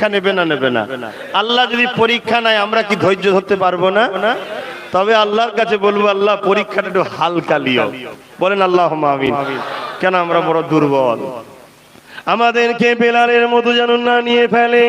পরীক্ষা নেবে না নেবে না? আল্লাহ যদি পরীক্ষা নেয় আমরা কি ধৈর্য ধরতে পারবো না? তবে আল্লাহর কাছে বলবো, আল্লাহ পরীক্ষাটা একটু হালকা লিও। বলেন আল্লাহুম্মা আমিন। কেন আমরা বড় দুর্বল, আমাদেরকে বেলালের মতো যেন না নিয়ে ফেলে,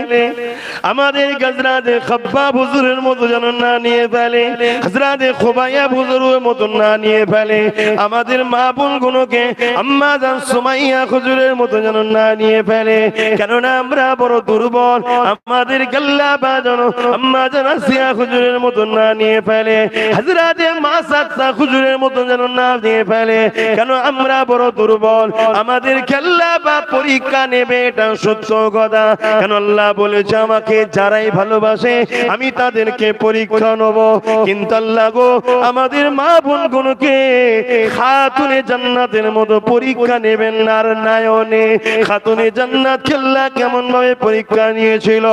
আমাদের হযরতে খাব্বাব হুজুরের মতো যেন না নিয়ে ফেলে, হযরতে খুবাইয়া হুজুরের মতো না নিয়ে ফেলে, আমাদের মা বোনগুলোকে আম্মা জান সুমাইয়া হুজুরের মতো যেন না নিয়ে ফেলে। কেননা আমরা বড় দুর্বল, আমাদের আল্লাহ যেন আম্মা জান আসিয়া হুজুরের মতো না নিয়ে ফেলে, হযরতে মা সাদা হুজুরের মতো যেন না নিয়ে ফেলে। কেন আমরা বড় দুর্বল, আমাদের আল্লাহ পরীক্ষা নেবে, এটা সত্য কথা। কেন আল্লাহ বলেছে আমাকে যারাই ভালোবাসে আমি তাদেরকে পরীক্ষা নেব। কিন্তু আল্লাহ গো আমাদের মা বোনগুলোকে খাতুনে জান্নাতের মতো পরীক্ষা নেবেন না। আর নয়নে খাতুনে জান্নাত আল্লাহ কেমন ভাবে পরীক্ষা নিয়েছিল।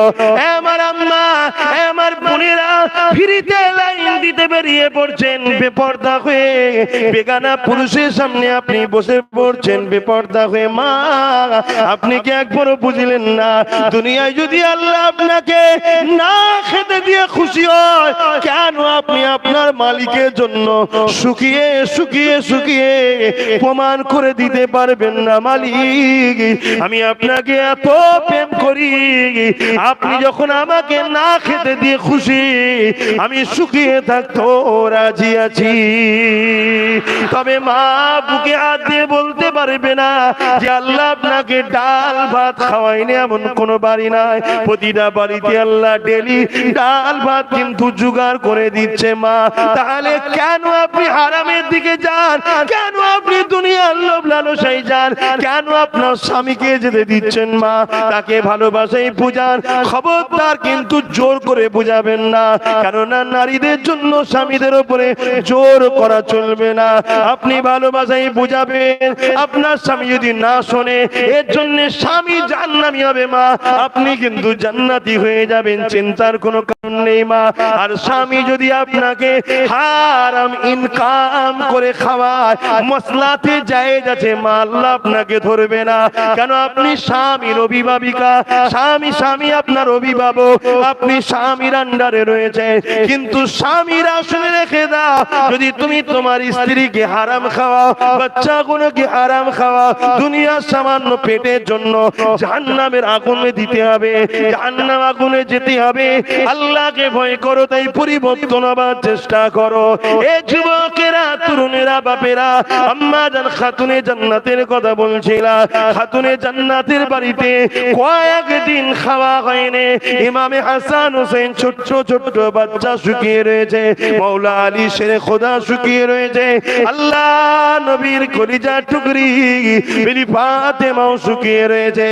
আমার আম্মা, আমার বোনেরা ফ্রিতে লাইন দিতে বেরিয়ে পড়ছেন বেপরদা হয়ে, বেগানা পুরুষের সামনে আপনি বসে পড়ছেন বেপরদা হয়ে। মা আপনি কি একবারও বুঝলেন না দুনিয়ায় যদি আল্লাহ আপনাকে না খেতে দিয়ে খুশি হয়, কেন আপনি আপনার মালিকের জন্য শুকিয়ে শুকিয়ে শুকিয়ে প্রমাণ করে দিতে পারবেন না, মালিক আমি আপনাকে এত প্রেম করি, আপনি যখন আমাকে না খেতে দিয়ে খুশি আমি শুকিয়ে থাকতো রাজি আছি। তবে মা বুকে হাত দিয়ে বলতে পারবে না যে আল্লাহ আপনাকে ডাল ভাত খাওয়াইনি, এমন কোন বাড়ি নাই। প্রতিটা বাড়িতে আল্লাহ ডেলি ডাল ভাত কিন্তু জোগাড় করে দিচ্ছে মা। তাহলে কেন আপনি হারামের দিকে যান? কেন আপনি দুনিয়ার লোভ লালসায় যান? কেন আপনার স্বামীকে যেতে দিচ্ছেন মা? তাকে ভালোবাসাই বুঝান, খবরদার কিন্তু জোর করে বুঝাবেন না। কেননা নারীদের জন্য স্বামীদের উপরে জোর করা চলবে না। আপনি ভালোবাসাই বুঝাবেন। আপনার স্বামী যদি না শোনে এর জন্য স্বামী জাহান্নামী হবে মা, আপনি কিন্তু জান্নাতি হয়ে যাবেন, চিন্তার কোনো কারণ নেই মা। আর স্বামী যদি আপনাকে হারাম ইনকাম করে খাওয়ায়, মসলাতে জায়েজ আছে মা, আল্লাহ আপনাকে ধরবে না। কেন আপনি স্বামীর অভিভাবিকা, স্বামী আপনার অভিভাবক, আপনি স্বামীর আন্ডারে রয়েছে। কিন্তু স্বামীরা শুনে রেখে দাও, যদি তুমি তোমার স্ত্রীকে হারাম খাওয়াও, বাচ্চাগুলোকে হারাম খাওয়াও, দুনিয়ার সামান্য পেটের জন্য জাহান্নামের আগুনে দিতে হবে, জাহান্নাম আগুনে যেতে হবে। আল্লাহকে ভয় করো, তাই পরিবর্তন হবার চেষ্টা করো। এ যুবকেরা, তরুণেরা, বাপেরা, আম্মা জান খাতুনে জান্নাতের কথা বলছিলা। খাতুনে জান্নাতের বাড়িতে কয়েকদিন খাওয়া হয়নি। ইমামে হাসান হোসেন ছোট্ট ছোট্ট বাচ্চা শুকিয়ে রয়েছে, মাওলা আলী শেরে খোদা শুকিয়ে রয়েছে, আল্লাহ নবীর কলিজা টুকরি বিবি ফাতেমাও শুকিয়ে রয়েছে।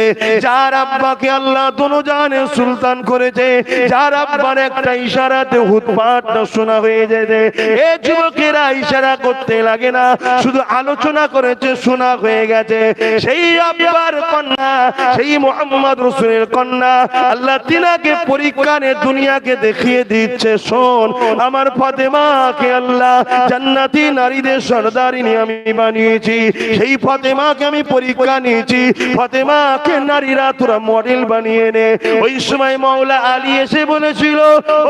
যার আব্বাকে আল্লাহ দোনোজানের সুলতান করেছে, যার আব্বার একটা ইশারাতে হুতপাতটা শোনা হয়ে যেতে। এ যুবকেরা ইশারা করতে লাগে না, শুধু আলোচনা করেছে, শোনা হয়ে গেছে। সেই আব্বার কন্যা, সেই মুহাম্মদ রাসূলের কন্যা, আল্লাহ তিনাকে পরীক্ষানে দুনিয়াকে দেখিয়ে দিচ্ছে, শোন আমার ফাতেমাকে আল্লাহ জান্নাতি নারীদের সরদারিনী আমি বানিয়েছি। সেই ফাতেমাকে আমি পরীক্ষা নিয়েছি, ফাতেমাকে নারীরা তোরা মডেল বানিয়ে নে। ওই সময় মাওলা আলী এসে বলেছিল,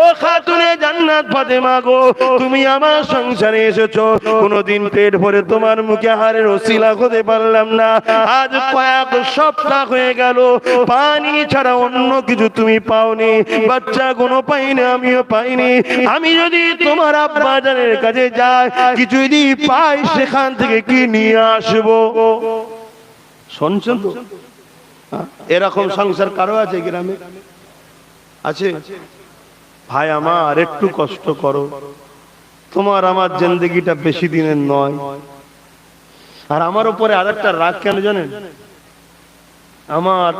ও খাতুনে জান্নাত ফাতেমা গো, তুমি আমার সংসারে এসেছো, কোনদিন পেট ভরে তোমার মুখে আহারের ওসিলা হতে পারলাম না। আজ কয়েক সপ্তাহ হয়ে গেল পানি ছাড়া অন্য কিছু তুমি পাওনি, বাচ্চা কোনো পাইনি, আমিও পাইনি। আমি যদি তোমার আব্বা জানের কাছে যাই, কিছু যদি পাই সেখান থেকে কি নিয়ে আসবো? শুনছেন তো? এরকম সংসার কারো আছে গ্রামে? আছে? ভাই আমার একটু কষ্ট করো, তোমার আমার জিন্দেগিটা বেশি দিনের নয়। আর আমার উপরে আরেকটা রাগ কেন জানেন? আমার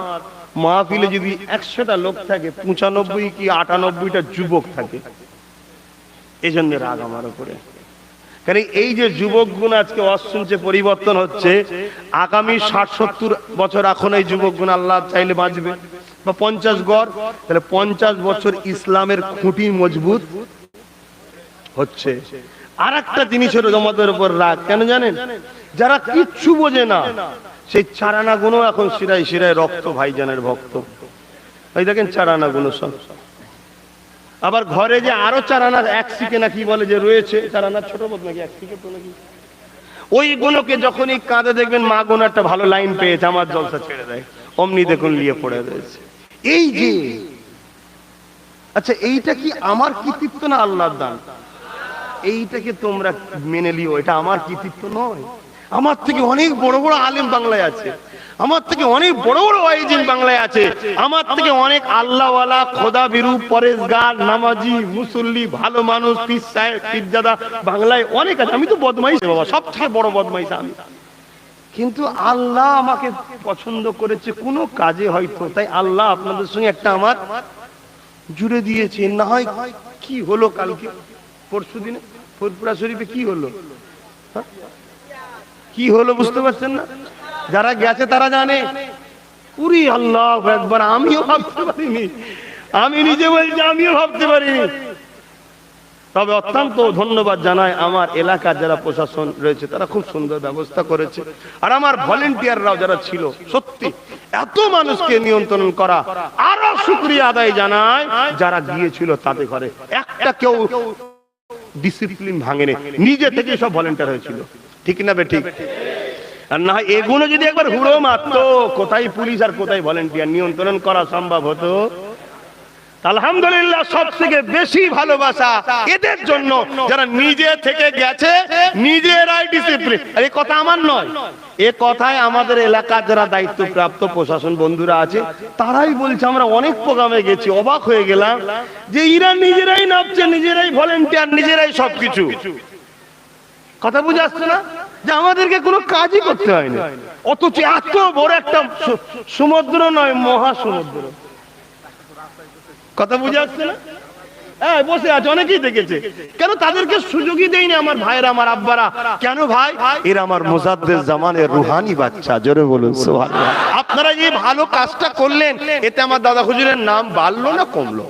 মাহফিলে যদি 100টা লোক থাকে, 95 কি 98টা যুবক থাকে, এই জন্য রাগ আমার উপরে। কারণ এই যে যুবকগুণ আজকে অশুনছে, পরিবর্তন হচ্ছে, আগামী 60-70 বছর এখন এই যুবকগুণ আল্লাহ চাইলে বাঁচবে, বা 50 গড়, তাহলে 50 বছর ইসলামের খুঁটি মজবুত হচ্ছে। আর একটা জিনিসের আমাদের উপর রাগ কেন জানেন? যারা কিচ্ছু বোঝে না, সেই চারানা গুলো এখন শিরায় শিরায় রক্ত ভাইজানের ভক্ত। ওই দেখেন চারানা গুলো সব। আবার ঘরে যে আরো চারানা এক শিখে না কি বলে যে রয়েছে, চারানা ছোট বোধ নাকি এক শিখে তো নাকি, ওই গুলোকে যখনই কাঁধে দেখবেন মা গুণ একটা ভালো লাইন পেয়েছে, আমার জলসা ছেড়ে দেয়, অমনি দেখুন নিয়ে পড়ে রয়েছে। এই যে আচ্ছা, এইটা কি আমার কৃতিত্ব না আল্লাহর দান? এইটাকে তোমরা মেনে লিও, এটা আমার কৃতিত্ব নয়। আমার থেকে অনেক বড় বড় আলেম বাংলায় আছে, আমার থেকে অনেক বড় বড় ওয়াইজিন বাংলায় আছে, আমার থেকে অনেক আল্লাহওয়ালা, খোদা বিরু, পরেশগার, নামাজি, মুসল্লি, ভালো মানুষ, পীর সাহেব, পীরজাদা বাংলায় অনেক আছে। আমি তো বদমাইশ বাবা, সব থেকে বড় বদমাইশ আমি। কিন্তু আল্লাহ আমাকে পছন্দ করেছে কোনো কাজে হয়তো, তাই আল্লাহ আপনাদের সঙ্গে একটা আমার জুড়ে দিয়েছে। না হয় কি হলো কালকে পরশু দিনে ফুরফুরা শরীফে কি হলো, কি হলো বুঝতে পারছেন না? যারা গেছে তারা জানে। উরি আল্লাহু আকবার, আমিও ভাবতে পারিনি, আমি নিজে বলছি আমিও ভাবতে পারিনি। তবে অত্যন্ত ধন্যবাদ জানাই আমার এলাকার যারা প্রশাসন রয়েছে, তারা খুব সুন্দর ব্যবস্থা করেছে। আর আমার ভলেন্টিয়াররাও যারা ছিল, সত্যি এত মানুষকে নিয়ন্ত্রণ করা, আরো শুকরিয়া আদায় জানাই যারা গিয়েছিল তাদের ঘরে। একটা কেউ ডিসিপ্লিন ভাঙেনি, নিজে থেকে সব ভলেন্টিয়ার হয়েছিল, ঠিক না বেঠিক? আর না এগুলো যদি একবার হুড়ো মারতো, কোথায় পুলিশ আর কোথায় ভলেন্টিয়ার, নিয়ন্ত্রণ করা সম্ভব হতো? আলহামদুলিল্লাহ, সব থেকে বেশি ভালোবাসা এদের জন্য যারা নিজে থেকে গেছে, নিজেরাই ডিসিপ্লিন। আর এই কথা আমার নয়, এ কথায় আমাদের এলাকার যারা দায়িত্বপ্রাপ্ত প্রশাসন বন্ধুরা আছে তারাই বলছে। আমরা অনেক প্রোগ্রামে গেছি, অবাক হয়ে গেলাম যে এরা নিজেরাই নামছে, নিজেরাই ভলেন্টিয়ার, নিজেরাই সবকিছু। কথা বুঝে আসছে না? যে আমাদেরকে কোনো কাজই করতে হয়নি, অথচ এত বড় একটা সমুদ্র নয়, মহাসমুদ্র। কথা বুঝে আসছে না? হ্যাঁ, বসে আছে, অনেকেই দেখেছে। কেন তাদেরকে সুযোগই দেয়নি আমার ভাইরা, আমার আব্বারা? কেন ভাই? এরা আমার মুজাদ্দেদ জামানের রুহানি বাচ্চা। জোরে বলুন সুবহানাল্লাহ। আপনারা যে ভালো কাজটা করলেন, এতে আমার দাদা হুজুরের নাম বাড়লো না কমলো?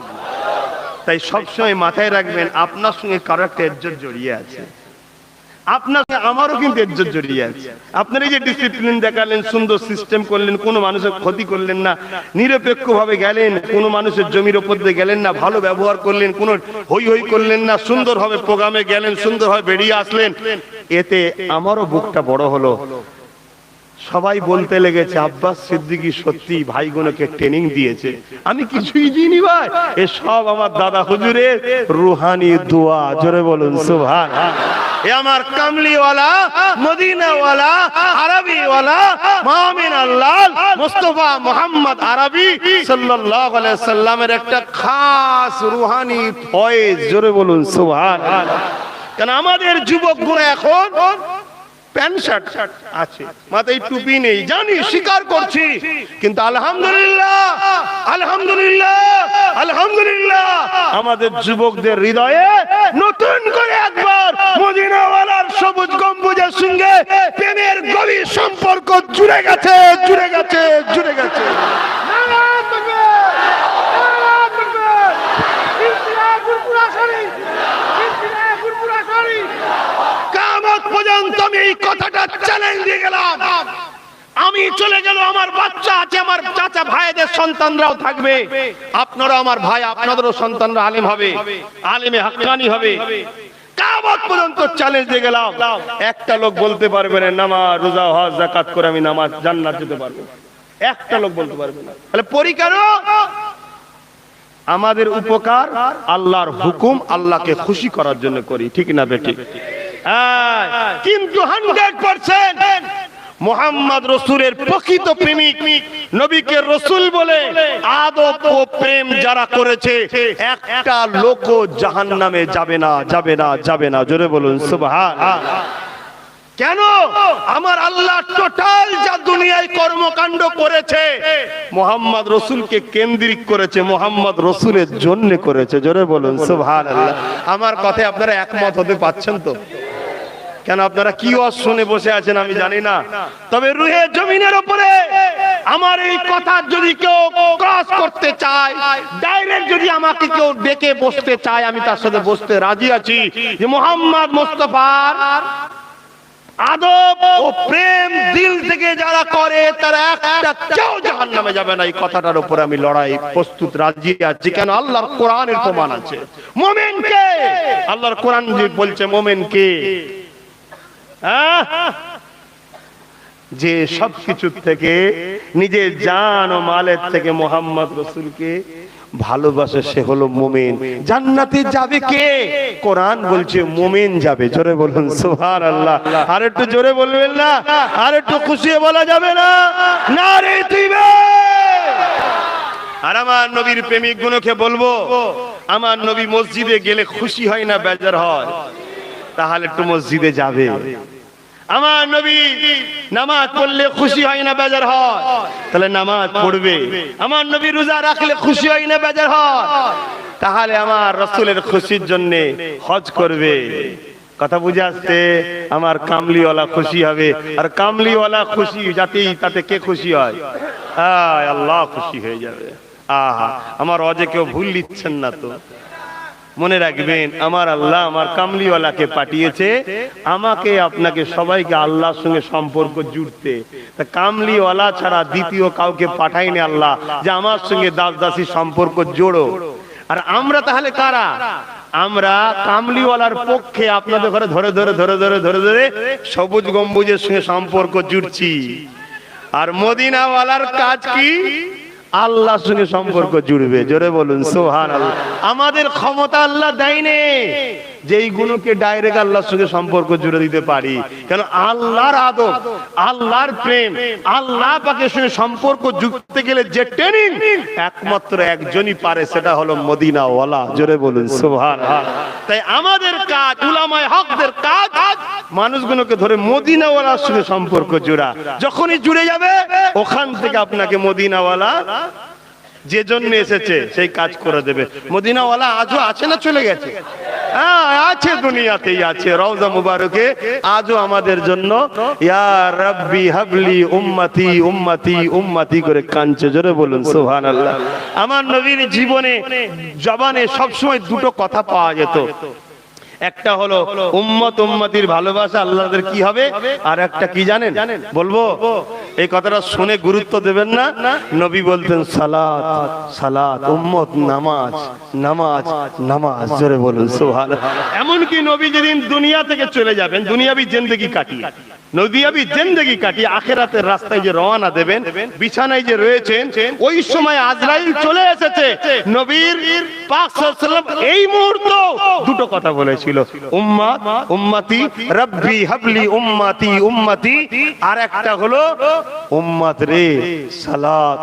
তাই সবসময় মাথায় রাখবেন, আপনার সঙ্গে কারো একটা ইজ্জত জড়িয়ে আছে, আপনার আমারও কিন্তু ইজ্জত জড়িয়ে আছে। আপনারা এই যে ডিসিপ্লিন দেখালেন, সুন্দর সিস্টেম করলেন, কোনো মানুষের ক্ষতি করলেন না, নিরপেক্ষ ভাবে গেলেন, কোনো মানুষের জমির উপর দিয়ে গেলেন না, ভালো ব্যবহার করলেন, কোনো হই হই করলেন না, সুন্দরভাবে প্রোগ্রামে গেলেন, সুন্দরভাবে বেরিয়ে আসলেন, এতে আমারও বুকটা বড় হলো। সবাই বলতে লেগেছে আব্বাস সিদ্দিকী সত্যি ভাইগুলোকে ট্রেনিং দিয়েছে। আমি কিছুই জানি ভাই, এ সব আমার দাদা হুজুরের রুহানি দোয়া। জোরে বলুন সুবহানাল্লাহ। এ আমার কামলিওয়ালা, মদিনাওয়ালা, আরবিওয়ালা, মুমিন আল্লাহ মুস্তাফা মুহাম্মদ আরবি সাল্লাল্লাহু আলাইহি সাল্লামের একটা খাস রুহানি ফয়েজ। জোরে বলুন সুবহানাল্লাহ। কারণ আমাদের যুবকগুলো এখন প্যান্ট শার্ট আছে, মাথায় টুপি নেই, জানি, স্বীকার করছি, কিন্তু আলহামদুলিল্লাহ, আলহামদুলিল্লাহ, আলহামদুলিল্লাহ, আমাদের যুবকদের হৃদয়ে নতুন করে একবার মদিনাওয়ালার সবুজ গম্বুজের সঙ্গে প্রেমের গভীর সম্পর্ক জুড়ে গেছে, জুড়ে গেছে, জুড়ে গেছে। পর্যন্ত আমি এই কথাটা চ্যালেঞ্জ দিয়ে গেলাম। আমি চলে গেল, আমার বাচ্চা আছে, আমার চাচা ভাইদের সন্তানরাও থাকবে, আপনারা আমার ভাই, আপনাদেরও সন্তানরা আলেম হবে, আলেমে হাক্কানি হবে। কিয়ামত পর্যন্ত চ্যালেঞ্জ দিয়ে গেলাম, একটা লোক বলতে পারবে না নামাজ, রোজা, হজ, যাকাত করে আমি নামাজ জান্নাত যেতে পারবো, একটা লোক বলতে পারবে না। তাহলে পরিকার আমাদের উপকার আল্লাহর হুকুম, আল্লাহকে খুশি করার জন্য করি, ঠিক না বেঠিক? কিন্তু 100% মুহাম্মদ রাসূলের প্রকৃত প্রেমিক, নবীকে রাসূল বলে আদব ও প্রেম যারা করেছে, একটা লোকও জাহান্নামে যাবে না, যাবে না, যাবে না। জোরে বলুন সুবহানাল্লাহ। কেন? আমার আল্লাহ টোটাল যা দুনিয়ায় কর্মকাণ্ড করেছে মুহাম্মদ রাসূলকে কেন্দ্রিক করেছে, মুহাম্মদ রাসূলের জন্য করেছে। জোরে বলুন সুবহানাল্লাহ। আমার কথায় আপনারা একমত হতে পারছেন তো? কেন আপনারা কি ওয়াজ শুনে বসে আছেন আমি জানি না, তবে রুহে জমিনের উপরে আমার এই কথা যদি কেউ ক্রস করতে চায়, ডাইরেক্ট যদি আমাকে কেউ ডেকে বসতে চায়, আমি তার সাথে বসতে রাজি আছি। যে মুহাম্মদ মুস্তাফার আদব ও প্রেম দিল থেকে যারা করে তারা একটা কেউ জাহান্নামে যাবে না। এই কথাটার উপর আমি লড়াই প্রস্তুত, রাজি আছি। কেন? আল্লাহর কোরআনের প্রমাণ আছে। মুমিন কে? আল্লাহর কোরআন যে বলছে মুমিন কে, যে সবকিছু থেকে নিজের জান ও মালের থেকে মুহাম্মদ রাসূলকে ভালোবাসে, সে হলো মুমিন। জান্নাতে যাবে কে? কোরআন বলছে মুমিন যাবে। জোরে বলুন সুবহানাল্লাহ। আর একটু জোরে বলবেন না? আর একটু খুশি বলা যাবে না? নারে তাকবীর। আর আমার নবীর প্রেমিক গুলোকে বলবো, আমার নবী মসজিদে গেলে খুশি হয় না বেজার হয়? তাহলে একটু মসজিদে যাবে। আমার নবী নামাজ পড়লে খুশি হয় না বেজার হয়? তাহলে নামাজ পড়বে। আমার নবী রোজা রাখলে খুশি হয় না বেজার হয়? তাহলে আমার রাসূলের খুশির জন্য হজ করবে। কথা বুঝে আসছে? আমার কামলিওয়ালা খুশি হবে। আর কামলিওয়ালা খুশি যাতেই তাতে কে খুশি হয়? আল্লাহ খুশি হয়ে যাবে। আহা, আমার হজে কেউ ভুল দিচ্ছেন না তো? মনে রাখবেন, আমার আল্লাহ আমার কামলিওয়ালাকে পাঠিয়েছে আমাকে আপনাকে সবাইকে আল্লাহর সঙ্গে সম্পর্ক জুড়তে। তা কামলিওয়ালা ছাড়া দ্বিতীয় কাউকে পাঠায়নি আল্লাহ যে আমার সঙ্গে দাস দাসী সম্পর্ক জোড়ো। আর আমরা তাহলে কারা? আমরা কামলিওয়ালার পক্ষে আপনাদের ঘরে ধরে ধরে ধরে ধরে ধরে ধরে সবুজ গম্বুজের সঙ্গে সম্পর্ক জুড়ছি। আর মদিনাওয়ালার কাজ কি? আল্লাহর সঙ্গে সম্পর্ক জুড়বে। জোরে বলুন সুবহানাল্লাহ। আমাদের ক্ষমতা আল্লাহ দেয়নি যে এইগুলোকে ডাইরেক্ট আল্লাহর সঙ্গে সম্পর্ক জুড়ে দিতে পারি। কেন? আল্লাহর আদব, আল্লাহর প্রেম, আল্লাহ পাকের সঙ্গে সম্পর্ক জুড়তে গেলে যে ট্রেনিং একমাত্র একজনই পারে, সেটা হলো মদিনাওয়ালা। জোরে বলুন সুবহানাল্লাহ। তাই আমাদের কাজ, উলামায়ে হকদের কাজ, মানুষগুলোকে ধরে মদিনাওয়ালার সঙ্গে সম্পর্ক জোড়া। যখনই জুড়ে যাবে ওখান থেকে আপনাকে মদিনাওয়ালা যে জন্য এসেছে সেই কাজ করে দেবে। মদিনাওয়ালা আজও আছে না চলে গেছে? হ্যাঁ আছে, দুনিয়াতেই আছে। রওজা মুবারকে আজও আমাদের জন্য ইয়া রাব্বি হাবলি উম্মতি উম্মতি উম্মতি করে কাঁদছে। জোরে বলুন সুবহানাল্লাহ। আমার নবীর জীবনে জবানে সবসময় দুটো কথা পাওয়া যেত। একটা হলো উম্মত উম্মতির ভালোবাসা, আল্লাহদের কি হবে? আর একটা কি জানেন? বলবো, এই কথাটা শুনে গুরুত্ব দেবেন না। নবী বলতেন সালাত সালাত, উম্মত নামাজ নামাজ নামাজ। জোরে বলুন সুবহানাল্লাহ। এমনকি নবী যেদিন দুনিয়া থেকে চলে যাবেন, দুনিয়াবি জিন্দেগি কাটিয়ে, নদিয়াবি জিন্দেগি কাটিয়ে আখিরাতের রাস্তায় যে রওনা দেবেন, বিছানায় যে রয়েছেন, ওই সময় আজরাইল চলে এসেছে। নবীর পাক সাল্লাল্লাহু আলাইহি ওয়াসাল্লাম এই মুহূর্ত দুটো কথা বলেছিল, উম্মত উম্মতি রব্বি হাবলি উম্মতি উম্মতি। আর একটা হলো উম্মত রে সালাত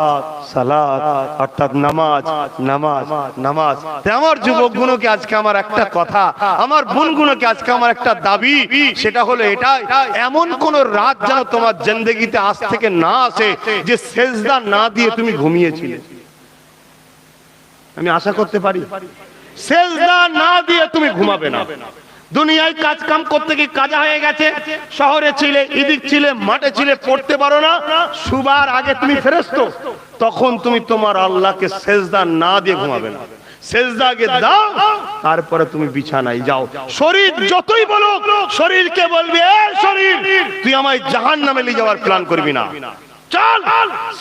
সালাত, অর্থাৎ নামাজ নামাজ নামাজ। আমার যুবকগুলোকে আজকে আমার একটা কথা, আমার বোনগুলোকে আজকে আমার একটা দাবি, সেটা হলো এটাই, এমন কোন রাত যেন তোমার জিন্দেগিতে আজ থেকে না আসে যে সেজদা না দিয়ে তুমি ঘুমিয়েছিলে। আমি আশা করতে পারি সেজদা না দিয়ে তুমি ঘুমাবে না। দুনিয়ায় কাজ কাম করতে গিয়ে কাজা হয়ে গেছে, শহরে ছিলে, ঈদিক ছিলে, মাঠে ছিলে, পড়তে পারো না, সুবার আগে তুমি ফেরেশতা, তখন তুমি তোমার আল্লাহকে সেজদা না দিয়ে ঘুমাবে না। সেজদা আগে দাও, তারপরে তুমি বিছানায় যাও। শরীর যতই বলো, শরীরকে বলবে এ শরীর তুই আমায় জাহান্নামে নিয়ে যাওয়ার প্ল্যান করবি না, চল।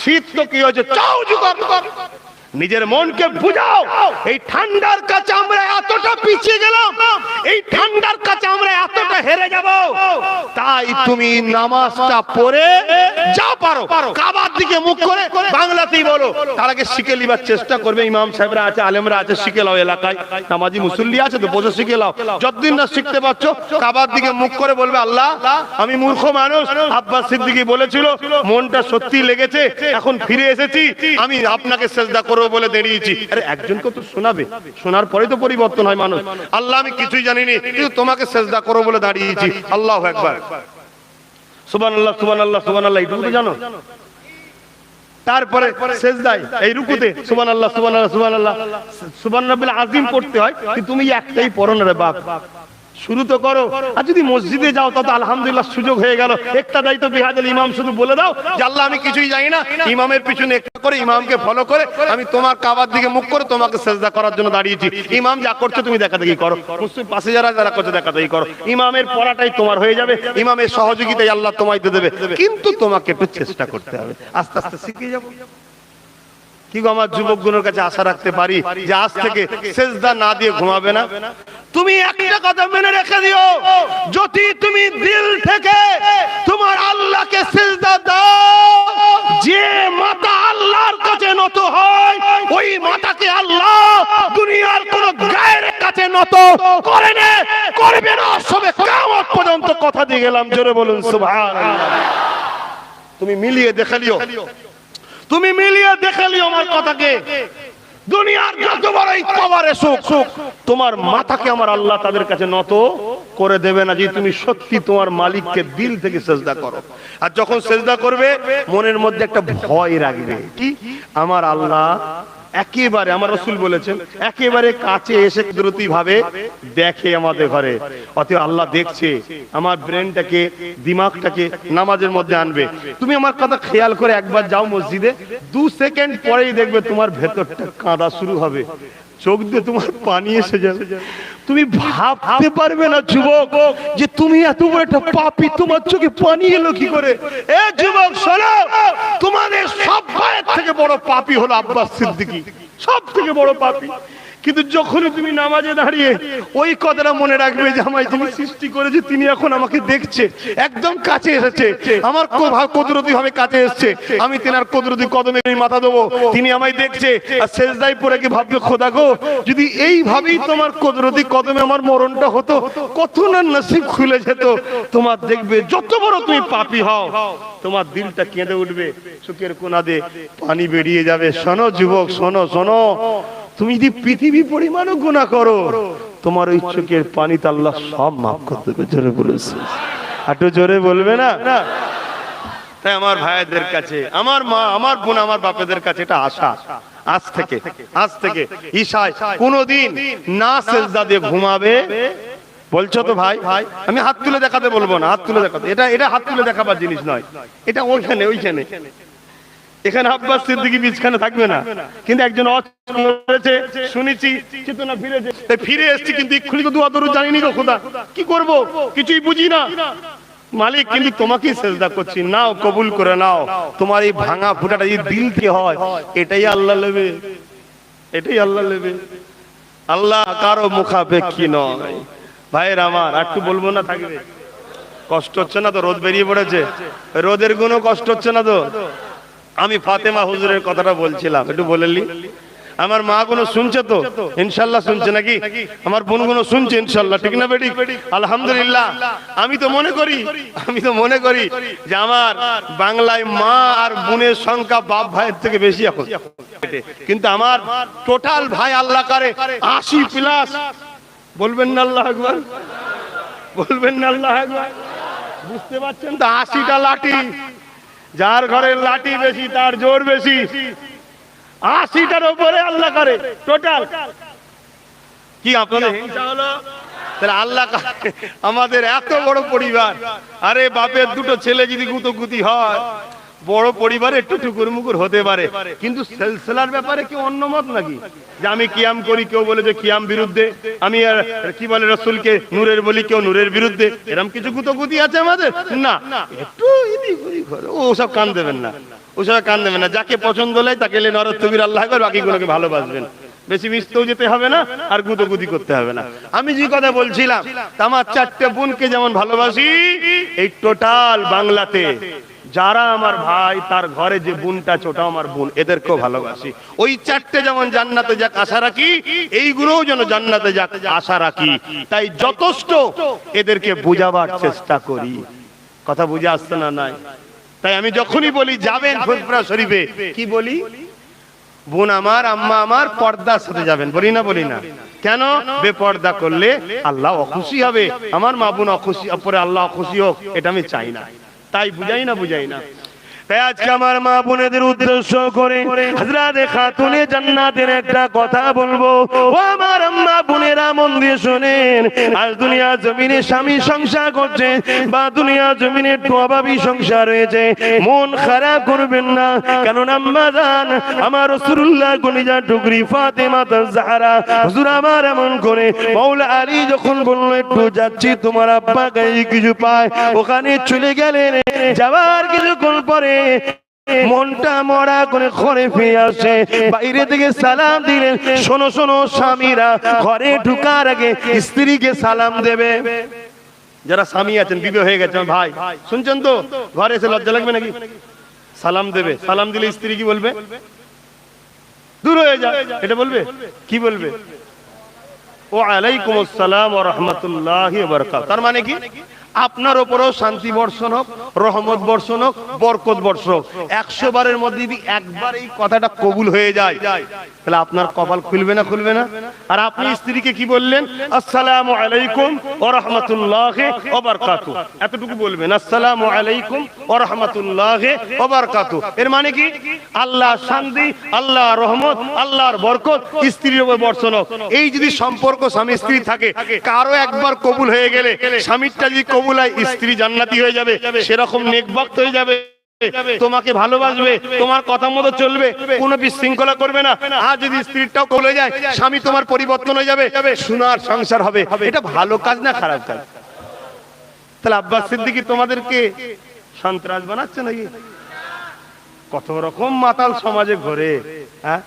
শীত তো কি হয়েছে, চাও জুগার। নিজের মনকে বুঝাও, এই ঠান্ডার কাছে আমরা এতটা পিছিয়ে গেলাম, এই ঠান্ডার কাছে আমরা এতটা হেরে যাব। তাই তুমি নামাজটা পড়ে যা পারো কাবার দিকে মুখ করে বাংলাতেই বলো, তার আগে শিখে লিবার চেষ্টা করবে। ইমাম সাহেবরা আছে, আলেমরা আছে, শিখে লাও। এলাকায় নামাজি মুসল্লি আছে তো বসে শিখে লাও। যতদিন না শিখতে পারছো কাবার দিকে মুখ করে বলবে, আল্লাহ আমি মূর্খ মানুষ, আব্বাস সিদ্দিকী বলেছিল মনটা সত্যি লেগেছে, এখন ফিরে এসেছি, আমি আপনাকে সেজদা করব বলে দাঁড়িয়েছি। আরে একজনকে তো শোনাবে, শোনার পরে তো পরিবর্তন হয় মানুষ। আল্লাহ আমি কিছুই জানিনি, কিন্তু তোমাকে সেজদা করব বলে দাঁড়িয়েছি। আল্লাহু আকবার, সুবহানাল্লাহ সুবহানাল্লাহ সুবহানাল্লাহ, এটুকু তো জানো। তারপরে সেজদায় এই রুকুতে সুবহানাল্লাহ সুবহানাল্লাহ সুবহানাল্লাহ সুবহান রাব্বিল আযীম পড়তে হয়, কিন্তু তুমি একটাই পড়ো না রে বাপ। শুরু তো করো। আর যদি মসজিদে যাও তত আলহামদুলিল্লাহ সুযোগ হয়ে গেল। একটা দায়িত্ব বিহাদুল ইমাম, শুধু বলে দাও যে আল্লাহ আমি কিছুই জানি না, ইমামের পিছনে একটা করে ইমামকে ফলো করে আমি তোমার কাবার দিকে মুখ করে তোমাকে সেজদা করার জন্য দাঁড়িয়েছি। ইমাম যা করছে তুমি দেখা দেখি করো, মুসলিম পাশে যারা করছে দেখা দেখি করো। ইমামের পড়াটাই তোমার হয়ে যাবে, ইমামের সহযোগিতায় আল্লাহ তোমায় দিয়ে দেবে, কিন্তু তোমাকে একটু চেষ্টা করতে হবে। আস্তে আস্তে শিখে যাবো। কি গো, আমার যুবকগুলোর কাছে আশা রাখতে পারি যে আজ থেকে সেজদা না দিয়ে ঘুমাবে না। তুমি একটা কথা মনে রেখে দিও, যদি তুমি দিল থেকে তোমার আল্লাহকে সেজদা দাও, যে মাথা আল্লাহর কাছে নত হয় ওই মাথাকে আল্লাহ দুনিয়ার কোন গায়ের কাছে নত করে না, করবে না, সবে কিয়ামত পর্যন্ত। কথা দিয়ে গেলাম, জোরে বলুন সুবহানাল্লাহ। তুমি মিলিয়ে দেখে লিও, তুমি মিলিয়ে দেখে লিও আমার কথাকে। দুনিয়ার যত বড়ই পাওয়ার সুখ, তোমার মাথাকে আমার আল্লাহ তাদের কাছে নত করে দেবে না, যে তুমি সত্যি তোমার মালিককে দিল থেকে সেজদা করো। আর যখন সেজদা করবে মনের মধ্যে একটা ভয় রাখবে, কি আমার আল্লাহ একেবারে, আমার রাসূল বলেছেন, একেবারে কাছে এসে কুদরতি ভাবে দেখে আমাদের ঘরে। অতএব আল্লাহ দেখছে, আমার ব্রেনটাকে, দিমাগটাকে নামাজের মধ্যে আনবে। তুমি আমার কথা খেয়াল করে একবার যাও মসজিদে, 2 সেকেন্ড পরেই দেখবে তোমার ভেতরটা কাঁদা শুরু হবে, চোখ দিয়ে তোমার পানি এসে যাবে। তুমি ভাবতে পারবে না যুবক যে তুমি এত বড় একটা পাপী, তোমার চোখে পানি এলো কি করে। এ যুবক শোনো, তোমাদের সব ভাইয়ের থেকে বড় পাপী হলো আব্বাস সিদ্দিকী, সব থেকে বড় পাপী। কিন্তু যখনই তুমি নামাজে দাঁড়িয়ে ওই কথাটা মনে রাখবে যে আমায় যিনি সৃষ্টি করেছে তিনি এখন আমাকে দেখছে, একদম কাছে এসেছে, আমার কুদরতি ভাবে কাছে এসেছে, আমি তেনার কুদরতি কদমে মাথা দেবো, তিনি আমায় দেখছে। আর সেজদায় পড়ে কি ভাববে, খোদা গো যদি এইভাবেই তোমার কুদরতি কদমে আমার মরণটা হতো, কত না নসিব খুলে যেত। তোমার দেখবে যত বড় তুমি পাপী হও, তোমার দিলটা কেঁদে উঠবে, চোখের কোনা দিয়ে পানি বেরিয়ে যাবে। শোনো যুবক, শোনো শোনো, তুমি যদি পৃথিবী পরিমাণও গুনাহ করো, তোমার ওই চোখের পানিতে আল্লাহ সব মাফ করে দেবে। জোরে বলেছে, একটু জোরে বলবে না? তাই আমার ভাইদের কাছে, আমার মা, আমার বোন, আমার বাপেদের কাছে এটা আশা, আজ থেকে ঈশায় কোনদিন না সেজদা দিয়ে ঘুমাবে। বলছো তো ভাই, আমি হাত তুলে দেখাতে বলবো না, হাত তুলে দেখাতে, এটা হাত তুলে দেখাবার জিনিস নয়, এটা ওইখানে এখানে আব্বাস সিদ্দিকী বিছখানে থাকবে না, কিন্তু একজন করেছে শুনেছি, চেতনা ফিরে এসেছি, কিন্তু এক্ষুনি তো দোয়া দরুদ জানিনি গো খোদা, কি করব কিছুই বুঝি না। মালিক কিন্তু তোমাকেই সেজদা করছি, নাও কবুল করে নাও। তোমার এই ভাঙা ফুটাটা যদি দিল থেকে হয়, এটাই আল্লাহ নেবে, এটাই আল্লাহ নেবে। আল্লাহ কারো মুখাপেক্ষী নয়। ভাইয়ের আমার একটু বলবো না, থাকবে কষ্ট হচ্ছে না তো? রোদ বেরিয়ে পড়েছে, রোদের কোনো কষ্ট হচ্ছে না তো? আমি ফাতেমা হুজুরের কথাটা বলছিলাম, একটু বলেলি। আমার মা গুলো শুনছে তো? ইনশাল্লাহ শুনছে নাকি? আমার বোন গুলো শুনছে ইনশাল্লাহ, ঠিক না বেটি? আলহামদুলিল্লাহ। আমি তো মনে করি যে আমার বাংলায় মা আর বোনের সংখ্যা বাপ ভাইয়ের থেকে বেশি এখন, কিন্তু আমার টোটাল ভাই আল্লাহ করে 80+। বলবেন না আল্লাহু আকবার? বলবেন না আল্লাহু আকবার? বুঝতে পারছেন তো? 80টা লাঠি, যার ঘরের লাঠি বেশি তার জোর বেশি। 80টার উপরে আল্লাহ করে টোটাল। কি আপনাদের হিংসা হলো? তাহলে আল্লাহ আমাদের এত বড় পরিবার, আরে বাপের 2টো ছেলে যদি গুতগুতি হয়, বড় পরিবারে একটু টুকুর মুকুর হতে পারে, কিন্তু সিলসিলার ব্যাপারে কি অন্য মত নাকি? যে আমি কিয়াম করি, কেউ বলে যে কিয়াম বিরুদ্ধে, আমি কি বলে রাসূলকে নূরের বলি, কেউ নূরের বিরুদ্ধে, এরকম কিছু গুতগুতি আছে আমাদের? না, একটু ওসব কান দেবেন না, ওসব কান দেবেন না। যাকে পছন্দ হয় তাকে নরত তবির আল্লাহ করে, বাকিগুলোকে ভালোবাসবেন। বেশি মিশতেও যেতে হবে না, আর গুতগুতি করতে হবে না। আমি যে কথা বলছিলাম, আমার 4টে বোনকে যেমন ভালোবাসি, এই টোটাল বাংলাতে যারা আমার ভাই, তার ঘরে যে বোনটা ছোট আমার বোন, এদেরকেও ভালোবাসি। ওই 4টে যেমন জান্নাতে যাক আশা রাখি, এইগুলোও যেন জান্নাতে যাক আশা রাখি। তাই যথেষ্ট এদেরকে বোঝাবার চেষ্টা করি। কথা বুঝে আসছে না? নাই। তাই আমি যখনই বলি যাবেন ফুরফুরা শরীফে, কি বলি? বোন আমার, আম্মা আমার, পর্দার সাথে যাবেন, বলি না? কেন? বেপর্দা করলে আল্লাহ অখুশি হবে। আমার মা বোন অখুশি, পরে আল্লাহ অখুশি হোক, এটা আমি চাই না। তাই বুঝাই না। তাই আজকে আমার মা বোনেদের উদ্দেশ্য করে হযরত খাতুনে জান্নাতের একটা কথা বলবো। ও আমার আম্মা বোনেরা, বাবাজিরা মন দিয়ে শোনেন, আজ দুনিয়া জমিনে স্বামী সংসার করছে বা দুনিয়া জমিনে একটু অভাবী সংসার হয়েছে, মন খারাপ করবেন না। কারণ আম্মা জান আমার রাসূলুল্লাহ কলিজা টুকরি ফাতেমা জাহরা হুজুর আমার এমন করে মাওলা আলী যখন বলল একটু যাচ্ছি তোমার আব্বা গায়ে কিছু পায়, ওখানে চলে গেলেন। যাওয়ার কিছুক্ষণ পরে মনটা মরা করে ঘরে ফিরে আসে, বাইরে থেকে সালাম দিলেন। শোনো শোনো স্বামীরা, ঘরে ঢুকার আগে স্ত্রীকে সালাম দেবে। যারা স্বামী আছেন, বিবাহ হয়ে গেছে ভাই, শুনছেন তো, ঘরে এসে লজ্জা লাগবে নাকি? সালাম দেবে। সালাম দিলে স্ত্রী কি বলবে? দূর হয়ে যা, এটা বলবে। কি বলবে? ওয়া আলাইকুমুস সালাম ওয়া রাহমাতুল্লাহি ওয়া বারাকাতুহু। তার মানে কি? আপনার উপরেও শান্তি বর্ষণ হোক, রহমত বর্ষণ হোক, বরকত বর্ষণ হোক। 100 বারের মধ্যে যদি একবার এই কথাটা কবুল হয়ে যায়, তাহলে আপনার কপাল খুলবে না? খুলবে না? আর আপনি স্ত্রীকে কি বললেন? আসসালামু আলাইকুম ওয়া রাহমাতুল্লাহি ওয়া বারাকাতুহু, এতটুকু বলবেন, আসসালামু আলাইকুম ওয়া রাহমাতুল্লাহি ওয়া বারাকাতুহু। এর মানে কি? আল্লাহর শান্তি, আল্লাহর রহমত, আল্লাহর বরকত স্ত্রীর উপর বর্ষণ হোক। এই যদি সম্পর্ক স্বামী স্ত্রী থাকে, কারো একবার কবুল হয়ে গেলে, স্বামীরটা যদি কবুল হয়, স্ত্রী জান্নাতি হয়ে যাবে, সেরকম নেকবক্ত হয়ে যাবে, তোমাকে ভালোবাসবে, তোমার কথা মতো চলবে, কোনো বিশৃঙ্খলা করবে না। আর যদি স্ত্রীটাও কবুল হয়ে যায়, স্বামী তোমার পরিবর্তন হয়ে যাবে, সোনার সংসার হবে। এটা ভালো কাজ না খারাপ কাজ? তাহলে আব্বাস সিদ্দিকী তোমাদেরকে সন্ত্রাস বানাচ্ছে নাকি? কত রকম মাতাল সমাজে ঘরে, হ্যাঁ?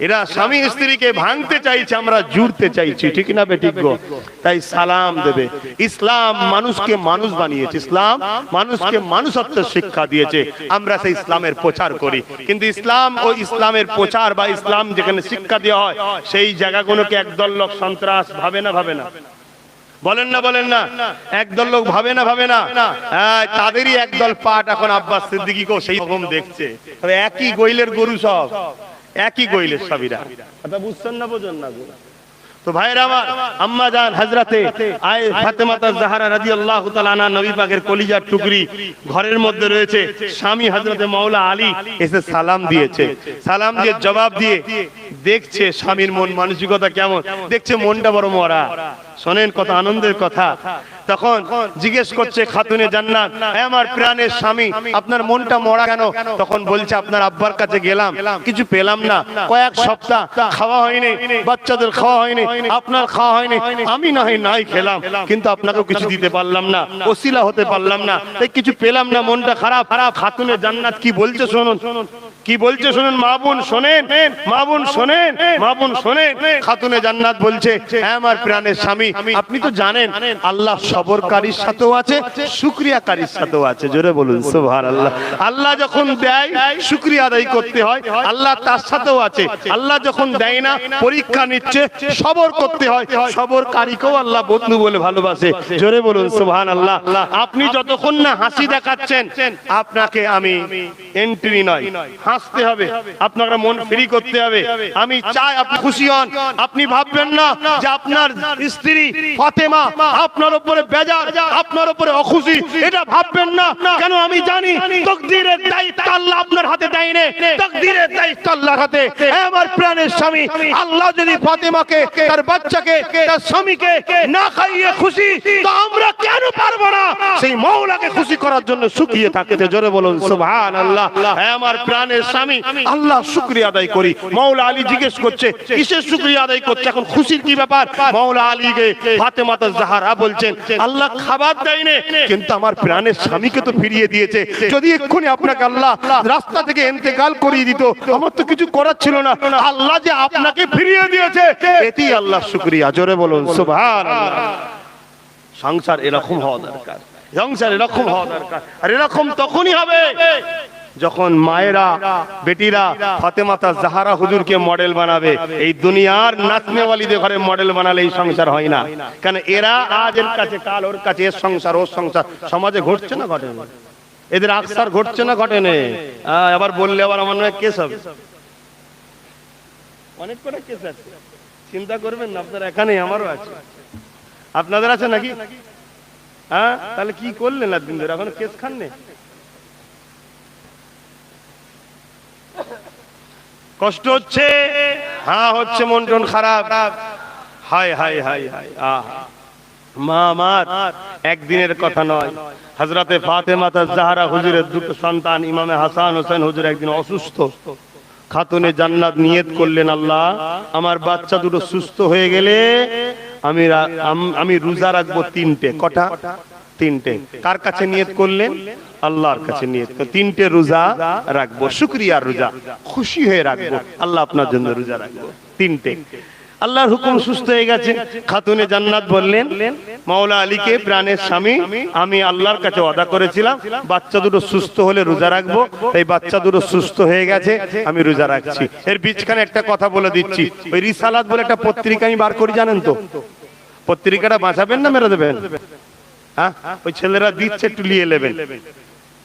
এরা স্বামী স্ত্রীকে ভাঙতে চাইছে, আমরা জুড়তে চাইছি, ঠিক না বেঠিক গো? তাই সালাম দেবে। ইসলাম মানুষকে মানুষ বানিয়েছে, ইসলাম মানুষকে মানুষত্বের শিক্ষা দিয়েছে। আমরা সেই ইসলামের প্রচার করি, কিন্তু ইসলাম ও ইসলামের প্রচার বা ইসলাম যেখানে শিক্ষা দেওয়া হয়, সেই জায়গাগুলোকে একদল লোক সন্ত্রাস ভাবে না? ভাবে না? বলেন না? বলেন না? একদল লোক ভাবে না? ভাবে না? তাদেরই একদল পাট এখন আব্বাস সিদ্দিকীকেও সেই রকম দেখছে। তবে একই গোইলের গরু, সব একই গোইলের সবিরা। কথা বুঝছেন না? বোঝেন না? তো ভাইরা আমার, আম্মা জান হযরতে ফাতেমা জাহরা রাদিয়াল্লাহু তাআলা আনহা, নবী পাকের কলিজার টুকরি, ঘরের মধ্যে রয়েছে। স্বামী হযরতে মাওলা আলী এসে সালাম দিয়েছে। সালাম দিয়ে জবাব দিয়ে দেখছে স্বামীর মন মানসিকতা কেমন, দেখছে মনটা বড় মরা। শোনেন কত আনন্দের কথা। তখন জিজ্ঞেস করছে খাতুনে জান্নাত, আমার প্রাণের স্বামী, আপনার মনটা মরা কেন? তখন বলছে, আপনার আব্বার কাছে গেলাম, কিছু পেলাম না, কয়েক সপ্তাহ খাওয়া হয়নি, বাচ্চাদের খাওয়া হয়নি, আপনার খাওয়া হয়নি, আমি না হয় নাই খেলাম, কিন্তু আপনাকেও কিছু দিতে পারলাম না, ওসিলা হতে পারলাম না, তাই কিছু পেলাম না, মনটা খারাপ। খাতুনে জান্নাত কি বলছে শুনুন, কি বলছে শুনুন, মা বোন শোনেন, মা বোন শোনেন, মা বোন শোনেন। খাতুনে জান্নাত বলছে, হ্যাঁ আমার প্রাণের স্বামী, আপনি তো জানেন আল্লাহ সবরকারীর সাথেও আছে, শুকরিয়াকারীর সাথেও আছে। জোরে বলুন সুবহানাল্লাহ। আল্লাহ যখন দেয় শুকরিয়া আদায় করতে হয়, আল্লাহ তার সাথেও আছে। আল্লাহ যখন দেয় না, পরীক্ষা নিচ্ছে, সবর করতে হয়, সবরকারীকেও আল্লাহ বন্ধু বলে ভালোবাসে। জোরে বলুন সুবহানাল্লাহ। আপনি যতক্ষণ না হাসি দেখাচ্ছেন, আপনাকে আমি এন্ট্রি নয়, হাসতে হবে, আপনার মন ফ্রি করতে হবে। আমি চাই আপনি খুশি হন। আপনি ভাববেন না যে আপনার স্ত্রী ফাতেমা আপনার উপরে বেজার, আপনার উপরে অখুশি, এটা ভাববেন না। কেন? আমি জানি তাকদীরের দায়িত্ব আল্লাহ আপনার হাতে দেয়নি, তাকদীরের দায়িত্ব আল্লাহর হাতে। আমার প্রাণের স্বামী, আল্লাহ যদি ফাতেমাকে, তার বাচ্চাকে, তার স্বামীকে না খাইয়ে খুশি, তো আমরা কেন পারবো না সেই মওলাকে খুশি করার জন্য শুকিয়ে থাকতে? জোরে বলুন সুবহানাল্লাহ। আমার প্রাণের স্বামী, আল্লাহ শুকরিয়া আদায় করি। মাওলা আলী জিজ্ঞেস করছে, কিসের শুকরিয়া আদায় করছে, এখন খুশির কি ব্যাপার? মাওলা আলীকে ফাতেমা জাহরা বলছেন, আল্লাহ খাবার দেয়নি, কিন্তু আমার প্রাণের স্বামীকে তো ফিরিয়ে দিয়েছে। যদি এক্ষুনি আপনাকে আল্লাহ রাস্তা থেকে ইন্তেকাল করিয়ে দিত, আমার তো কিছু করার ছিল না, আল্লাহ যে আপনাকে ফিরিয়ে দিয়েছে, এতেই আল্লাহ শুকরিয়া। জোরে বলুন সুবহানাল্লাহ। সংসার এরকম হওয়া দরকার, সংসার এরকম হওয়া দরকার। আর এরকম তখনই হবে যখন মায়েরা, বেটিরা ফাতেমা জাহরা হুজুরকে মডেল বানাবে। এই দুনিয়ার নাচনেওয়ালিদের ঘরে মডেল বানালে এই সংসার হয় না। কারণ এরা আজ এর কাছে, কাল ওর কাছে, এর সংসার ওর সংসার। সমাজে ঘটছে না ঘটে না? এদের আকসার ঘটছে না ঘটে না? আবার বললে আবার আমার নয় কেস হবে, অনেক করে কেস আছে। চিন্তা করবেন না, আপনার এখানে আমারও আছে, আপনাদের আছে নাকি? হ্যাঁ, তাহলে কি করলেন একদিন ধরে, এখন কেস খান নে? কষ্ট হচ্ছে? হ্যাঁ হচ্ছে, মন টন খারাপ। হায় হায় হায় হায়, আহা মা আমার একদিনের কথা নয়। হযরতে ফাতেমা জাহরা হুজুরের দুটো সন্তান ইমামে হাসান হোসেন হুজুর একদিন অসুস্থ। খাতুনে জান্নাত নিয়ত করলেন, আল্লাহ আমার বাচ্চা দুটো সুস্থ হয়ে গেলে আমি রোজা রাখবো তিনটে। কটা? তিনটে। কার কাছে নিয়ত করলেন? আল্লাহর কাছে নিয়ত করে তিনটে রোজা রাখবো, শুকরিয়ার রোজা, খুশি হয়ে রাখবো, আল্লাহ আপনার জন্য রোজা রাখবো তিনটে। আল্লাহর হুকুম, সুস্থ হয়ে গেছে। খাতুনে জান্নাত বললেন, মাওলা আলীকে, প্রাণের স্বামী, আমি আল্লাহর কাছে ওয়াদা করেছিলাম বাচ্চা দুটো সুস্থ হলে রোজা রাখবো, তাই বাচ্চা দুটো সুস্থ হয়ে গেছে, আমি রোজা রাখছি। এর বিচখানে একটা কথা বলে দিচ্ছি, ওই রিসালাত বলে একটা পত্রিকা আমি বার করি, জানেন তো? পত্রিকাটা বাঁচাবেন না মেরে দেবেন? হ্যাঁ, ওই ছেলেরা দিচ্ছে, একটু নিয়ে নেবেন।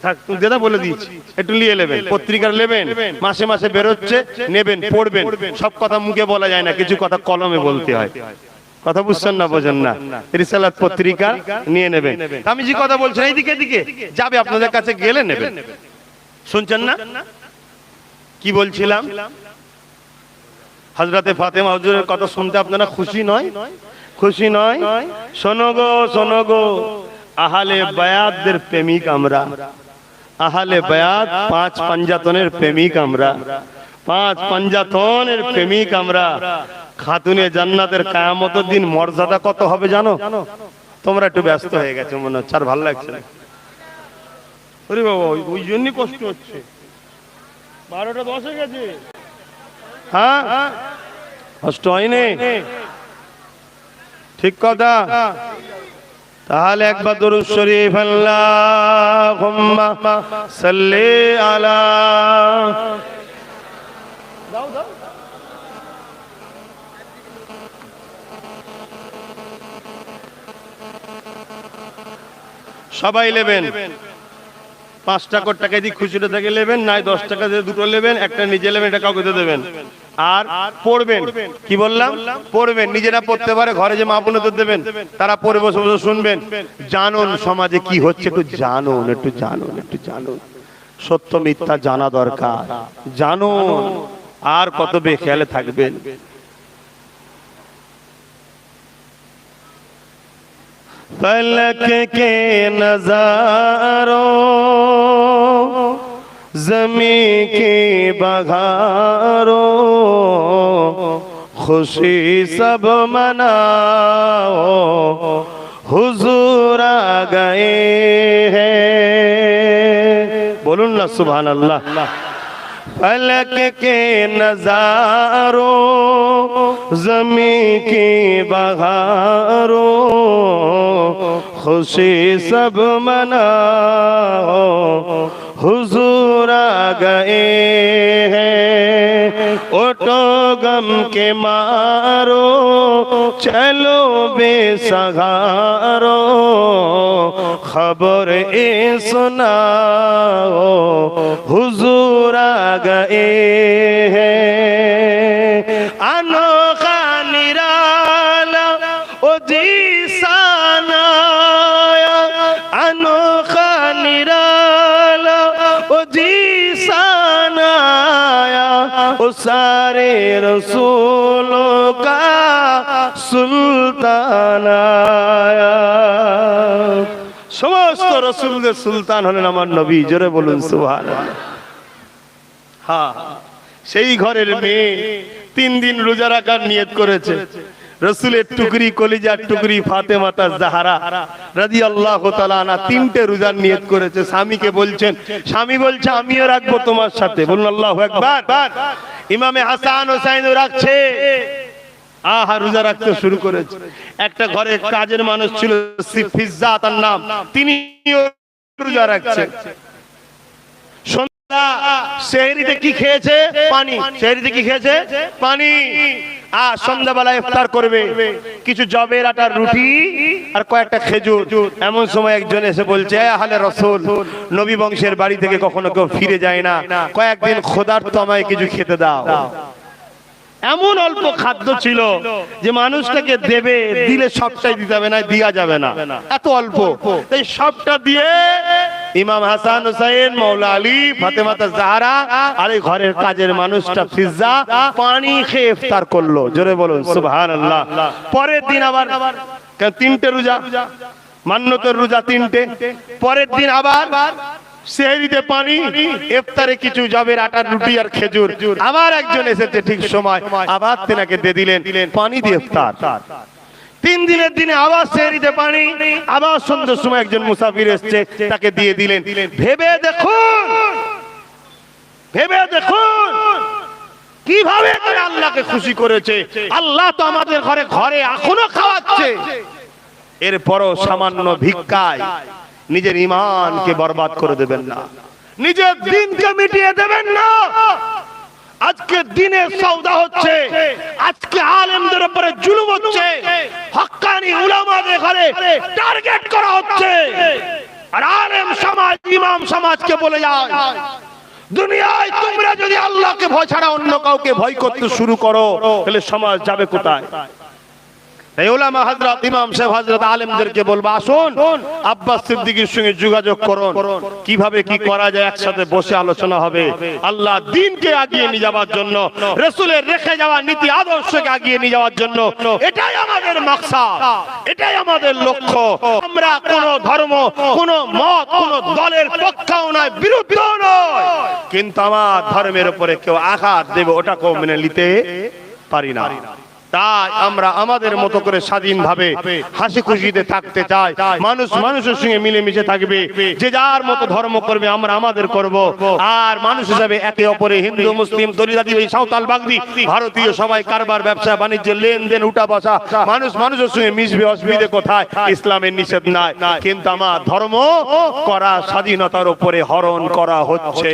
থাক, তুমি দাদা বলে দিচ্ছি, একটু নিয়ে নেবেন, পত্রিকা নেবেন, মাসে মাসে বেরোচ্ছে, নেবেন, পড়বেন। সব কথা মুখে বলা যায় না, কিছু কথা কলমে বলতে হয়। কথা বুঝছেন না, বোঝেন না? রিসালাত পত্রিকা নিয়ে নেবেন। আমি যে কথা বলছেন এইদিকে দিকে যাবে, আপনাদের কাছে গেলে নেবেন। শুনছেন না কি বলছিলাম? হযরতে ফাতেমা হুজুরের কথা শুনতে আপনারা খুশি নয়? খুশি নয়? শোনো গো, শোনো গো, আহলে বায়াতদের প্রেমিক আমরা। আহলে বায়াত, পাঁচ পাঞ্জাতনের প্রেমিক আমরা, পাঁচ পাঞ্জাতনের প্রেমিক আমরা। খাতুনে জান্নাতের কিয়ামতের দিন মর্যাদা কত হবে জানো? তোমরা একটু ব্যস্ত হয়ে গেছো মনে হচ্ছে, আর ভালো লাগছে না। ওরে বাবা, ওই জন্যই কষ্ট হচ্ছে। 12টা 10 হয়ে গেছে। হ্যাঁ, কষ্ট হয়নি, ঠিক কথা। তাহলে একবার দরুদ শরীফ, আল্লাহুম্মা সাল্লি আলা, দাও দাও, সবাই নেবেন। 5 টাকা দিয়ে খুচরো থেকে নেবেন, নাই 10 টাকা দিয়ে দুটো নেবেন, একটা নিজে নেবেন, এটা কাউকে দিয়ে দেবেন। আর পড়বেন, কি বললাম? পড়বেন, নিজেরা পড়তে পারে, ঘরে যে মা বোনদের দেবেন, তারা পড়ে বসে বসে শুনবেন। জানুন সমাজে কি হচ্ছে, একটু জানুন, একটু জানুন, একটু জানুন। সত্য মিথ্যা জানা দরকার, জানুন। আর কত বেখেয়ালে থাকবেন। फलक के नजारों, ज़मीं की बहारों, खुशी सब मनाओ, हुजूर आ गए हैं। बोलूं ना सुभान अल्लाह। फलक के नजारों, ज़मीं की बहारों, खुशी सब मनाओ, हुजूर आ गए हैं। उठो गम के मारो, चलो बेसहारो, खबर ए सुनाओ, हुजूर आ गए हैं। अनोखा निराला ओ जीसाना, अनोखा निराला ओ जीसाना, ओ सारे रसूलों का सुल्तान आया। समस्त रसूलদের সুলতান হলেন আমার নবী। জোরে বলুন সুবহানাল্লাহ। হ্যাঁ, সেই ঘরের মেয়ে 3 দিন রোজা রাখার নিয়ত করেছে। রসুলের টুকরি, কলিজার টুকরি ফাতেমা জাহরা রাদিয়াল্লাহু তাআলা আনহা 3টে রোজার নিয়ত করেছে। স্বামীকে বলছেন, স্বামী বলছে আমিও রাখবো তোমার সাথে। বলুন আল্লাহু আকবার। ইমামে হাসান হোসেনও রাখছে। আহা, রোজা রাখতে শুরু করেছে। একটা ঘরে কাজের মানুষ ছিল, ফিজ্জা তার নাম, তিনিও রোজা রাখছে। সেহরিতে কি খেয়েছে? পানি। সেহরিতে কি খেয়েছে? পানি। আর সন্ধ্যাবেলা ইফতার করবে, কিছু জবের আটার রুটি আর কয়েকটা খেজুর। এমন সময় একজন এসে বলছে, আহলে রাসূল, নবী বংশের বাড়ি থেকে কখনো কেউ ফিরে যায় না, কয়েকদিন খোদার্থ আমায় কিছু খেতে দাও। এমন অল্প খাদ্য ছিল যে মানুষটাকে দেবে, দিলে সবটাই দিতে হবে না, দেওয়া যাবে না, এত অল্প। তাই সবটা দিয়ে ইমাম হাসান হুসাইন, মৌলা আলী, ফাতেমাতা জাহরা আর এই ঘরের কাজের মানুষটা ফিজ্জা পানি খেয়ে ইফতার করলো। জোরে বলুন সুবহানাল্লাহ। পরের দিন আবার তিনটে রোজা, মান্যতের রোজা তিনটে। পরের দিন আবার সেহরিতে পানি, ইফতারে কিছু জবের আটার রুটি আর খেজুর। আবার একজন এসেছে ঠিক সময়, আবার তেনাকে দিয়ে দিলেন পানি দিয়ে ইফতার। 3 দিনের দিনে আবার সেহরিতে পানি, আবার সন্ধ্যার সময় একজন মুসাফির এসেছে, তাকে দিয়ে দিলেন। ভেবে দেখুন, ভেবে দেখুন কিভাবে তারা আল্লাহকে খুশি করেছে। আল্লাহ তো আমাদের ঘরে ঘরে এখনো খাওয়াচ্ছে, এরপরও সামান্য ভিক্ষায় নিজের ঈমানকে বরবাদ করে দেবেন না, নিজের দিনকে মিটিয়ে দেবেন না। আজকে দিনের সওদা হচ্ছে, আজকে আলেমদের উপরে জুলুম হচ্ছে, হক্কানি উলামাদের ঘরে টার্গেট করা হচ্ছে। আর আলেম সমাজ, ইমাম সমাজকে বলে যায়, দুনিয়ায় তোমরা যদি আল্লাহকে ভয় ছাড়া অন্য কাউকে ভয় করতে শুরু করো, তাহলে সমাজ যাবে কোথায়? এই উলামা হযরত, ইমাম সাহেব হযরত আলেমদেরকে বলবো, আসুন আব্বাস সিদ্দিকীর সঙ্গে যোগাযোগ করুন, কিভাবে কি করা যায়, একসাথে বসে আলোচনা হবে। আল্লাহ দ্বীনকে আগিয়ে নিয়ে যাওয়ার জন্য, রাসূলের রেখে যাওয়া নীতি আদর্শকে আগিয়ে নিয়ে যাওয়ার জন্য, এটাই আমাদের মাকসাদ, এটাই আমাদের লক্ষ্য। আমরা কোন ধর্ম, কোন মত, কোন দলের পক্ষেও নয়, বিরুদ্ধেও নয়, কিন্তু আমার ধর্মের উপরে কেউ আঘাত দেবে ওটাকেও মেনে নিতে পারি না। তাই আমরা আমাদের মতো করে স্বাধীনভাবে হাসি খুশিতে থাকতে চাই। মানুষ মানুষের সঙ্গে মিলেমিশে থাকবে, যে যার মতো ধর্ম করবে, আমরা আমাদের করব। আর মানুষ হিসাবে একে অপরে, হিন্দু মুসলিম দলিত আদিবাসী সাঁওতাল বাগদি ভারতীয় সবাই কারবার ব্যবসা বাণিজ্য লেনদেন উঠা বসা, মানুষ মানুষের সঙ্গে মিশবে, অসুবিধে কোথায়? ইসলামের নিষেধ নাই, কিন্তু আমার ধর্ম করা স্বাধীনতার উপরে হরণ করা হচ্ছে।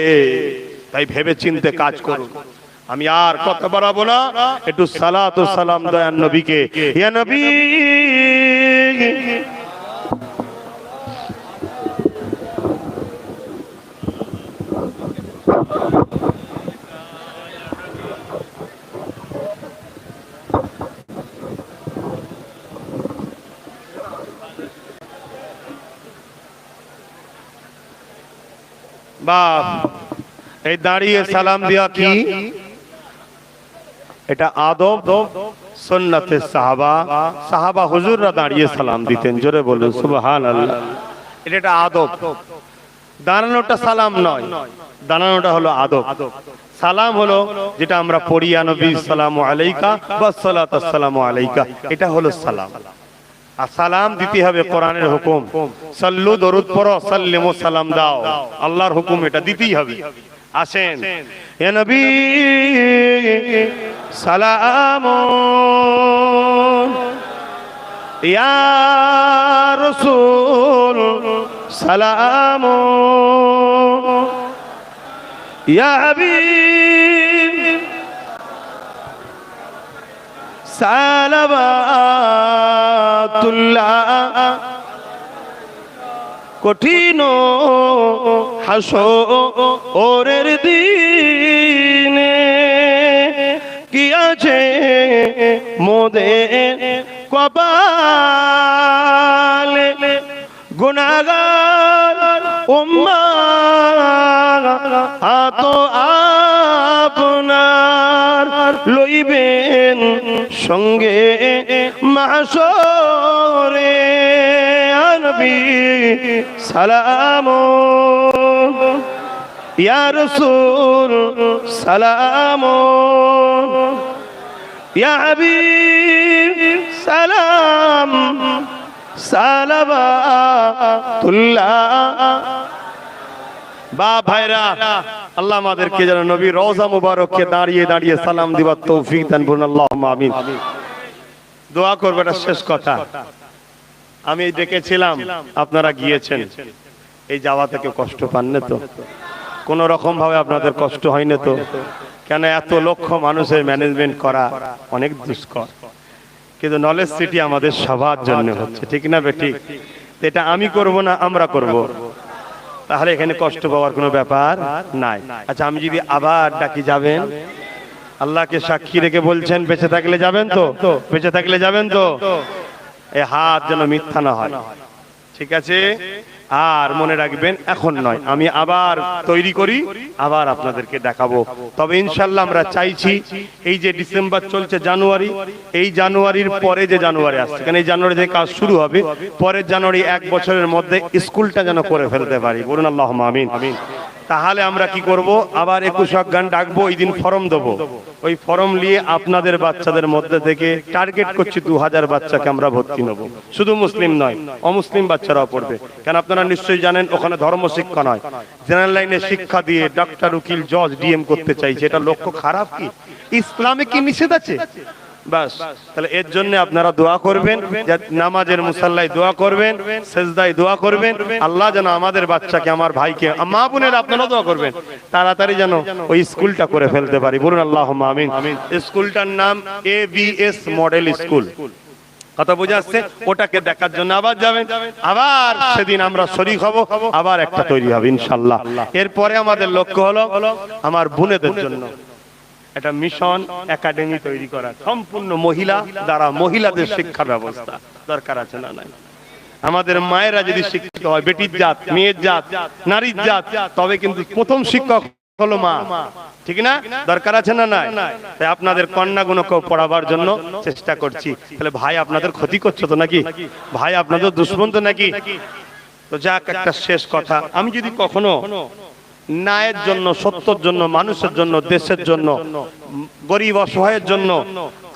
তাই ভেবে চিন্তে কাজ করুন। আমি আর কথা বাড়াবো না, একটু সালাত ও সালাম দয়ান নবীকে। ইয়া নবী বাপ, এই দাঁড়িয়ে সালাম দেওয়া কি? এটা আদব, সুন্নতে সাহাবা। সাহাবা হুজুররা দাঁড়িয়ে সালাম দিতেন। জোরে বলুন সুবহানাল্লাহ। এটা আদব। দাঁড়ানোটা সালাম নয়, দাঁড়ানোটা হলো আদব। সালাম হলো যেটা আমরা পড়ি, ইয়া নবী সালামু আলাইকা ওয়া সালাতু আসসালামু আলাইকা, এটা হলো সালাম। আর সালাম দিতে হবে, কোরআনের হুকুম, সাল্লু দরুদ পড়ো, সাল্লিমু সালাম দাও, আল্লাহর হুকুম, এটা দিতেই হবে। আসেন, ইয়া নবী সালামুন, ইয়া রাসূল সালামুন, ইয়া হাবিব সালাওয়াতুল্লাহ। কঠিন হাসরের দিনে কি আছে মোদের কপালে, গুনাহগার উম্মাত তো আপনার লইবেন সঙ্গে মাহশরে। নবী সালামুন, ইয়া রাসূল সালামুন, ইয়া হাবিব সালাম সালাওয়াতুল্লাহ। বা ভাইরা, আল্লাহ আমাদেরকে যেন নবী রওজা মুবারককে দাঁড়িয়ে দাঁড়িয়ে সালাম দিবার তৌফিক দান করুন, আল্লাহুম্মা আমিন। দোয়া করবে, এটা শেষ কথা। আমি দেখেছিলাম আপনারা গিয়েছেন, এই যাওয়া থেকে কষ্ট পান না তো? কোন রকম ভাবে আপনাদের কষ্ট হয় না তো? কেন এত লক্ষ মানুষের ম্যানেজমেন্ট করা অনেক দুষ্কর, কিন্তু নলেজ সিটি আমাদের সবার জন্য হচ্ছে, ঠিক না বেঠিক? এটা আমি করব না, আমরা করব, তাহলে এখানে কষ্ট পাওয়ার কোনো ব্যাপার নাই। আচ্ছা, আমি যদি আবার ডাকি, যাবেন? আল্লাহকে সাক্ষী রেখে বলছেন, বেঁচে থাকলে যাবেন তো? বেঁচে থাকলে যাবেন তো? এই হাত যেন মিথ্যা না হয়, ঠিক আছে? আর মনে রাখবেন, এখন নয়, আমি আবার তৈরি করি, আবার আপনাদেরকে দেখাবো। তবে ইনশাল্লাহ আমরা চাইছি এই যে ডিসেম্বর চলছে, জানুয়ারি, এই জানুয়ারির পরে যে জানুয়ারি আসছে, কারণ এই জানুয়ারি থেকে কাজ শুরু হবে, পরের জানুয়ারি 1 বছরের মধ্যে স্কুলটা যেন করে ফেলতে পারি। বলুন আল্লাহুম্মা আমিন। তাহলে আমরা কি করব, আবার 21 অজ্ঞান ডাকবো, ওই দিন ফর্ম দেবো। ওই ফর্ম নিয়ে আপনাদের বাচ্চাদের মধ্যে থেকে টার্গেট করছি 2000 বাচ্চাকে আমরা ভর্তি নেব। শুধু মুসলিম নয়, অমুসলিম বাচ্চারাও পড়বে। কেন আপনারা নিশ্চয়ই জানেন ওখানে ধর্ম শিক্ষা নয়, জেনারেল লাইনে শিক্ষা দিয়ে ডাক্তার, উকিল, জজ, ডিএম করতে চাইছে। এটা লক্ষ্য খারাপ কি? ইসলামে কি নিষেধ আছে? বাস, তাহলে এর জন্য আপনারা দোয়া করবেন, নামাজের মুসাল্লায় দোয়া করবেন, সেজদায় দোয়া করবেন, আল্লাহ যেন আমাদের বাচ্চাকে, আমার ভাইকে, মা বোনের আপনারা দোয়া করবেন, তাড়াতাড়ি যেন ওই স্কুলটা করে ফেলতে পারি। বলুন আল্লাহুম্মা আমিন। স্কুলটার নাম ABS মডেল স্কুল। কথা বোঝা আসছে? ওটাকে দেখার জন্য আবার যাবেন, আবার সেদিন আমরা শরীক হব, আবার একটা তৈরি হবে ইনশাআল্লাহ। এরপরে আমাদের লক্ষ্য হলো আমার বোনেদের জন্য একটা মিশন একাডেমি তৈরি করা, সম্পূর্ণ মহিলা দ্বারা, মহিলাদের শিক্ষা ব্যবস্থা দরকার আছে না নাই? আমাদের মায়েরা যদি শিক্ষিত হয়, বেটির জাত, মেয়ের জাত, নারীর জাত, তবে কিন্তু প্রথম শিক্ষক হলো মা, ঠিক না? দরকার আছে না নাই? তাই আপনাদের কন্যাগুলোকেও পড়াবার জন্য চেষ্টা করছি। তাহলে ভাই আপনাদের ক্ষতি করছো তো নাকি? ভাই আপনাদের দুশ্মন তো নাকি? তো যাক, একটা শেষ কথা, আমি যদি কখনো ন্যায়ের জন্য, সত্যের জন্য, মানুষের জন্য, দেশের জন্য, গরিব অসহায়ের জন্য,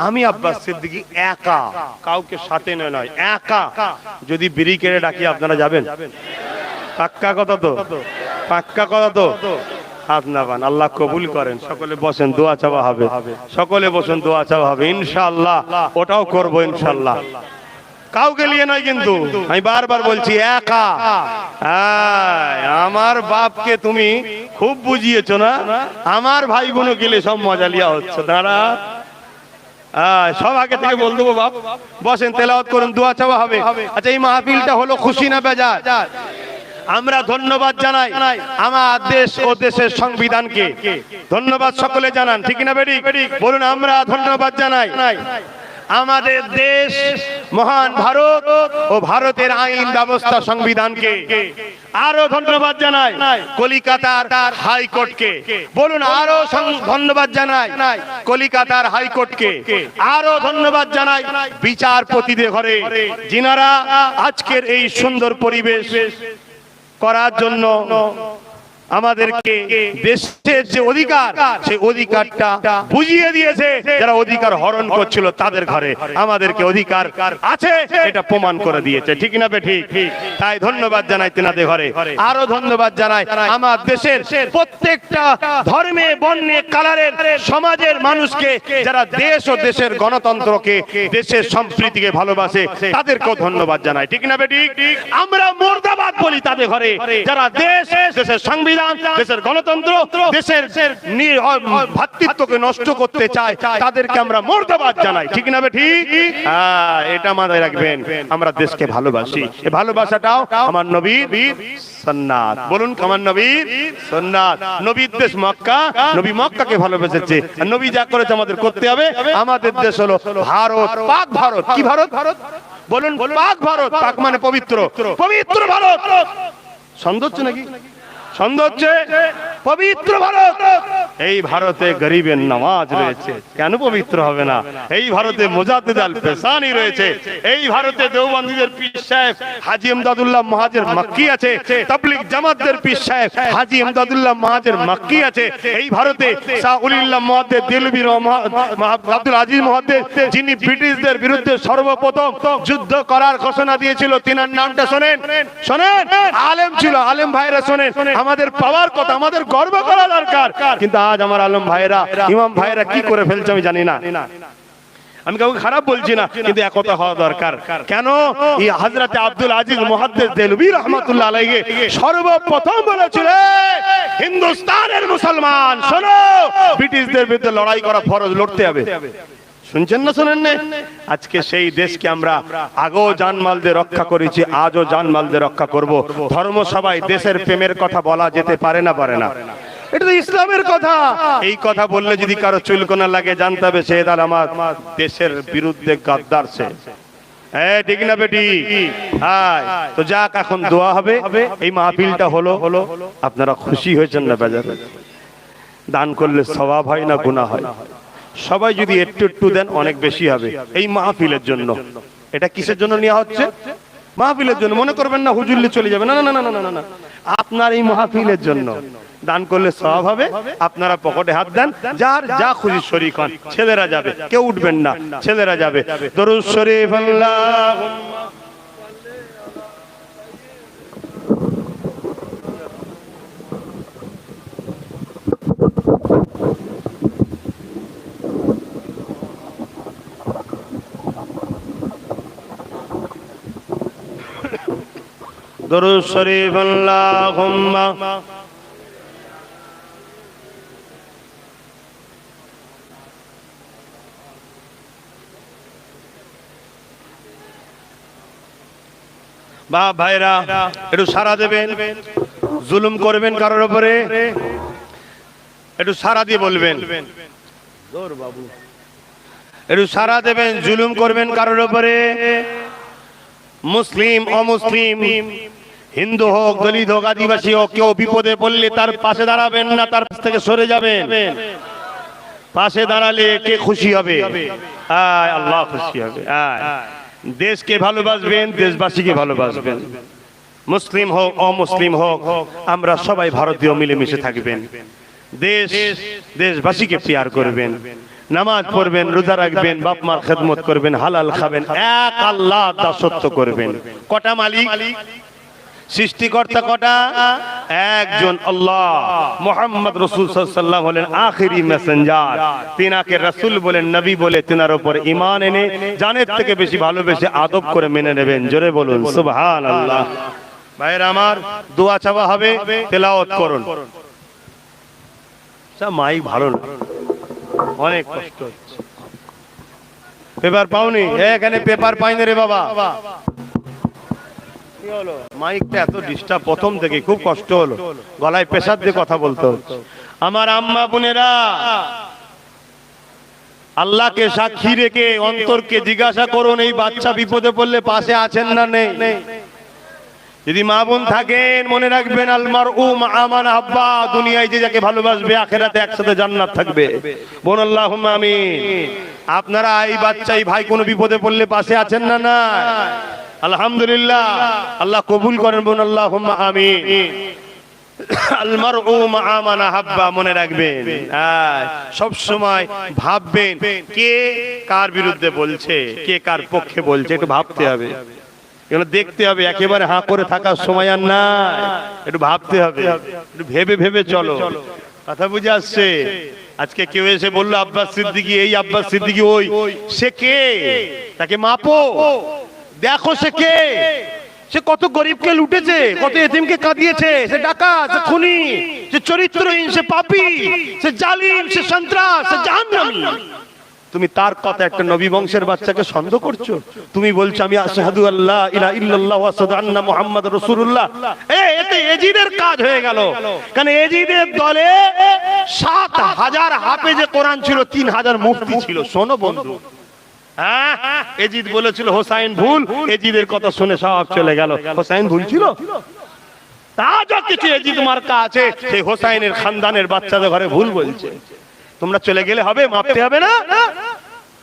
আমি আব্বাস সিদ্দিকী একা, কাউকে সাথে নয়, একা যদি বিড়ি কেড়ে ডাকি, আপনারা যাবেন? পাক্কা কথা তো? পাক্কা কথা তো? হাত না বান, আল্লাহ কবুল করেন। সকলে বসেন, দোয়া চাওয়া হবে। সকলে বসেন, দোয়া চাওয়া হবে ইনশাআল্লাহ। ওটাও করবো ইনশাআল্লাহ, কাউকে নিয়ে নয় কিন্তু, আমি বারবার বলছি একা। আমার বাপকে তুমি খুব বুঝিয়েছো না, আমার ভাই বোনও গেলে সব মজা লিয়া হচ্ছে। দাঁড়া, সব আগে থেকে বল দেবো। বাপ বসেন, তেলাওয়াত করুন, দোয়া চাওয়া হবে। আচ্ছা, এই মাহফিলটা হলো খুশি না বেজার? আমরা ধন্যবাদ জানাই আমার দেশ ও দেশের সংবিধানকে। ধন্যবাদ সকলে জানান, ঠিক না বেটি? বলুন, আমরা ধন্যবাদ জানাই আমাদের দেশ মহান ভারত ও ভারতের আইন ব্যবস্থা সংবিধানকে। আরো ধন্যবাদ জানাই কলিকাতার হাইকোর্টকে। বলুন, আরো ধন্যবাদ জানাই কলিকাতার হাইকোর্টকে। আরো ধন্যবাদ জানাই বিচারপতিদের ঘরে, যিনারা আজকের এই সুন্দর পরিবেশ করার জন্য আমাদেরকে দেশের যে অধিকার, সেই অধিকারটা বুঝিয়ে দিয়েছে। যারা অধিকার হরণ করছিল তাদের ঘরে আমাদেরকে অধিকার আছে, এটা প্রমাণ করে দিয়েছে, ঠিক না বেঠিক? তাই ধন্যবাদ জানাই তেনাদের ঘরে। আরো ধন্যবাদ জানাই আমার দেশের প্রত্যেকটা ধর্মে, বর্ণে, কালারের সমাজের মানুষকে, যারা দেশ ও দেশের গণতন্ত্রকে, দেশের সম্প্রীতিকে ভালোবাসে, তাদেরকেও ধন্যবাদ জানাই, ঠিক না বেঠিক? আমরা মুর্দাবাদ বলি তাদের ঘরে, যারা দেশ, দেশের সংবিধান, দেশের গণতন্ত্র, দেশের ভ্রাতৃত্বকে নষ্ট করতে চায়, তাদেরকে আমরা মুর্দাবাদ জানাই, ঠিক না বেঠিক? এটা মাথায় রাখবেন, আমরা দেশকে ভালোবাসি। এই ভালোবাসাটাও আমার নবীর সুন্নাত। বলুন, আমার নবীর সুন্নাত। নবীর দেশ মক্কা, নবী মক্কাকে ভালোবেসেছে, আর নবী যা করেছে আমাদের করতে হবে। আমাদের দেশ হলো ভারত, পাক ভারত। কি ভারত? বলুন, পাক ভারত। পাক মানে পবিত্র, পবিত্র ভারত। সন্দেহ হচ্ছে নাকি? সন্দেহ হচ্ছে? পবিত্র ভারত। এই ভারতে গরিবের নামাজ রয়েছে, কেন পবিত্র হবে না? এই ভারতে মুজাদ্দিদ আল পেশানি রয়েছে, এই ভারতে দেওবন্দীদের পীর সাহেব হাজী ইমদাদুল্লাহ মাহাজের মক্কি আছে, তাবলীগ জামাতদের পীর সাহেব হাজী ইমদাদুল্লাহ মাহাজের মক্কি আছে। এই ভারতে শাহ উলিল্লাহ মুহাদ্দিস দেলবি আব্দুল আজিজ মুহাদ্দিস, যিনি ব্রিটিশদের বিরুদ্ধে সর্বপ্রথম যুদ্ধ করার ঘোষণা দিয়েছিল, তিনার নামটা শোনেন, শোনেন। আলেম ছিল, আলেম ভাইরা শোনেন। আমাদের পাওয়ার কথা, আমাদের গর্ব করা দরকার, কিন্তু আজ আমার আলম ভাইরা, ইমাম ভাইরা কি করে ফেলছে আমি জানি না। আমি কাউকে খারাপ বলছি না, কিন্তু একতা হওয়া দরকার। কেন? এই হযরত আব্দুল আজিজ মুহাদ্দিস দেলবি রাহমাতুল্লাহ আলাইহি সর্বপ্রথম বলেছিল, হিন্দুস্তানের মুসলমান শোনো, ব্রিটিশদের বিরুদ্ধে লড়াই করা ফরজ, লড়তে হবে। শুনছেন না, শোনেন না? আজকে সেই দেশকে আমরা আগেও জানমাল দিয়ে রক্ষা করেছি, আজও জানমাল দিয়ে রক্ষা করব। ধর্মসভায় দেশের প্রেমের কথা বলা যেতে পারে না? পারে না? এটা তো ইসলামের কথা। এই কথা বললে যদি কারো চুলকোনা লাগে, জানতে হবে সে তার আমার দেশের বিরুদ্ধে গাদ্দার। সে ঠিক না বেটি? হ্যাঁ, তো যাক এখন দোয়া হবে। এই মাহফিলটা হলো, আপনারা খুশি হয়েছেন না বেজার? দান করলে সওয়াব হয় না গুনাহ হয়? সবাই যদি একটু একটু দেন অনেক বেশি হবে। এই মাহফিলের জন্য। এটা কিসের জন্য নেওয়া হচ্ছে? মাহফিলের জন্য। মনে করবেন না হুজুরলি চলে যাবে, না না না না না না, আপনার এই মাহফিলের জন্য দান করলে সওয়াব হবে। আপনারা পকেটে হাত দেন, যার যা খুশি শরীক হন। ছেলেরা যাবে, কেউ উঠবেন না, ছেলেরা যাবে। দরুদ শরীফ আল্লাহুম্মা দরুদ শরীফ আল্লাহুম্মা বাপ ভাইরা একটু সারা দেবেন, জুলুম করবেন কারোর উপরে, একটু সারা দিয়ে বলবেন বাবু, একটু সারা দেবেন। জুলুম করবেন কারোর উপরে, মুসলিম অমুসলিম, হিন্দু হোক দলিত হোক আদিবাসী হোক, কেউ বিপদে পড়লে তার পাশে দাঁড়াবেন না, তার পাশ থেকে সরে যাবেন। পাশে দাঁড়ালে কে খুশি হবে? আল্লাহ খুশি হবে। দেশকে ভালোবাসবেন, দেশবাসীকে ভালোবাসবেন। মুসলিম হোক অমুসলিম হোক, আমরা সবাই ভারতীয় মিলেমিশে থাকবেন। দেশবাসীকে প্যার করবেন, নামাজ পড়বেন, রোজা রাখবেন, বাপ মার খেদমত করবেন, হালাল খাবেন, এক আল্লাহ দাসত্ব করবেন। কটা মালিক? সৃষ্টিকর্তা কটা? একজন আল্লাহ। মুহাম্মদ রাসূল সাল্লাল্লাহু আলাইহি ওয়াসাল্লাম হলেন আখেরি মেসেঞ্জার। তিনাকে রাসূল বলে, নবী বলে, তিনার উপর ঈমান এনে জানের থেকে বেশি ভালোবেসে আদব করে মেনে নেবেন। জোরে বলুন সুবহানাল্লাহ। ভাইরা আমার, দোয়া চাওয়া হবে, তেলাওয়াত করুন। মাইক ভালো না, অনেক কষ্ট হচ্ছে। পেপার পাওনি? এখানে পেপার পাইনি রে বাবা। কি হলো? মাইকটা এত ডিস্টার্ব, প্রথম থেকে খুব কষ্ট হলো, গলায় প্রেসার দিয়ে কথা বলতে হচ্ছে। আমার আম্মা বোনেরা, আল্লাহকে সাক্ষী রেখে অন্তরকে জিজ্ঞাসা করুন, এই বাচ্চা বিপদে পড়লে পাশে আছেন না নেই? যদি মা বোন থাকেন, মনে রাখবেন আল মারউ মা মান আহাব্বা, দুনিয়ায় যে যাকে ভালোবাসবে আখিরাতে একসাথে জান্নাত থাকবে। বোন আল্লাহুম্মা আমিন। আপনারা এই বাচ্চা, এই ভাই কোনো বিপদে পড়লে পাশে আছেন না? না, আলহামদুলিল্লাহ, আল্লাহ কবুল করেন। বোন আল্লাহুম্মা আমিন। আল মারউ মা মান আহাব্বা, মনে রাখবেন, সব সময় ভাববেন কে কার বিরুদ্ধে বলছে, কে কার পক্ষে বলছে, একটু ভাবতে হবে, এগুলো দেখতে হবে। একেবারে হাঁ করে থাকার সময় আর নাই, একটু ভাবতে হবে, একটু ভেবে ভেবে চলো। কথা বুঝে আসছে? আজকে কেউ এসে বললো আব্বাস সিদ্দিকী এই, আব্বাস সিদ্দিকী ওই, সে কে? তাকে মাপো, দেখো সে কে। সে কত গরিবকে লুটেছে, কত এতিমকে কাঁদিয়েছে, সে ডাকাত, সে খুনি, সে চরিত্রহীন, সে পাপী, সে জালিম, সে সন্ত্রাস, সে জাহান্নামী। তুমি তার কথা একটা নবী বংশের বাচ্চাকে সন্দেহ করছো? তুমি বলছো আমি আশহাদু আল্লা ইলাহা ইল্লাল্লাহ ওয়া আশহাদু আন্না মুহাম্মাদুর রাসূলুল্লাহ। এতে এজিদের কাজ হয়ে গেল। কারণ এজিদের দলে ৭,০০০ হাফেজে কোরআন ছিল, ৩,০০০ মুফতি ছিল। শোনো বন্ধু, এজিদ বলেছিল হোসাইন ভুল, এজিদের কথা শুনে সব চলে গেল। হোসাইন ভুল ছিল? তা যা কিছু এজিদ মার্কা আছে, সেই হোসাইনের খানদানের বাচ্চাদের ঘরে ভুল বলছে। তোমরা চলে গেলে হবে? মাপতে হবে না?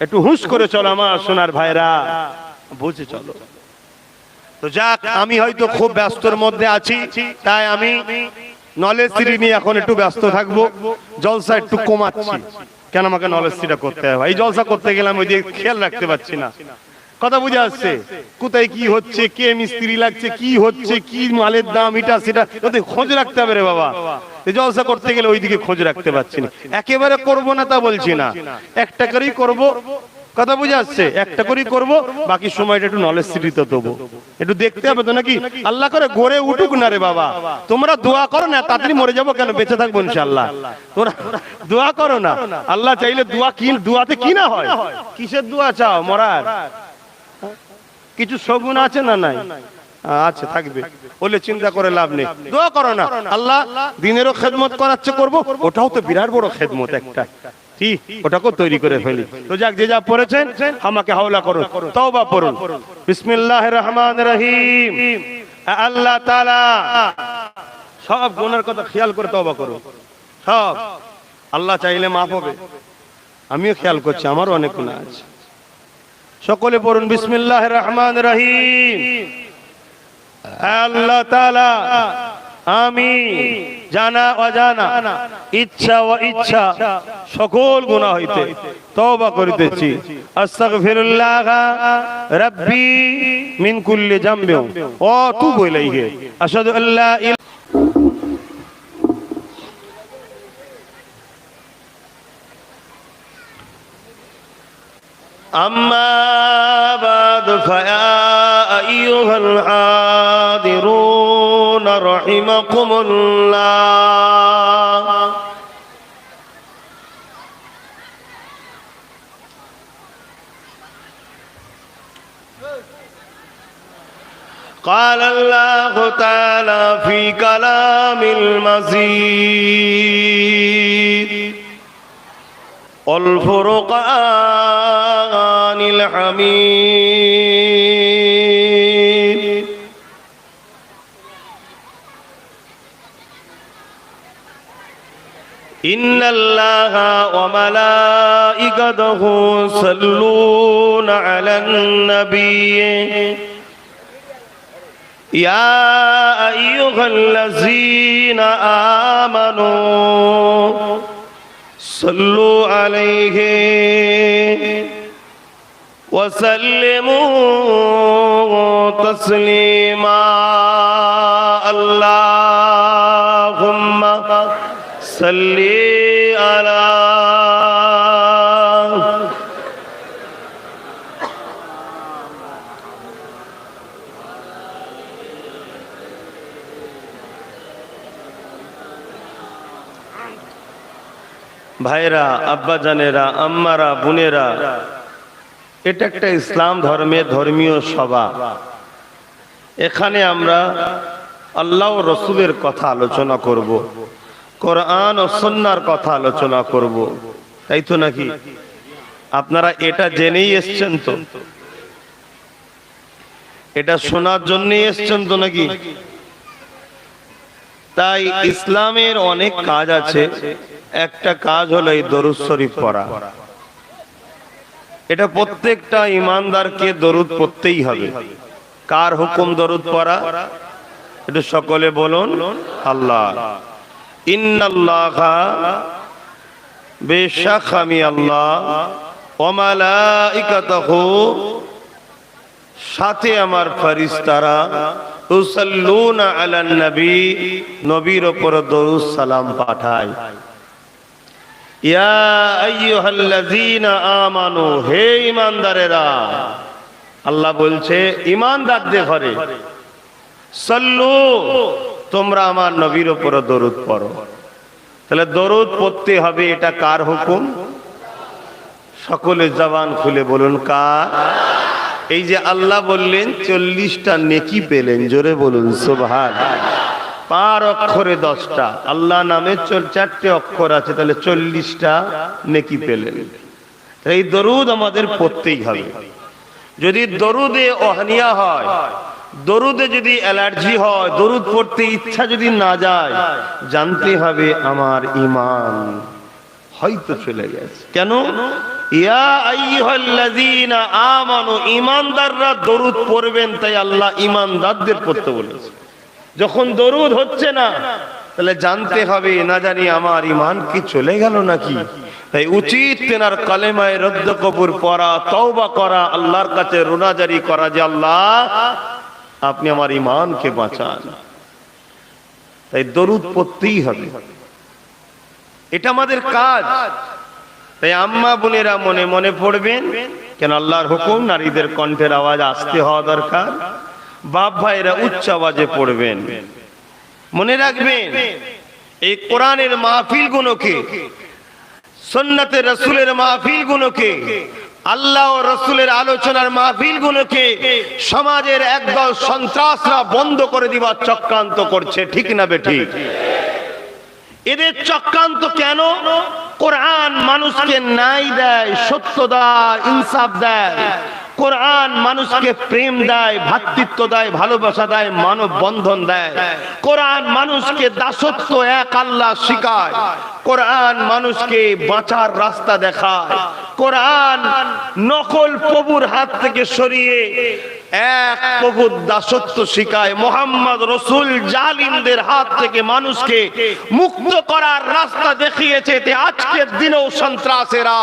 একটু হুঁশ করে চলো আমার সোনার ভাইরা, বুঝে চলো। তো যাক, আমি হয়তো খুব ব্যস্তর মধ্যে আছি, তাই আমি নলেজ সিটি নিয়ে এখন একটু ব্যস্ত থাকবো। জলসা একটু কমাচ্ছি, কেন আমাকে নলেজ সিটিটা করতে হবে। এই জলসা করতে গেলাম, ওই দিকে খেয়াল রাখতে পারছি না। কথা বুঝে আসছে? কোথায় কি হচ্ছে, কে মিস্ত্রি লাগছে, কি হচ্ছে, কি মালের দাম, এটা সেটা খোঁজ রাখতে হবে রে বাবা। জলসা করতে গেলে ওইদিকে খোঁজ রাখতে পারছি না। একেবারে করবো না তা বলছি না, একটা করেই করবো। কথা বুঝে আসছে? একটা করেই করবো, বাকি সময়টা একটু নলেজ সিটিতে দেবো। একটু দেখতে হবে তো নাকি? আল্লাহ করে গড়ে উঠুক না রে বাবা। তোমরা দোয়া করো না, তাড়াতাড়ি মরে যাবো কেন, বেঁচে থাকবো ইনশাআল্লাহ। তোমরা দোয়া করো না, আল্লাহ চাইলে দোয়া কি, দোয়াতে কি না হয়? কিসের দোয়া চাও? মরার কিছু শগুন আছে না? নাই? আচ্ছা, থাকবে বলে চিন্তা করে লাভ নেই। দোয়া করো না, আল্লাহ দিনেরও খেদমত করাচ্ছে, করবো, ওটাও তো বিরাট বড় খেদমত একটা। কি ওটাকে তৈরি করে ফেলি। তো যাক, যে যা পড়েছেন আমাকে হাওলা করুন, তওবা পড়ুন। বিসমিল্লাহির রহমানির রহিম। আল্লাহ তাআলা সব গুনার কথা খেয়াল করে তওবা করুন। সব আল্লাহ চাইলে মাফ হবে। আমিও খেয়াল করছি, আমারও অনেক গুনাহ আছে। সকলে পড়ুন বিসমিল্লাহির রহমানির রহিম। আল্লাহ তাআলা আমি জানা অজানা, ইচ্ছা ও ইচ্ছা সকল গুনাহ হইতে তওবা করিতেছি। আস্তাগফিরুল্লাহ রাব্বি মিন কুল্লি যামবিন ওয়া আতুবু ইলাইহি। আশহাদু আল্লা ইলাহা أما بعد فيا أيها الحاضرون رحمكم الله. قال الله تعالى في كلام المزيد والفرقان الحميد. إن الله وملائكته يصلون على النبي يا أيها الذين آمنوا صلوا عليه وسلموا تسليما. اللهم صل على ভাইরা, আব্বা জানেরা, আম্মারা, বোনেরা, এটা একটা ইসলাম ধর্মের ধর্মীয় সভা। এখানে আমরা আল্লাহ ও রসুলের কথা আলোচনা করব, কোরআন ও সুন্নাহর কথা আলোচনা করব, তাই তো নাকি? আপনারা এটা জেনেই এসছেন তো, এটা শোনার জন্যই এসছেন তো নাকি? তাই ইসলামের অনেক কাজ আছে, একটা কাজ হলো এই দরুদ শরীফ পড়া। এটা প্রত্যেকটা ইমানদারকে দরুদ পড়তেই হবে। কার হুকুম দরুদ পড়া? এটা সকলে বলুন, আল্লাহ। ইন্নাল্লাহা, বেশক আমি আল্লাহ, ওয়া মালাইকাতুহু, সাথে আমার ফেরেশতারা, ইউসাল্লুনা আলান নবী, নবীর উপর দরুদ সালাম পাঠায়। ইয়া আইয়ুহাল্লাযীনা আমানু, হে ঈমানদারেরা, আল্লাহ বলছে ঈমানদারদের ঘরে, সাল্লু, তোমরা আমার নবীর উপর দরুদ পড়ো। তাহলে দরুদ পড়তে হবে, এটা কার হুকুম? সকলে জবান খুলে বলুন, কার? এই যে আল্লাহ বললেন 40টা নেকি পেলেন, জোরে বলুন সুবহানাল্লাহ। 5 অক্ষরে 10টা, আল্লাহ নামে 4টে অক্ষর আছে, তাহলে 40টা নেকি পেলেন। এই দরুদ আমাদের পড়তেই হবে। যদি দরুদে ওহনিয়া হয়, দরুদে যদি অ্যালার্জি হয়, দরুদ পড়তে ইচ্ছা যদি না যায়, জানতে হবে আমার ঈমান হয়তো চলে গেছে। কেন? ইয়া আইয়ুহাল্লাযীনা আমানু, ঈমানদাররা দরুদ পড়বেন, তাই আল্লাহ ঈমানদারদের পড়তে বলেছে। যখন দরুদ হচ্ছে না, তাহলে জানতে হবে, না জানি আমার ঈমান কি চলে গেল নাকি। তাই উচিত তেনার কালেমায়ে রদ্দ কবুর পড়া, তওবা করা, আল্লাহর কাছে রোনাজারি করা যে আল্লাহ আপনি আমার ঈমানকে বাঁচান। তাই দরুদ পড়তেই হবে, এটা আমাদের কাজ। তাই আম্মা বোনেরা মনে মনে পড়বেন, কেন আল্লাহর হুকুম নারীদের কণ্ঠের আওয়াজ আস্তে হওয়া দরকার। বাপ ভাইরা উচ্চ আওয়াজে পড়বেন। মনে রাখবেন, এই কোরআনের মাহফিল গুলোকে, সুন্নতে রাসূলের মাহফিল গুলোকে, আল্লাহ ও রাসূলের আলোচনার মাহফিল গুলোকে সমাজের একদল সন্ত্রাসরা বন্ধ করে দিবার চক্রান্ত করছে, ঠিক না বেঠিক? এদের চক্রান্ত কেন? কোরআন মানুষকে ন্যায় দেয়, সত্য দেয়, ইনসাফ দেয়। কোরআন মানুষকে প্রেম দেয়, ভ্রাতৃত্ব দেয়, ভালোবাসা দেয়, মানব বন্ধন দেয়। কোরআন মানুষকে দাসত্ব এক আল্লাহ শিখায়। কোরআন মানুষকে বাঁচার রাস্তা দেখায়। কোরআন নকল প্রভুর হাত থেকে সরিয়ে এক প্রভুর দাসত্ব শিখায়। মুহাম্মদ রাসূল জালিমদের হাত থেকে মানুষকে মুক্ত করার রাস্তা দেখিয়েছে। আজকের দিনেও সন্ত্রাসীরা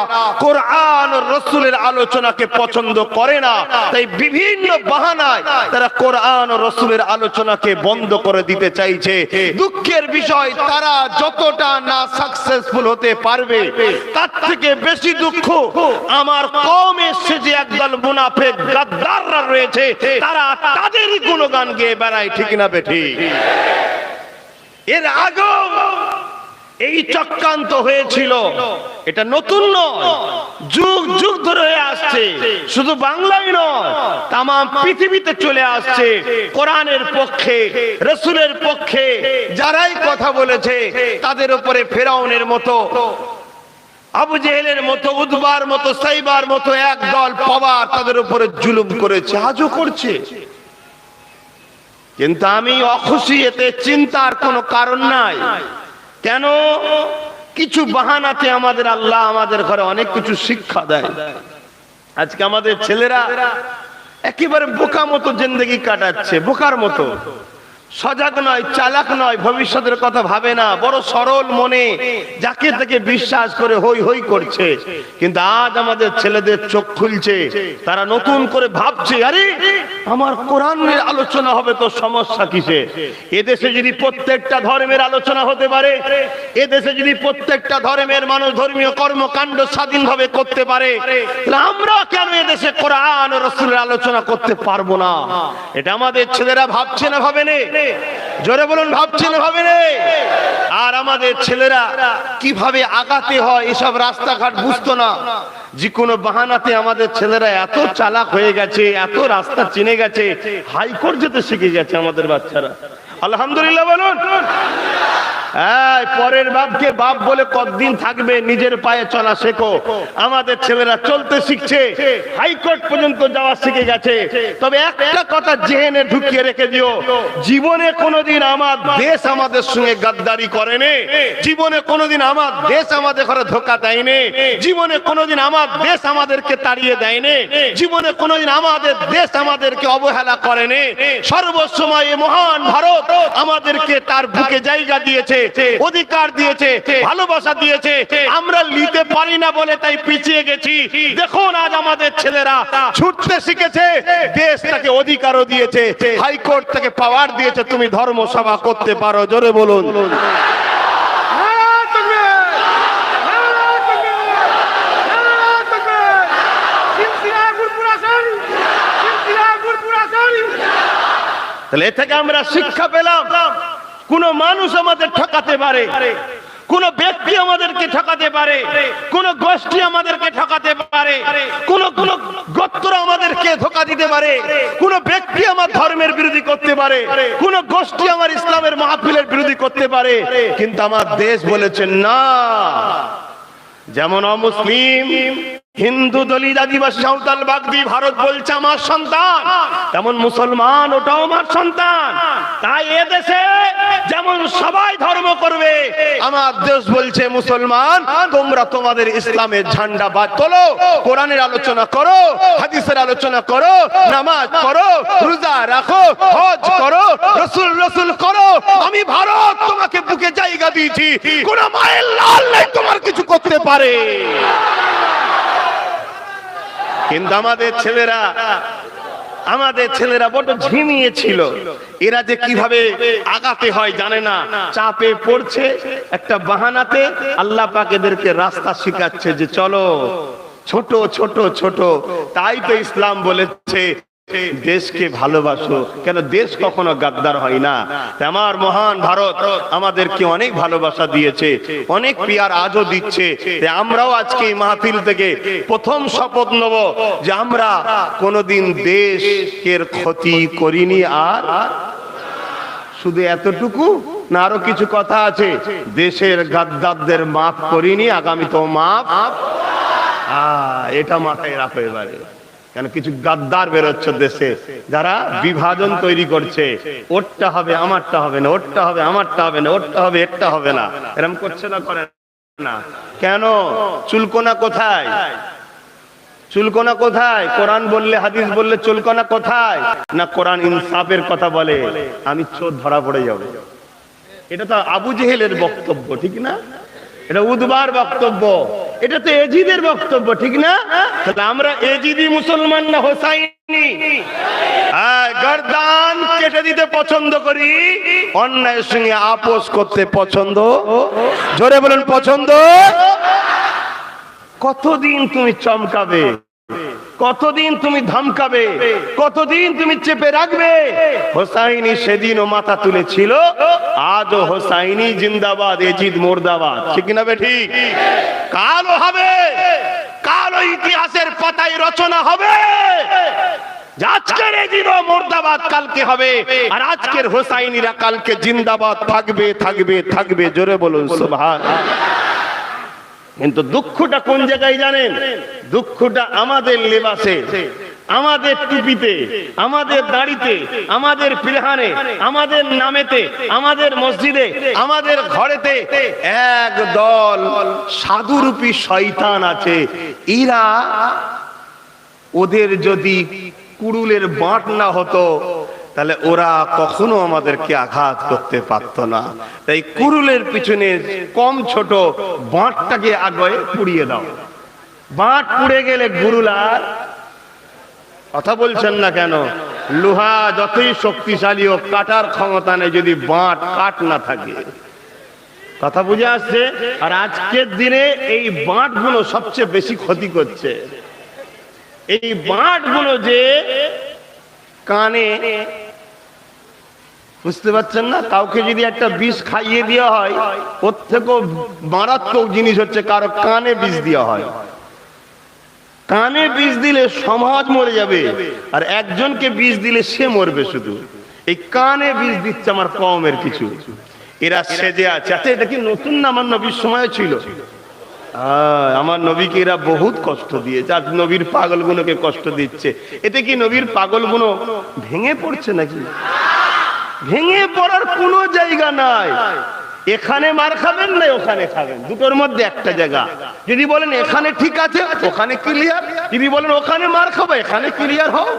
কোরআন ও রাসূলের আলোচনাকে পছন্দ করে না, তাই বিভিন্ন বাহানায় তারা কোরআন ও রাসূলের আলোচনাকে বন্ধ করে দিতে চাইছে। দুঃখের বিষয়, তারা যতটা না সাকসেসফুল হতে পারবে, তার থেকে বেশি দুঃখ আমার কওমে সে যে একদল মুনাফিক গাদ্দাররা রয়েছে, তারা তাদেরই গুণগান গেয়ে বেড়ায়। ঠিক না বেঠিক? এর আগেও এই চক্রান্ত হয়েছিল, এটা নতুন নয়, যুগ যুগ ধরে হয়ে আসছে। শুধু বাংলায় নয়, তাম পৃথিবীতে চলে আসছে। কোরআনের পক্ষে, রাসূলের পক্ষে যারাই কথা বলেছে, তাদের উপরে ফেরাউনের মতো, আবু জেহেলের মতো, উতবার মতো, সাইবার মতো একদল পাওয়ার তাদের উপরে জুলুম করেছে, আজও করছে। কিন্তু আমি অখুশি, এতে চিন্তার কোনো কারণ নাই। কেন? কিছু বাহানাতে আমাদের আল্লাহ আমাদের ঘরে অনেক কিছু শিক্ষা দেয়। আজকে আমাদের ছেলেরা একেবারে বোকা মতো জিন্দেগি কাটাচ্ছে, বোকার মতো। সজাগ নয়, চালাক নয়, ভবিষ্যতের কথা ভাবে না, বড় সরল মনে যাকে তাকে বিশ্বাস করে হই হই করছে। কিন্তু আজ আমাদের ছেলেদের চোখ খুলছে, তারা নতুন করে ভাবছে, আরে আমার কোরআনের আলোচনা হবে তো সমস্যা কিসে? এদেশে যদি প্রত্যেকটা ধর্মের আলোচনা হতে পারে, এদেশে যদি প্রত্যেকটা ধর্মের মানুষ ধর্মীয় কর্মকাণ্ড স্বাধীনভাবে করতে পারে, তাহলে আমরা কেন এদেশে কোরআন ও রাসূলের আলোচনা করতে পারবো না? এটা আমাদের ছেলেরা ভাবছে না, ভাবে না? জোরে বলুন, ভাবছে না, ভাবে না? আর আমাদের ছেলেরা কিভাবে আগাতে হয় এসব রাস্তাঘাট বুঝতো না। যে কোনো বাহানাতে আমাদের ছেলেরা এত চালাক হয়ে গেছে, এত রাস্তা চিনে গেছে, হাইকোর্ট যেতে শিখে গেছে আমাদের বাচ্চারা। আলহামদুলিল্লাহ বলুন। পরের বাপকে বাপ বলে কতদিন থাকবে? নিজের পায়ে চলা শেখো। আমাদের ছেলেরা চলতে শিখছে, হাইকোর্ট পর্যন্ত যাওয়া শিখে গেছে। তবে একটা কথা জেনে ঢুকিয়ে রেখে দিও, জীবনে কোনোদিন আমার দেশ আমাদের সঙ্গে গাদ্দারি করেনি, জীবনে কোনোদিন আমার দেশ আমাদের ঘরে ধোঁকা দেয়নি, জীবনে কোনোদিন আমার দেশ আমাদেরকে তাড়িয়ে দেয়নি, জীবনে কোনোদিন আমাদের দেশ আমাদেরকে অবহেলা করেনি। সর্বসময় মহান ভারত আমাদেরকে তার বুকে জায়গা দিয়েছে, অধিকার দিয়েছে, ভালোবাসা দিয়েছে। আমরা নিতে পারি না বলে তাই পিছিয়ে গেছি। দেখুন আজ আমাদের ছেলেরা ছুটতে শিখেছে, দেশ তাকে অধিকারও দিয়েছে, হাইকোর্ট থেকে পাওয়ার দিয়েছে, তুমি ধর্মসভা করতে পারো। জোরে বলুন। তাহলে এ থেকে আমরা শিক্ষা পেলাম, কোন মানুষ আমাদের ঠকাতে পারে, কোন ব্যক্তি আমাদেরকে ঠকাতে পারে, কোন গোষ্ঠী আমাদেরকে ঠকাতে পারে, কোন গোত্র আমাদেরকে ধোঁকা দিতে পারে, কোন ব্যক্তি আমার ধর্মের বিরোধী করতে পারে, কোন গোষ্ঠী আমার ইসলামের মাহফিলের বিরোধী করতে পারে। কিন্তু আমার দেশ বলেছে না। যেমন অমুসলিম, হিন্দু, দলিত, আদিবাসী, সাঁওতাল, বাগদি ভারত বলছে আমার সন্তান, তেমন মুসলমান ওটাও আমার সন্তান। তাই এদেশে যেমন সবাই ধর্ম করবে, আমার দেশ বলছে মুসলমান তোমরা তোমাদের ইসলামের ঝান্ডা বাদ তোলো, কোরআনের আলোচনা করো, হাদিসের আলোচনা করো, নামাজ করো, রোজা রাখো, হজ করো, রাসূল রাসূল করো। আমি ভারত তোমাকে বুকে জায়গা দিয়েছি, কোন মায়ের লাল নাই তোমার কিছু করতে পারে। কিন্তু আমাদের ছেলেরা বড় ঝিমিয়ে ছিল। এরা যে কিভাবে আগাতে হয় জানে না, চাপে পড়ছে একটা বাহানাতে। আল্লাহ পাক এদেরকে রাস্তা শিখাচ্ছে যে চলো ছোট ছোট ছোট। তাই তো ইসলাম বলেছে দেশকে ভালোবাসো। কেন? দেশ কখনো গাদ্দার হয় না। আমার মহান ভারত আমাদেরকে অনেক ভালোবাসা দিয়েছে, অনেক পিয়ার আজও দিচ্ছে। আমরাও আজকে এই মাহফিল থেকে প্রথম শপথ নেব যে আমরা কোনোদিন দেশের ক্ষতি করিনি। আর শুধু এতটুকু না আরো কিছু কথা আছে? দেশের গাদ্দারদের মাফ করিনি, আগামী তো মাফ। এটা মাথায় রাখো এবারে, কেন কিছু গাদ্দার বেরোচ্ছে দেশে, যারা বিভাজন তৈরি করছে। ওরটা হবে আমারটা হবে না, ওরটা হবে আমারটা হবে না, ওরটা হবে এরটা হবে না, এরকম করছে না করে না? কেন? চুলকোনা কোথায়? চুলকোনা কোথায়? কোরআন বললে হাদিস বললে চুলকোনা কোথায়? না কোরআন ইনসাফের কথা বলে, আমি চোর ধরা পড়ে যাব। এটা তো আবু জেহেলের বক্তব্য, ঠিক না? এটা উদ্বার বক্তব্য, এটা তো এজিদের বক্তব্য, ঠিক না? তাহলে আমরা এজিদি মুসলমান না হোসাইনি? গর্দান কেটে দিতে পছন্দ করি, অন্যায়ের সঙ্গে আপোষ করতে পছন্দ। জোরে বলেন পছন্দ। কতদিন তুমি চমকাবে? কতদিন তুমি ধমকাবে? কতদিন তুমি চেপে রাখবে? হোসাইনি সেদিনও মাথা তুলেছিল, আজও হোসাইনি জিন্দাবাদ, এজিদ মুর্দাবাদ, ঠিক না বে ঠিক? কালও হবে, কালও ইতিহাসের পাতায় রচনা হবে। আজকের এজিদ মুর্দাবাদ কালকে হবে, আর আজকের হোসাইনিরা কালকে জিন্দাবাদ থাকবে থাকবে থাকবে। জোরে বলুন সুবহানাল্লাহ। কিন্তু দুঃখটা কোন জায়গায় জানেন? দুঃখটা আমাদের লেবাসে, আমাদের টুপিতে, আমাদের দাড়িতে, আমাদের পিলহানে, আমাদের নামেতে, আমাদের মসজিদে, আমাদের ঘরেতে এক দল সাধুরূপী শয়তান আছে। এরা, ওদের যদি কুড়ুলের বাঁট না হতো তাহলে ওরা কখনো আমাদেরকে আঘাত করতে পারত না। তাই কুড়ুলের পিছনে কম ছোট বাঁটটাকে আগে পুড়িয়ে দাও। বাঁট পুড়ে গেলে গুরুল আর কথা বলছেন না কেন? লোহা যতই শক্তিশালী হোক, কাটার ক্ষমতা নেই যদি বাঁট কাট না থাকে। কথা বুঝে আসছে? আর আজকের দিনে এই বাঁটগুলো সবচেয়ে বেশি ক্ষতি করছে। এই বাঁটগুলো যে কানে, বুঝতে পারছেন না? কাউকে যদি একটা বিষ খাইয়ে দেওয়া হয়, ওর থেকেও মারাত্মক জিনিস হচ্ছে কারো কানে বিষ দেওয়া হয়। কানে বিষ দিলে সমাজ মরে যাবে, আর একজনকে বিষ দিলে সে মরবে শুধু। এই কানে বিষ দিচ্ছে আমার কওমের কিছু। এরা সেজে আছে। আচ্ছা, এটা কি নতুন না? আমার নবীর সময় ছিল। আমার নবীকে এরা বহুত কষ্ট দিয়েছে, আর নবীর পাগলগুলোকে কষ্ট দিচ্ছে। এতে কি নবীর পাগলগুলো ভেঙে পড়ছে নাকি? ভেঙে পড়ার কোনো জায়গা নাই। এখানে মার খাবেন না ওখানে খাবেন, দুটোর মধ্যে একটা জায়গা। যদি বলেন এখানে ঠিক আছে, ওখানে ক্লিয়ার। যদি বলেন ওখানে মার খাবো, এখানে ক্লিয়ার হও।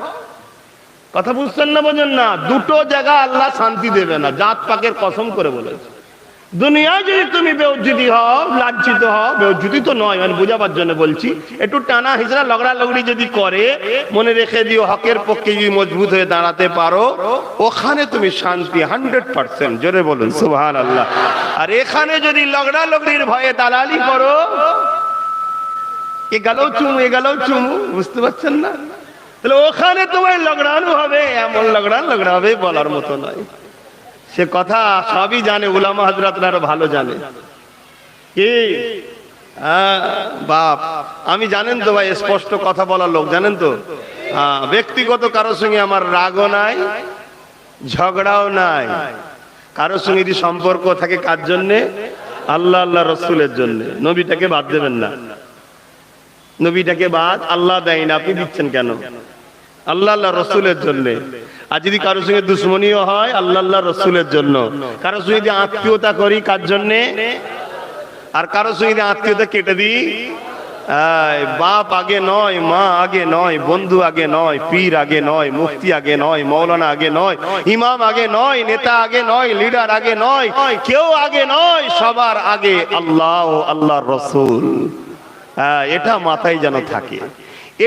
কথা বুঝছেন না? বোঝেন না? দুটো জায়গা আল্লাহ শান্তি দেবে না, জাত পাকের কসম করে বলেছে। দুনিয়ায় যদি তুমি বেউজ্জুতি হও, লাঞ্ছিত হও, বেউজ্জুতি তো নয়, মানে বোঝাবার জন্য বলছি, একটু টানা হিজড়া লগড়া লগড়ি যদি করে, মনে রেখে দিও হকের পক্ষে যদি মজবুত হয়ে দাঁড়াতে পারো, ওখানে তুমি শান্তি 100%। জোরে বলুন সুবহানাল্লাহ। আর এখানে যদি লগড়া লগড়ির ভয়ে দালালি করো, এ গেলেও চুমু, এ গেলেও চুমু, বুঝতে পারছেন না? তাহলে ওখানে তোমার লগড়ানো হবে, এমন লগড়া হবে বলার মতো নয়। সে কথা সবই জানে, উলামা হযরতরা আরো ভালো জানে। কি বাপ, আমি জানেন তো ভাই, স্পষ্ট কথা বলার লোক, জানেন তো। ব্যক্তিগত কারোর সঙ্গে আমার রাগও নাই, ঝগড়াও নাই। কারোর সঙ্গে যদি সম্পর্ক থাকে কার জন্যে? আল্লাহ আল্লাহ রসুলের জন্য। নবীটাকে বাদ দেবেন না। নবীটাকে বাদ আল্লাহ দেয় না, আপনি দিচ্ছেন কেন? আল্লাহ আল্লাহ রসুলের জন্য। আর যদি কারোর সঙ্গে দুশ্মনীয় হয়, আল্লাহ আল্লাহ রসুলের জন্য। কারোর সঙ্গে যদি আত্মীয়তা করি, কার জন্যে? আর কারোর সঙ্গে যদি আত্মীয়তা কেটে দিই, বাপ আগে নয়, মা আগে নয়, বন্ধু আগে নয়, পীর আগে নয়, মুফতি আগে নয়, মৌলানা আগে নয়, ইমাম আগে নয়, নেতা আগে নয়, লিডার আগে নয়, কেউ আগে নয়, সবার আগে আল্লাহ আল্লাহর রসুল। এটা মাথায় যেন থাকে।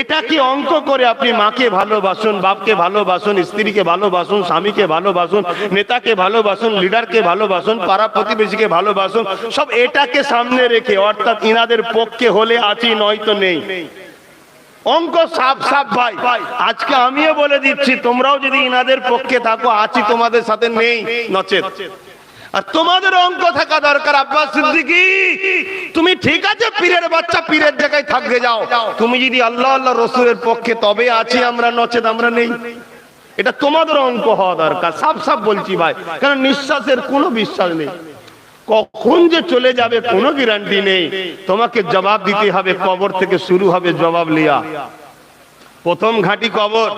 এটা কি অঙ্ক করে আপনি মাকে ভালোবাসুন, বাপকে ভালোবাসুন, স্ত্রীকে ভালোবাসুন, স্বামীকে ভালোবাসুন, নেতাকে ভালোবাসুন, লিডারকে ভালোবাসুন, পাড়া প্রতিবেশীকে ভালোবাসুন, সব এটাকে সামনে রেখে, অর্থাৎ ইনাদের পক্ষে হলে আছি, নয়তো নেই। অঙ্ক সাফ সাফ ভাই। আজকে আমিও বলে দিচ্ছি, তোমরাও যদি ইনাদের পক্ষে থাকো, আছি তোমাদের সাথে, নেই নচেত। আর তোমাদের অঙ্ক থাকা দরকার। আব্বাস সিদ্দিকী, তুমি ঠিক আছে পীরের বাচ্চা, পীরের জায়গায় থাকতে যাও। তুমি যদি আল্লাহ আল্লাহ রসুলের পক্ষে, তবে আছি আমরা, নচেত আমরা নেই। এটা তোমাদের অঙ্ক হওয়া দরকার, সাফ সাফ বলছি ভাই। কারণ নিঃশ্বাসের কোনো বিশ্বাস নেই, কখন যে চলে যাবে কোনো গ্যারান্টি নেই। তোমাকে জবাব দিতে হবে, কবর থেকে শুরু হবে জবাব লিয়া। প্রথম ঘাটি কবর।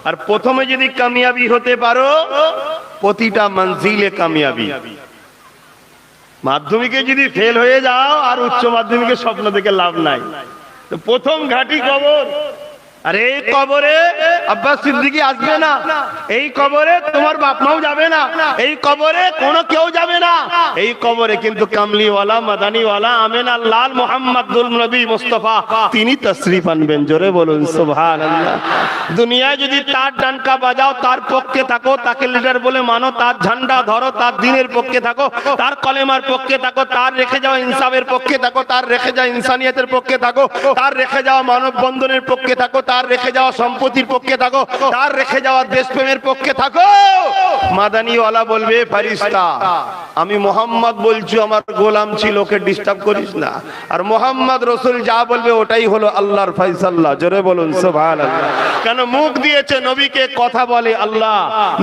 আর প্রথমে যদি কামিয়াবি হতে পারো, প্রতিটা মঞ্জিলে কামিয়াবি। মাধ্যমিকে যদি ফেল হয়ে যাও আর উচ্চ মাধ্যমিকে স্বপ্ন দেখে লাভ নাই। তো প্রথম ঘাটি কবর। আর এই কবরে আব্বাস সিদ্দিকী আসবে না, এই কবরে তোমার বাপ মাও যাবে না, এই কবরে কোনো কেউ যাবে না। এই কবরে কিন্তু কামলিওয়ালা, মাদানিওয়ালা, আমেনা লাল মুহাম্মদুল নবী মুস্তাফা তিনি তশরিফ আনবেন। জোরে বলুন সুবহানাল্লাহ। দুনিয়ায় যদি তার ডানকা বাজাও, তার পক্ষে থাকো, তাকে লিডার বলে মানো, তার ঝান্ডা ধরো, তার দ্বীনের পক্ষে থাকো, তার কলেমার পক্ষে থাকো, তার রেখে যাওয়া ইনসাফের পক্ষে থাকো, তার রেখে যাওয়া ইনসানিয়তের পক্ষে থাকো, তার রেখে যাওয়া মানব বন্ধনের পক্ষে থাকো, তার রেখে যাওয়া সম্পত্তির পক্ষে থাকো, তার রেখে যাওয়া দেশপ্রেমের পক্ষে থাকো, মাদানিওয়ালা বলবে ফারিস্তা আমি মোহাম্মদ বলছি, আমার গোলাম ছিল, ওকে ডিস্টার্ব করিস না। আর মোহাম্মদ রসুল যা বলবে ওটাই হলো আল্লাহর ফয়সালা। জোরে বলুন সুবহানাল্লাহ। কেন মুখ দিয়েছে নবীকে, কথা বলে আল্লাহ,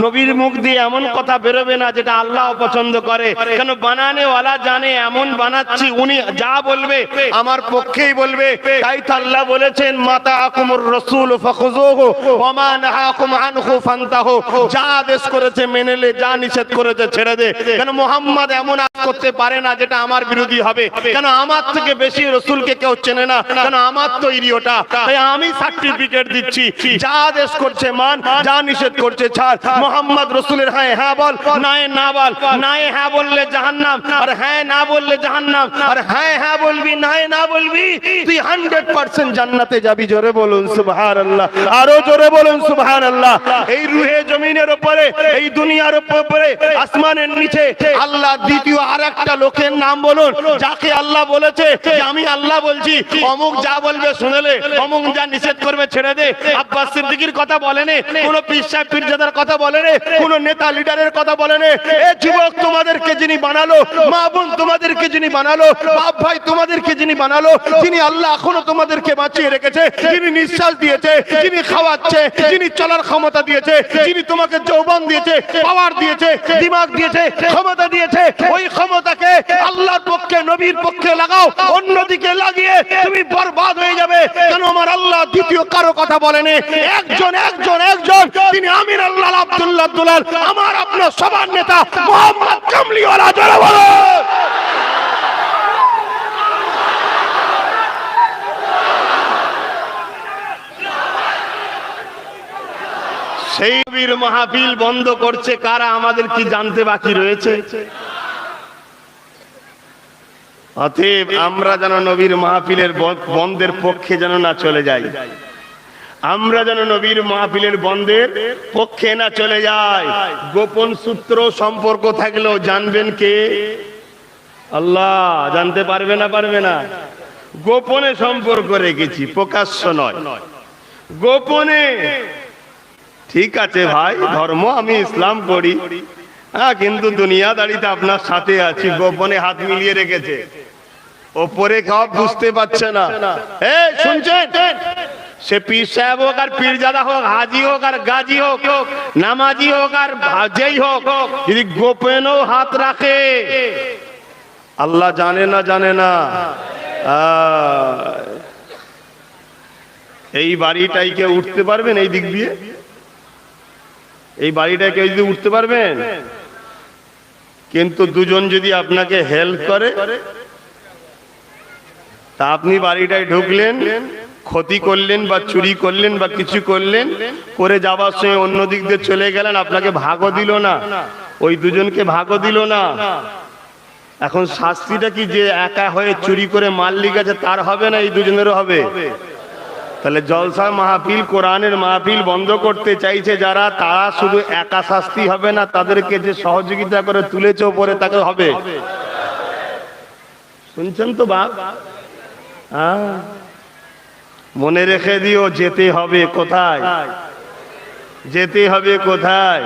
নবীর মুখ দিয়ে এমন কথা বেরোবে না যেটা আল্লাহ পছন্দ করে। কেন বানানেওয়ালা জানে এমন বানাচ্ছি, উনি যা বলবে আমার পক্ষেই বলবে। তাই তো আল্লাহ বলেছেন মাতা আকুমুর রসুল ফাখুযুহু ওয়া মা নাহাকুম আনহু ফান্তাহু। যা আদেশ করেছে মেনে নে, যা নিষেধ করেছে ছেড়ে দে। কেন মোহাম্মদ এমন আজ করতে পারে না যেটা আমার বিরোধী হবে। কেন আমার থেকে বেশি রসুলকে কেউ চেনে না, কেন আমার তৈরি ওটা। তাই আমি সার্টিফিকেট দিচ্ছি, যা আদেশ করছে মান, যা নিষেধ করছে ছাড়। মোহাম্মদ রসুলের হ্যাঁ হ্যাঁ বল, নাই না বল। নাই হ্যাঁ বললে জাহান্নাম, আর হ্যাঁ না বললে জাহান্নাম। আর হ্যাঁ হ্যাঁ বলবি, নাই না বলবি, তুই 100% জান্নাতে যাবি। জোরে বলুন সুবহানাল্লাহ, আরো জোরে বলুন সুবহানাল্লাহ। এই রুহে জমিনের উপরে, এই দুনিয়ার উপরে, আসমানের নিচে আল্লাহ দ্বিতীয় আরেকটা লোকের নাম বলুন, যাকে আল্লাহ বলেছে যে আমি আল্লাহ বলছি, অমুক যা বলবে শুনেলে, অমুক যা নিষেধ করবে ছেড়ে দে। আব্বাস সিদ্দিকীর কথা বলেনে, কোন পীর সাহেব পীরজাদার কথা বলেনে, কোন নেতা লিডারের কথা বলেনে। এ যুবক তোমাদেরকে যিনি বানালো, মা বোন তোমাদেরকে যিনি বানালো, বাপ ভাই তোমাদেরকে যিনি বানালো, যিনি আল্লাহ এখনো তোমাদেরকে বাঁচিয়ে রেখেছে, যিনি নিঃশ্বাস দিয়েছে, যিনি খাওয়াচ্ছে, যিনি চলার ক্ষমতা দিয়েছে, যিনি তোমাকে যৌবন দিয়েছে, পাওয়ার দিয়েছে, দিমাগ দিয়েছে, ক্ষমতা দিয়েছে, ওই ক্ষমতাকে আল্লাহর পক্ষে, নবীর পক্ষে লাগাও। অন্যদিকে লাগিয়ে তুমি বরবাদ হয়ে যাবে। কেন আমার আল্লাহ দ্বিতীয় কারো কথা বলেনি, একজন একজন একজন, তিনি আমির আল্লাহ আব্দুল্লাহ দুলাল, আমার আপনার সবার নেতা মোহাম্মদ কামলিওয়ালা। জোরে বলো। সেই নবীর মাহফিল বন্ধ করছে কারা, আমাদের কি জানতে বাকি রয়েছে? অতএব আমরা যেন নবীর মাহফিলের বন্ধের পক্ষে যেন না চলে যাই, আমরা যেন নবীর মাহফিলের বন্ধের পক্ষে না চলে যাই। গোপন সূত্র সম্পর্ক থাকলেও জানবেন কে? আল্লাহ। জানতে পারবে না? পারবে না। গোপনে সম্পর্ক রেখেছি, প্রকাশ্য নয়, গোপনে। ঠিক আছে ভাই, ধর্ম আমি ইসলাম করি, হ্যাঁ, কিন্তু দুনিয়াদারিতে আপনার সাথে আছি। গোপনে হাত মিলিয়ে রেখেছে, ওপরে খাওয়া বুঝতে পারছে না। শুনছেন? সে পীর সাহেব হোক আর পীরজাদা হোক, হাজি হোক আর গাজী হোক, নামাজি হোক আর যেই হোক, যদি গোপনেও হাত রাখে, আল্লাহ জানে না? জানে না? এই বাড়িটাই কেউ উঠতে পারবেন এই দিক দিয়ে? এই বাড়িটা কেউ যদি উঠতে পারবেন? কিন্তু দুজন যদি আপনাকে হেল্প করে, তা আপনি বাড়িটায় ঢুকলেন, ক্ষতি করলেন বা চুরি করলেন বা কিছু করলেন, করে যাবার সময় অন্য দিক দিয়ে চলে গেলেন, আপনাকে ভাগও দিল না, ওই দুজনকে ভাগও দিল না। এখন শাস্তিটা কি যে একা হয়ে চুরি করে মাল্লিক আছে তার হবে না, এই দুজনেরও হবে? তাহলে জলসা মাহফিল, কোরআনের মাহফিল বন্ধ করতে চাইছে যারা, তারা শুধু একা শাস্তি হবে না, তাদেরকে যে সহযোগিতা করে তুলেছে ওপরে তাকে হবে। শুনছেন তো বাপ? মনে রেখে দিও, যেতে হবে কোথায়? যেতে হবে কোথায়?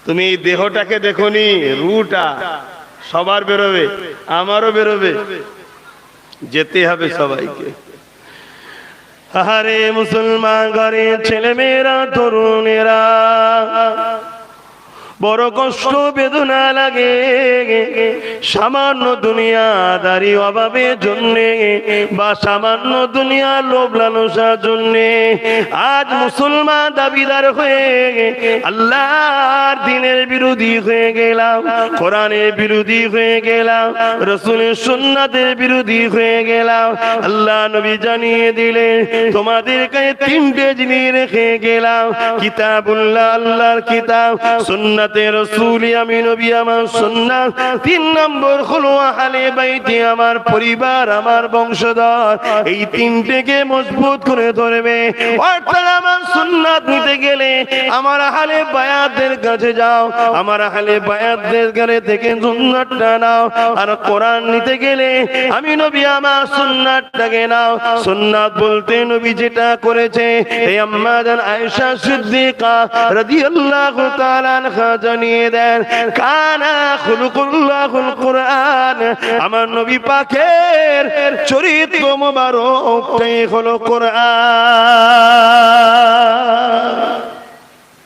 তুমি এই দেহটাকে দেখোনি, রুটা সবার বেরোবে, আমারও বেরোবে, যেতে হবে সবাইকে। আরে মুসলমান ঘরে ছেলে মেয়েরা তরুণেরা বড় কষ্ট বেদনা লাগে সামান্য দুনিয়াদারি অভাবের জন্যে বা সামান্য দুনিয়া লোভ লালসার জন্যে আজ মুসলমান দাবিদার হয়ে আল্লাহর দ্বীনের বিরোধী হয়ে গেলাম, কোরআনের বিরোধী হয়ে গেলাম, রাসূলের সুন্নাতের বিরোধী হয়ে গেলাম। আল্লাহ নবী জানিয়ে দিলেন তোমাদের কাছে তিনটে জিনিস রেখে গেলাম, কিতাবুল্লাহ আল্লাহর কিতাব, সুন্নাত রাসূল আমি নবী আমার সুন্নাত, 3 নম্বর হলো আহলে বাইতে আমার পরিবার আমার বংশধর। এই তিনটেকে মজবুত করে ধরবে। অর্থাৎ আমার সুন্নাত নিতে গেলে আমার আহলে বায়াতদের কাছে যাও, আমার আহলে বায়াতদের কাছে থেকে সুন্নাতটা নাও। আর কোরআন নিতে গেলে আমি নবী আমার সুন্নাতটাকে নাও। সুন্নাত বলতে নবী যেটা করেছে এই আম্মা জান আয়েশা সিদ্দিকা রাদিয়াল্লাহু তাআলা আনহা জানিয়ে দেন কানা খুলুকুল্লাহুল কোরআন, আমার নবী পাকের চরিত্র মোবারকটাই হলো কোরআন।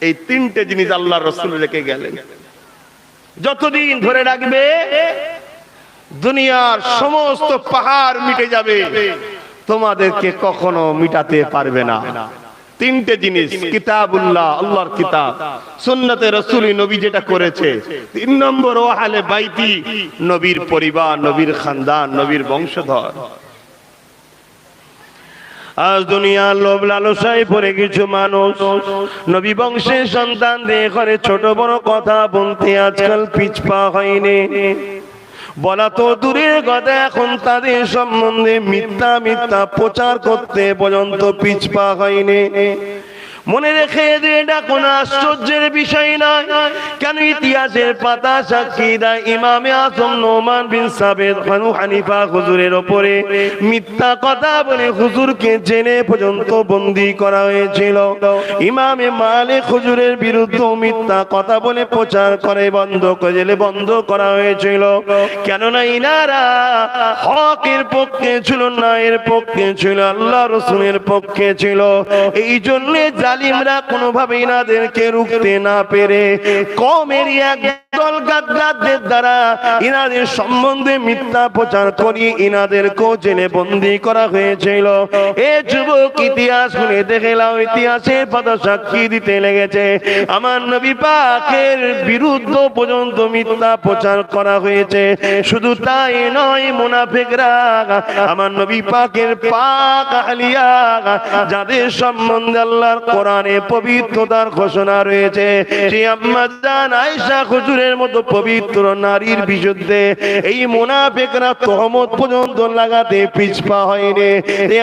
এই তিনটে জিনিস আল্লাহর রাসূল রেখে গেলেন, যতদিন ধরে রাখবে দুনিয়ার সমস্ত পাহাড় মিটে যাবে, তোমাদেরকে কখনো মিটাতে পারবে না। তিনটে জিনিস, কিতাবুল্লাহ আল্লাহর কিতাব, সুন্নতে রাসূলি নবী যেটা করেছে, 3 নম্বর আহলে বাইতি নবীর পরিবার, নবীর খানদান, নবীর বংশধর। আজ দুনিয়ার লোভ লালসায় পড়ে কিছু মানুষ নবী বংশের সন্তানদের ঘরে ছোট বড় কথা বলতে আজকাল পিছপা হয়নি। বলা তো দূরের কথা, এখন তাদের সম্বন্ধে মিথ্যা মিথ্যা প্রচার করতে পর্যন্ত পিছপা হয়নি। মনে রেখে এটা কোন আশ্চর্যের বিষয় নয়। কেন ইতিহাসের পাতা সাক্ষী দেয় ইমামে আজম নোমান বিন সাবেদ বানু হানিফা হুজুরের উপরে মিথ্যা কথা বলে হুজুরকে জেলে পর্যন্ত বন্দী করা হয়েছিল। ইমামে মালিক হুজুরের বিরুদ্ধে মিথ্যা কথা বলে প্রচার করে জেলে বন্ধ করা হয়েছিল। কেননা ইনারা হকের পক্ষে ছিল না, এর পক্ষে ছিল, আল্লাহ রাসূলের পক্ষে ছিল। এই জন্য জালিমরা কোনোভাবে ইনাদেরকে রুখতে না পেরে কওমের একদল গাদ্দারদের দ্বারা ইনাদের সম্বন্ধে মিথ্যা প্রচার করিয়ে ইনাদেরকেও জেলে বন্দী করা হয়েছিল। এ যুবক ইতিহাস খুলে দেখে নাও, ইতিহাসের পাতা সাক্ষী দিতে লেগেছে আমার নবী পাকের বিরুদ্ধে পর্যন্ত মিথ্যা প্রচার করা হয়েছে। শুধু তাই নয়, মুনাফিকরা আমার নবী পাকের পাক আহলিয়া যাদের সম্বন্ধে আল্লাহর কোরআনে পবিত্রতার ঘোষণা রয়েছে, সেই আম্মা জান আয়েশা হুজুরের মতো পবিত্র নারীর বিরুদ্ধে এই মুনাফিকরা তহমত পর্যন্ত লাগাতে পিছপা হয়নি।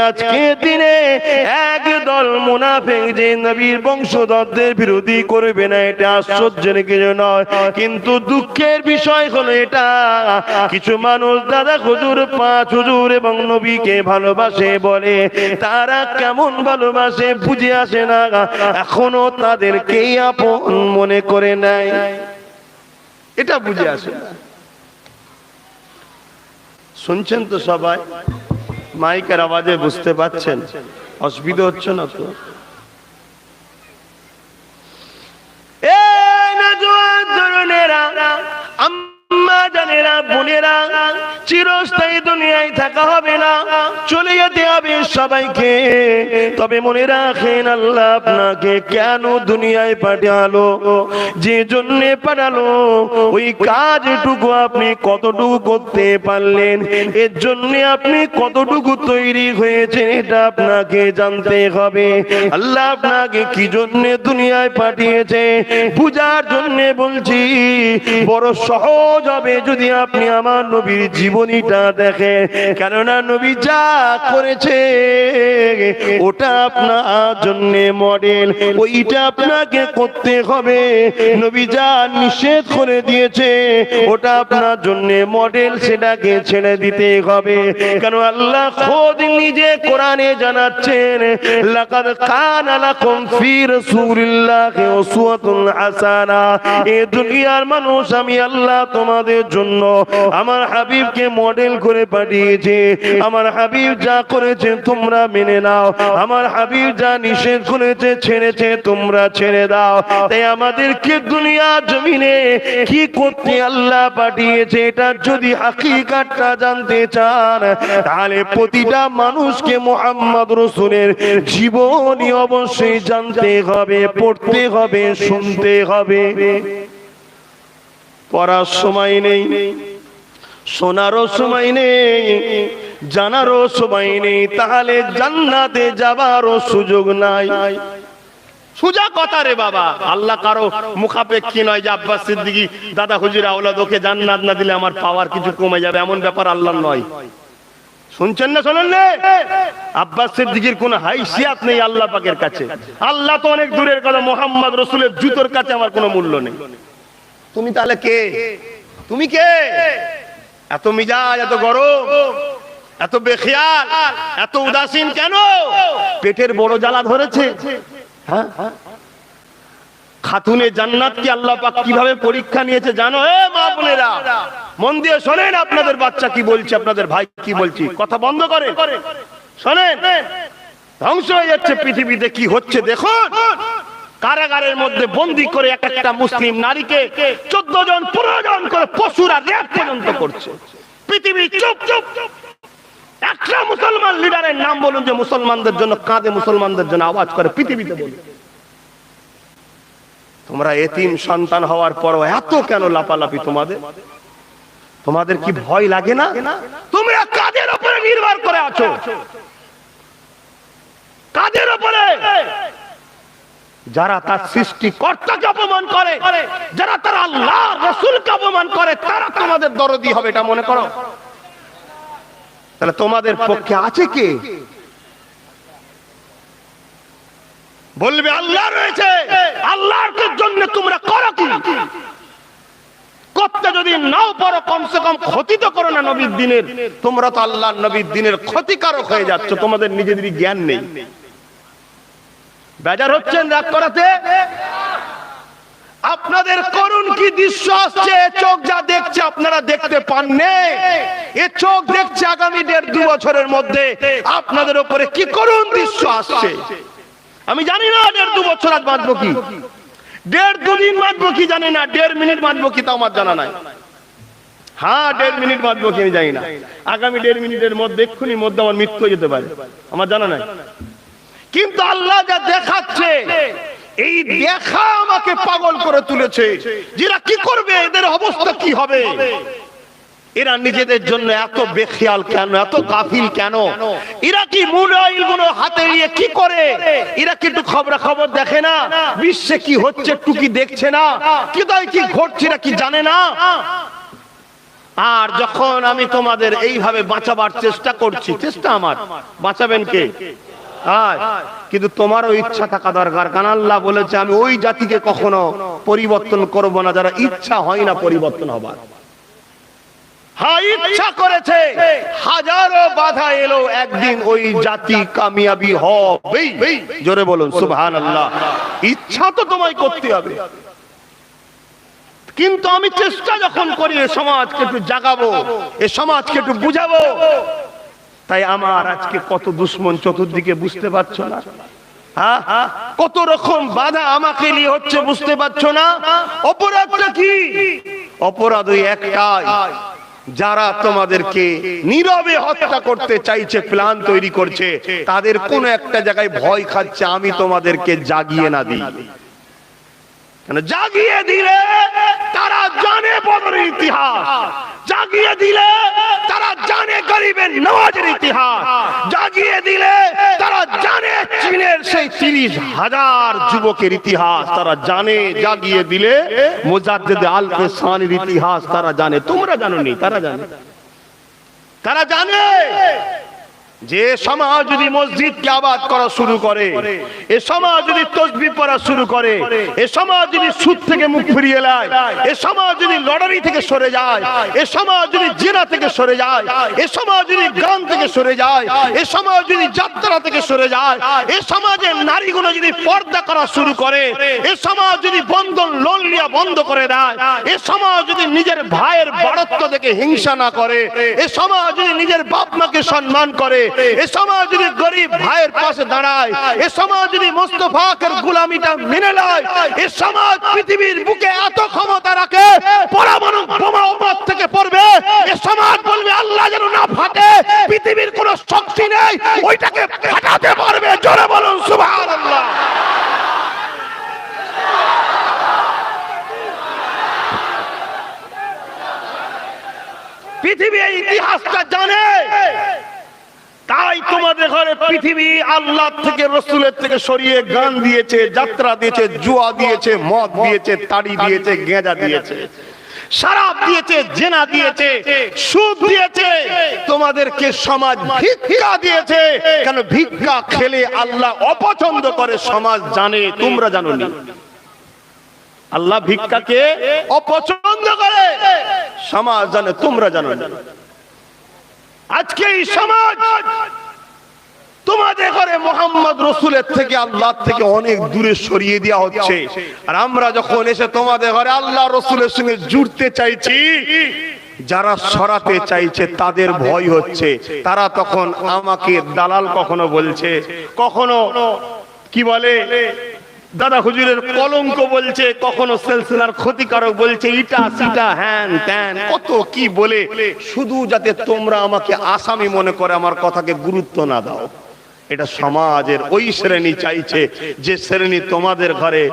আজকে দিনে একদল মুনাফিক যে নবীর বংশধরদের বিরোধী করবে না, এটা আশ্চর্যের কিছু নয়। কিন্তু দুঃখের বিষয় হলো এটা, কিছু মানুষ দাদা হুজুর, পাঁচ হুজুর এবং নবীকে ভালোবাসে বলে, তারা কেমন ভালোবাসে বুঝে আসে না, এখনো তাদেরকেই আপন মনে করে নেয়, এটা বুঝে আসে না। শুনছেন তো সবাই? মাইকের আওয়াজে বুঝতে পাচ্ছেন? অসুবিধা হচ্ছে না তো? এই নওজোয়ান তরুণেরা, আম্মা জানেরা, বোনেরা, চিরস্থায়ী দুনিয়ায় থাকা হবে না, চলে যেতে হবে সবাইকে। তবে মনে রাখেন আল্লাহ আপনাকে কেন দুনিয়ায় পাঠালো, যে জন্য পাঠালো ওই কাজটুকু আপনি কতটুকু করতে পারলেন, এর জন্য আপনি কতটুকু তৈরি হয়েছেন, এটা আপনাকে জানতে হবে। আল্লাহ আপনাকে কি জন্য দুনিয়ায় পাঠিয়েছে বুঝার জন্য বলছি। বড় সহজ হবে যদি আপনি আমার নবীর জীবনীটা দেখেন, কেননা নবী যা করেছে ওটা আপনার জন্য মডেল, ওইটা আপনাকে করতে হবে। নবী যা নিষেধ করে দিয়েছে ওটা আপনার জন্য মডেল, সেটাকে ছেড়ে দিতে হবে। কেন আল্লাহ খোদ নিজে কোরআনে জানাচ্ছেন, লাকাদ কানা লাকুম ফি রাসূলিল্লাহি উসওয়াতুন হাসানা। এই দুনিয়ার মানুষ, আমি আল্লাহ তোমাদের জন্য আমার হাবিবকে মডেল করে পাঠিয়েছে। আমার হাবিব যা করেছে তোমরা মেনে নাও, আমার হাবিব যা নিষেধ করেছে ছেড়েছে তোমরা ছেড়ে দাও। তাই আমাদেরকে দুনিয়া জমিনে কি করতে আল্লাহ পাঠিয়েছে, এটা যদি হাকিকাতটা জানতে চান তাহলে প্রতিটা মানুষকে মুহাম্মদ রাসূলের জীবনী অবশ্যই জানতে হবে, পড়তে হবে, শুনতে হবে। পড়ার সময় নেই, শোনারও সময় নেই, জানারও সময় নেই, তাহলে জান্নাতে যাবারও সুযোগ নাই। সোজা কথা রে বাবা, আল্লাহ কারো মুখাপেক্ষী নয় যে আব্বাস সিদ্দিকী দাদা হুজুর আওলাদ ওকে জান্নাত না দিলে আমার পাওয়ার কিছু কমে যাবে, এমন ব্যাপার আল্লাহ নয়। শুনছেন না শোনেন না? আব্বাস সিদ্দিকীর কোনো হাইসিয়াত নেই আল্লাহ পাকের কাছে। আল্লাহ তো অনেক দূরের কথা, মুহাম্মদ রাসূলের জুতোর কাছে আমার কোনো মূল্য নেই। তুমি তাহলে কে? তুমি কে? এত মিজাজ, এত গরম, এত বেখিয়াল, এত উদাসীন কেন? পেটের বড় জ্বালা ধরেছে? হ্যাঁ, খাতুনে জান্নাত কি আল্লাহ পাক কিভাবে পরীক্ষা নিয়েছে জানো? এ মা বোনেরা মন দিয়ে শোনেন, আপনাদের বাচ্চা কি বলছে, আপনাদের ভাই কি বলছে, কথা বন্ধ করে শোনেন। ধ্বংস হয়ে যাচ্ছে পৃথিবীতে, কি হচ্ছে দেখুন। কারাগারের মধ্যে বন্দী করে এক একটা মুসলিম নারীকে 14 জন 15 জন করে পশুরা রেপ পর্যন্ত করছে। পৃথিবী চুপ চুপ। একটা মুসলমান লিডারের নাম বলুন যে মুসলমানদের জন্য কাঁদে, মুসলমানদের জন্য আওয়াজ করে, পৃথিবীতে বলুন। তোমরা এতিম সন্তান হওয়ার পরও এত কেন লাপালাপি? তোমাদের কি ভয় লাগে না? তোমরা কাদের উপরে নির্ভর করে আছো? কাদের উপরে? যারা তার সৃষ্টিকর্তাকে অপমান করে, যারা তার আল্লাহ রাসূলকে অপমান করে, তারা তোমাদের দরদি হবে, এটা মনে করো। তাহলে তোমাদের পক্ষে আছে কে? বলবে আল্লাহ রয়েছে, আল্লাহর জন্য তোমরা করো কি? করতে যদি নাও পারো কমসে কম ক্ষতি তো করো না নবীর দিনের। তোমরা তো আল্লাহর নবীর দিনের ক্ষতিকারক হয়ে যাচ্ছ, তোমাদের নিজেদেরই জ্ঞান নেই। বেজার হচ্ছেন রাগ করাতে? আপনাদের করুণ কি দৃশ্য আসছে, চোখ যা দেখছে আপনারা দেখতে পাননি। এ চোখ দেখছে আগামী 1.5-2 বছরের মধ্যে আপনাদের উপরে কি করুণ দৃশ্য আসছে। আমি জানি না 1.5-2 বছর আজ বাঁচবো কি, 1.5-2 দিন বাঁচবো কি জানি না, 1.5 মিনিট বাঁচবো কি তা আমার জানা নাই। হ্যাঁ 1.5 মিনিট বাঁচবো কি আমি জানি না, আগামী 1.5 মিনিটের মধ্যে এক্ষুনি মধ্যে আমার মৃত্যু হয়ে যেতে পারে, আমার জানা নাই। কিন্তু আল্লাহ যা দেখাচ্ছে, এই দেখা আমাকে পাগল করে তুলেছে। যারা কি করবে, এদের অবস্থা কি হবে? এরা নিজেদের জন্য এত বেখেয়াল কেন, এত গাফিল কেন? এরা কি মোবাইল গুলো হাতে নিয়ে কি করে? এরা কি একটু খবর দেখে না? বিশ্বে কি হচ্ছে একটু কি দেখছে না? কোথায় কি ঘটছে না কি জানে না? আর যখন আমি তোমাদের এইভাবে বাঁচাবার চেষ্টা করছি, চেষ্টা আমার, বাঁচাবেন কে? কিন্তু তোমারও ইচ্ছা থাকা দরকার, কারণ আল্লাহ বলেছে আমি ওই জাতিকে কখনো পরিবর্তন করব না যারা ইচ্ছা হয় না পরিবর্তন হবার। হ্যাঁ ইচ্ছা করেছে, হাজারো বাধা এলো, একদিন ওই জাতি কামিয়াবি হবে। জোরে বলুন সুবহানাল্লাহ। ইচ্ছা তো তোমায় করতে হবে, কিন্তু আমি চেষ্টা যখন করি এ সমাজকে একটু জাগাবো, এ সমাজকে একটু বুঝাবো, তাই আমার আজকে কত দুশ্মন চতুর্দিকে বুঝতে পারছো না? কত রকম বাধা আমাকে নিয়ে হচ্ছে বুঝতে পারছো না? অপরাধটা কি? অপরাধ ওই একটাই, যারা তোমাদেরকে নীরবে হত্যা করতে চাইছে, প্ল্যান তৈরি করছে, তাদের কোন একটা জায়গায় ভয় খাচ্ছে আমি তোমাদেরকে জাগিয়ে না দিই। জাগিয়ে দিলে তারা জানে বদরের ইতিহাস, জাগিয়ে দিলে তারা জানে গরিবের নওয়াজের ইতিহাস, জাগিয়ে দিলে তারা জানে চীনের সেই 30,000 যুবকের ইতিহাস তারা জানে, জাগিয়ে দিলে মুজাদ্দিদ আল-কিসানির ইতিহাস তারা জানে। তোমরা জানোনি, তারা জানে, তারা জানে। যে সমাজ যদি মসজিদকে আবাদ করা শুরু করে, এ সমাজ যদি তাসবিহ পড়া শুরু করে, এ সমাজ যদি সুদ থেকে মুখ ফিরিয়ে নেয়, এ সমাজ যদি লটারি থেকে সরে যায়, এ সমাজ যদি জিনা থেকে সরে যায়, এ সমাজ যদি গান থেকে সরে যায়, এ সমাজ যদি যাত্রা থেকে সরে যায়, এ সমাজের নারীগুলো যদি পর্দা করা শুরু করে, এ সমাজ যদি বন্ধন লোন লিয়া বন্ধ করে দেয়, এ সমাজ যদি নিজের ভাইয়ের বড়ত্ব থেকে হিংসা না করে, এ সমাজ যদি নিজের বাপ মাকে সম্মান করে, এ সমাজ যদি গরিব ভাইয়ের পাশে দাঁড়ায়, এ সমাজ যদি মোস্তফাকের গোলামিটা মেনে নেয়, এ সমাজ পৃথিবীর বুকে এত ক্ষমতা রাখে, পরমাণু বোমা উপর থেকে পড়বে, এ সমাজ বলবে আল্লাহ যেন না ফাটে, পৃথিবীর কোনো শক্তি নেই ওইটাকে ফাটাতে পারবে। জোরে বলুন সুবহানাল্লাহ। পৃথিবী এই ইতিহাসটা জানে, তাই তোমাদের ঘরে পৃথিবী আল্লাহ থেকে রসুলের থেকে সরিয়ে গান দিয়েছে, যাত্রা দিয়েছে, জুয়া দিয়েছে, মদ দিয়েছে, তাড়ি দিয়েছে, গেঁজা দিয়েছে, শরাব দিয়েছে, জেনা দিয়েছে, সুদ দিয়েছে, তোমাদেরকে সমাজ ভিক্ষা দিয়েছে। কেন ভিক্ষা খেলে আল্লাহ অপছন্দ করে সমাজ জানে, তোমরা জানো না। আল্লাহ ভিক্ষাকে অপছন্দ করে সমাজ জানে, তোমরা জানো না। আজকে এই সমাজ তোমাদের ঘরে মোহাম্মদ রসুলের থেকে আল্লাহ থেকে অনেক দূরে সরিয়ে দেওয়া হচ্ছে, আর আমরা যখন এসে তোমাদের ঘরে আল্লাহ রসুলের সঙ্গে জুড়তে চাইছি, যারা সরাতে চাইছে তাদের ভয় হচ্ছে। তারা তখন আমাকে দালাল কখনো বলছে, কখনো কি বলে দাদা হুজুরের কলঙ্ক বলছে, কখনো সিলসিলার ক্ষতিকারক বলছে, ইটা সিটা হ্যান ত্যান কত কি বলে, শুধু যাতে তোমরা আমাকে আসামি মনে করে আমার কথাকে গুরুত্ব না দাও। এটা সমাজের ওই শ্রেণী চাইছে যে শ্রেণী তোমাদের ঘরে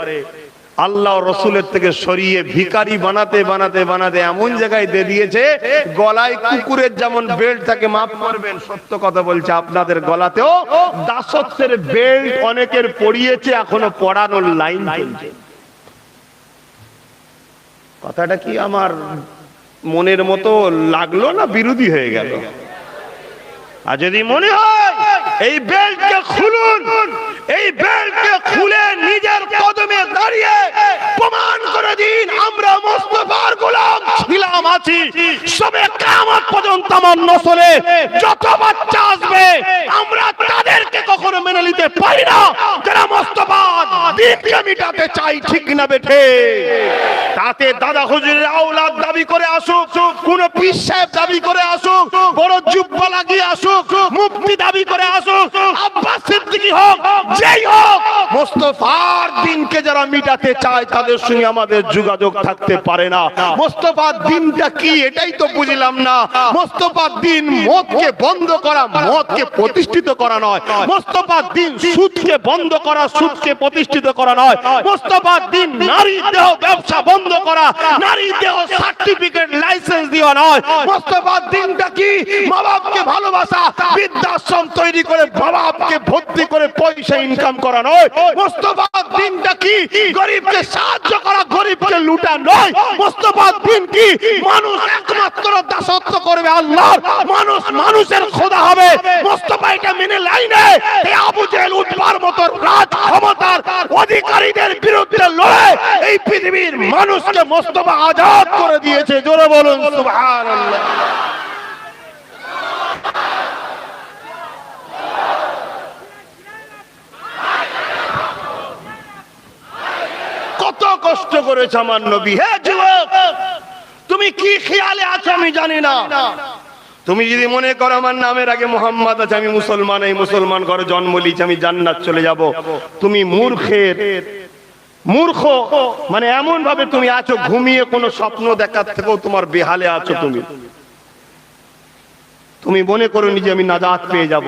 আল্লাহ রসুলের থেকে সরিয়ে ভিখারি বানাতে বানাতে বানাতে এমন জায়গায় দিয়ে দিয়েছে, গলায় কুকুরের যেমন বেল্ট থাকে, মাফ করবেন সত্য কথা বলছে, আপনাদের গলাতেও দাসত্বের বেল্ট অনেকের পরিয়েছে, এখনো পড়ানোর লাইন চলছে। কথাটা কি আমার মনের মতো লাগলো না বিরোধী হয়ে গেল? আর যদি মনে হয় এই বেল্টকে খুলুন, এই বেল্টকে খুলে নিজের কদমে দাঁড়িয়ে প্রমাণ করে দিন আমরা মুস্তাফার গোলাম ছিলাম, আছি। সবে কিয়ামত পর্যন্ত আমার নসলে যত বাচ্চা আসবে আমরা তাদেরকে কখনো মেনে নিতে পারি না যারা মুস্তাফার দ্বীনকে মিটাতে চাই, ঠিক না বেঠে? তাতে দাদা হুজুরের আওলাদ দাবি করে আসুক, কোন পীর সাহেব দাবি করে আসুক, বড় জুব্বা লাগিয়ে আসুক, মুফতি দাবি করে আসুক, আব্বাস সিদ্দিকী হোক, যেই হোক, মুস্তাফার দ্বীনকে যারা মিটাতে চায় তাদের সঙ্গে আমাদের যোগাযোগ থাকতে পারে না। মুস্তাফার দ্বীনটা কি এটাই তো বুঝলাম না। মুস্তাফার দ্বীন মদকে বন্ধ করা, মদকে প্রতিষ্ঠিত করা নয়। মুস্তাফার দ্বীন সুদকে বন্ধ করা, সুদকে প্রতিষ্ঠিত করা নয়। মুস্তাফার দ্বীন নারী দেহ ব্যবসা বন্ধ করা, নারী দেহ সার্টিফিকেট লাইসেন্স দেওয়া নয়। মুস্তাফার দ্বীনটা কি? মা বাপকে ভালোবাসা, বৃদ্ধাশ্রম তৈরি করে মা বাপকে ভর্তি করে পয়সা ইনকাম করা নয়। মুস্তাফার দ্বীনটা কি? গরিবকে সাহায্য করা, গরিবকে লুটা নয়। মুস্তাফার দ্বীন কি? মানুষ একমাত্র দাসত্ব করবে আল্লাহর, মানুষ মানুষের খোদা হবে। মুস্তাফা এটা মেনে লাইনে এই আবু জেহেল উৎপার মতো রাজ ক্ষমতার অধিকারীদের বিরুদ্ধে লড়ে এই পৃথিবীর মানুষকে মুস্তাফা আজাদ করে দিয়েছে। জোরে বলুন সুবহানাল্লাহ। কত কষ্ট করেছে আমার নবী। হে যুবক, তুমি কি খেয়ালে আছো আমি জানি না। তুমি যদি মনে করো আমার নামের আগে মোহাম্মদ আছে, আমি মুসলমান, এই মুসলমান ঘরে জন্ম নিয়েছি, আমি জান্নাত চলে যাব, তুমি মূর্খ। মানে এমন ভাবে তুমি আছো, ঘুমিয়ে কোনো স্বপ্ন দেখার থেকেও তোমার বেহালে আছো। তুমি মনে করো নিজে আমি নাজাত পেয়ে যাব।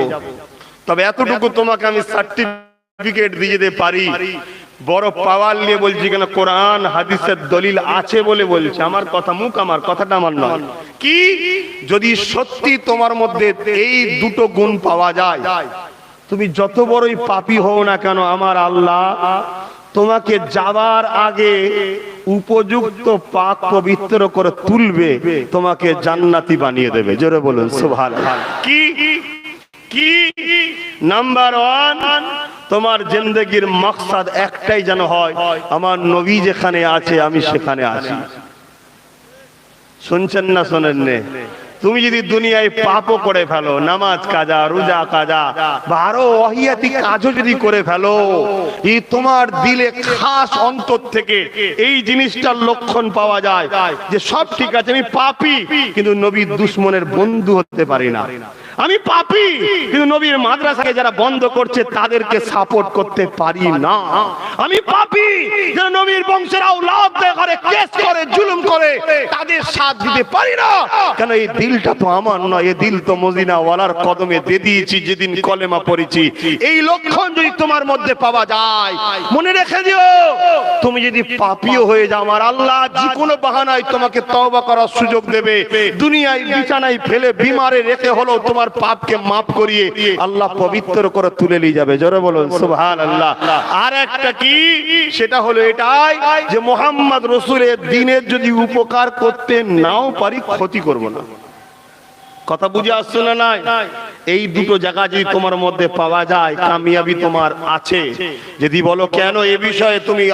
তবে এতটুকু তোমাকে আমি সার্টিফিকেট দিয়ে দিতে পারি, বড় পাওয়ার নিয়ে বলছি কেন, কোরআন হাদিসের দলিল আছে বলে বলছে। আমার কথা মুখ, আমার কথাটা আমার নয়। কি যদি সত্যি তোমার মধ্যে এই দুটো গুণ পাওয়া যায়, তুমি যত বড়ই পাপী হও না কেন, আমার আল্লাহ তোমাকে যাবার আগে উপযুক্ত পাক পবিত্র করে তুলবে, তোমাকে জান্নাতি বানিয়ে দেবে। জোরে বলুন সুবহানাল্লাহ। কি কি নাম্বার 1, তোমার জিন্দেগির মাকসাদ একটাই যেন হয়, আমার নবী যেখানে আছে আমি সেখানে আছি। শুনছেন না শোনেন নে? তুমি যদি দুনিয়ায় পাপও করে ফেলো, নামাজ কাজা, রোজা কাজা বা আরো ওয়াহিয়াতি কাজও যদি করে ফেলো, এই তোমার দিলে খাস অন্তর থেকে এই জিনিসটার লক্ষণ পাওয়া যায় যে সব ঠিক আছে, আমি পাপী কিন্তু নবীর দুশমনের বন্ধু হতে পারি না। আমি পাপী কিন্তু নবীর মাদ্রাসাকে যারা বন্ধ করছে তাদেরকে সাপোর্ট করতে পারি না। আমি পাপী যারা নবীর বংশের আওলাদ করে কেস করে জুলুম করে তাদের সাথ দিতে পারি না। কেন এই দিলটা তো আমার নয়, এই দিল তো মদিনা ওয়ালার কদমে দিয়ে দিয়েছি যেদিন কলেমা পড়েছি। এই লক্ষণ যদি তোমার মধ্যে পাওয়া যায়, মনে রেখে দিও, তুমি যদি পাপীও হয়ে যাও আমার আল্লাহ যে কোনো বাহানায় তোমাকে তওবা করার সুযোগ দেবে। দুনিয়ায় বিছানায় ফেলে বিমারে রেখে হলো তোমার পাপকে মাফ করিয়ে আল্লাহ পবিত্র করে তুলে নিয়ে যাবে। জোরে বলুন সুবহানাল্লাহ। আর একটা কি, সেটা হলো এটাই যে মুহাম্মদ রাসূলের দ্বীনের যদি উপকার করতে নাও পারি, ক্ষতি করব না। কথা বুঝে আসছে না? নাই এই দুটো জায়গা যদি তোমার মধ্যে পাওয়া যায়, কামিয়াবি তোমার আছে। যদি বলো কেন এ বিষয়ে তুমি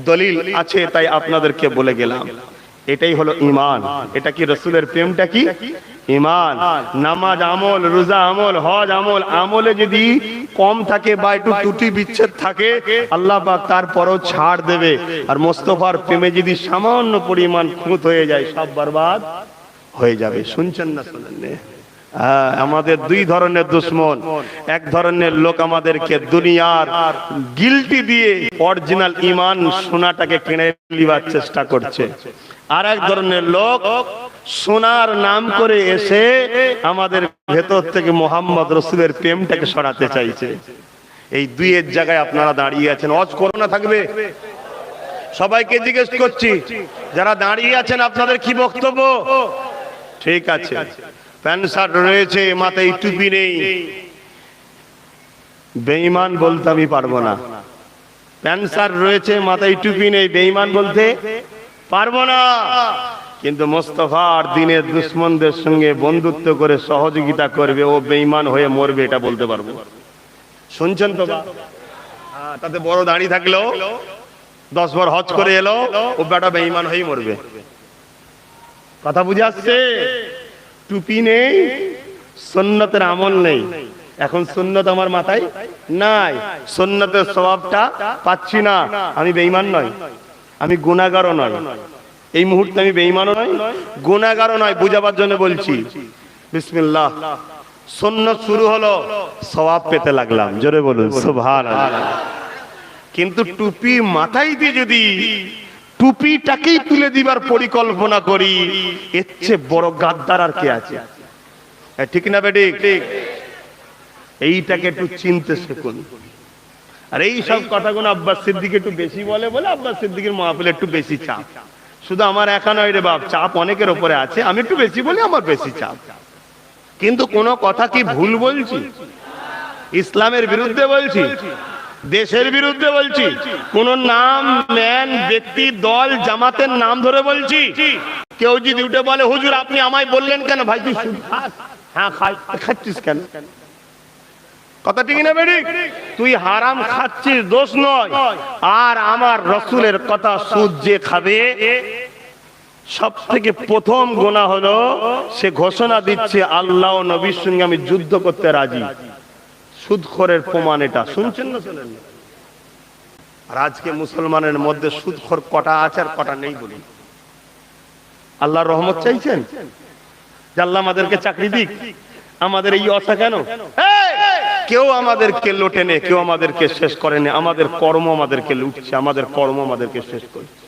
দলিল আছে, তাই আপনাদেরকে বলে গেলাম। এটাই হলো ঈমান। এটা কি রাসূলের প্রেমটা কি ঈমান। নামাজ আমল, রোজা আমল, হজ আমল, আমলে যদি কম থাকে বা একটু ত্রুটি বিচ্ছেদ থাকে আল্লাহ পাক তারপরও ছাড় দেবে। আর মোস্তফার প্রেমে যদি সামান্য পরিমাণ খুঁত হয়ে যায় সব বরবাদ হয়ে যাবে। শুনছেন না শোনেন না? আমাদের দুই ধরনের দুশমন। এক ধরনের লোক আমাদেরকে দুনিয়ার গিলটি দিয়ে অরিজিনাল ঈমান সোনাটাকে কিনে নেবার চেষ্টা করছে। আর এক ধরনের লোক সোনার নাম করে এসে আমাদের ভেতর থেকে মুহাম্মদ রাসূলের প্রেমটাকে সরাতে চাইছে। এই দুইয়ের জায়গায় আপনারা দাঁড়িয়ে আছেন। অজ করোনা থাকবে, সবাইকে জিজ্ঞেস করছি, যারা দাঁড়িয়ে আছেন আপনাদের কি বক্তব্য? ঠিক আছে, প্যান্ট শার্ট রয়েছে, মাথায় টুপি নেই, বেঈমান বলতে আমি পারবো না। প্যান্ট শার্ট রয়েছে, মাথায় টুপি নেই, বেঈমান বলতে পারবো না। কিন্তু মুস্তাফার দ্বীনের দুশমনদের সঙ্গে বন্ধুত্ব করে সহযোগিতা করবে, ও বেঈমান হয়ে মরবে, এটা বলতে পারবো। শুনছেন তো? তাতে বড় দাড়ি থাকলেও 10 বার হজ করে এলো, ও বেটা বেঈমান হয়েই মরবে। কথা বুঝে আসছে? টুপি নেই, সুন্নতের আমল নেই। এখন সুন্নত আমার মাথায় নাই, সুন্নতের সওয়াবটা পাচ্ছি না। আমি বেঈমান নয়, আমি গুনাহগারও নয়। এই মুহূর্তে আমি বেঈমানও নয়, গুনাহগারও নয়, বুঝাবার জন্য বলছি। বিসমিল্লাহ, সুন্নত শুরু হলো, সওয়াব পেতে লাগলাম। জোরে বলুন সুবহানাল্লাহ। কিন্তু টুপি মাথায় দিয়ে যদি টুপিটাকেই তুলে দিবার পরিকল্পনা করি, এর চেয়ে বড় গাদ্দার আর কে আছে? ঠিক না বেঠিক? এইটাকে একটু চিনতে শিখুন। আর এই সব কথাগুলো আব্বাস সিদ্দিক একটু বেশি বলে বলে আব্বাস সিদ্দিকের মাহফিলে একটু বেশি চাপ। শুধু আমার একা নয় রে বাপ, চাপ অনেকের উপরে আছে। আমি একটু বেশি বলি, আমার বেশি চাপ। কিন্তু কোন কথা কি ভুল বলছি? ইসলামের বিরুদ্ধে বলছি? দেশের বিরুদ্ধে বলছি? কোন নাম, ম্যান, ব্যক্তি, দল, জামাতের নাম ধরে বলছি? কেউ যদি উঠে বলে হুজুর আপনি আমায় বললেন কেন? ভাই তুই সুদ খাস? হ্যাঁ খাচ্ছিস কেন? কথা ঠিক না বেঠিক? তুই হারাম খাচ্ছিস, দোষ নয়। আর আমার রাসূলের কথা, সুদ যে খাবে সব থেকে প্রথম গুনাহ হলো সে ঘোষণা দিচ্ছে আল্লাহ ও নবীর সঙ্গে আমি যুদ্ধ করতে রাজি। সুদখোরের প্রমাণ এটা। শুনছেন না শোনেন? আর আজকে মুসলমানের মধ্যে সুদখোর কটা আছে আর কটা নেই বলি? আল্লাহর রহমত চাইছেন যে আল্লাহ আমাদেরকে চাকরি দিক? আমাদের এই অসা কেন? কেউ আমাদেরকে লোটে নে, কেউ আমাদেরকে শেষ করে নে। আমাদের কর্ম আমাদেরকে লুটছে, আমাদের কর্ম আমাদেরকে শেষ করছে।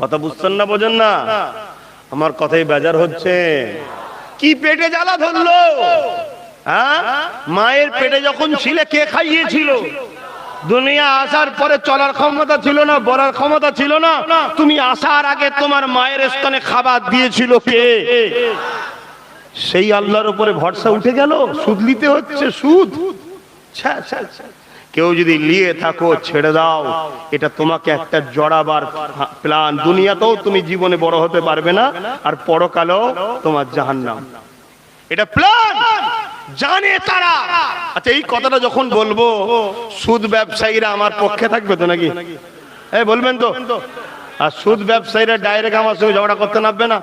কথা বুঝছেন না? বোঝেন না? আমার কথাই বেজার হচ্ছে। কি পেটে জ্বালা ধরলো? হ্যাঁ, মায়ের পেটে যখন ছিলে কে খাইয়েছিল? দুনিয়া আসার পরে চলার ক্ষমতা ছিল না, বলার ক্ষমতা ছিল না। তুমি আসার আগে তোমার মায়ের স্তনে খাবার দিয়েছিল কে? সেই আল্লাহর উপরে ভরসা উঠে গেল, সুদ নিতে হচ্ছে। সুদ কেউ যদি নিয়ে থাকো ছেড়ে দাও, এটা তোমাকে একটা জড়াবার প্ল্যান। দুনিয়াতেও তুমি জীবনে বড় হতে পারবে না, আর পরকালেও তোমার জাহান্নাম। এটা প্ল্যান জানে তারা। আচ্ছা, এই কথাটা যখন বলবো, সুদ ব্যবসায়ীরা আমার পক্ষে থাকবে তো নাকি? বলবেন তো? আর সুদ ব্যবসায়ীরা ডাইরেক্ট আমার সঙ্গে ঝগড়া করতে নামবে না।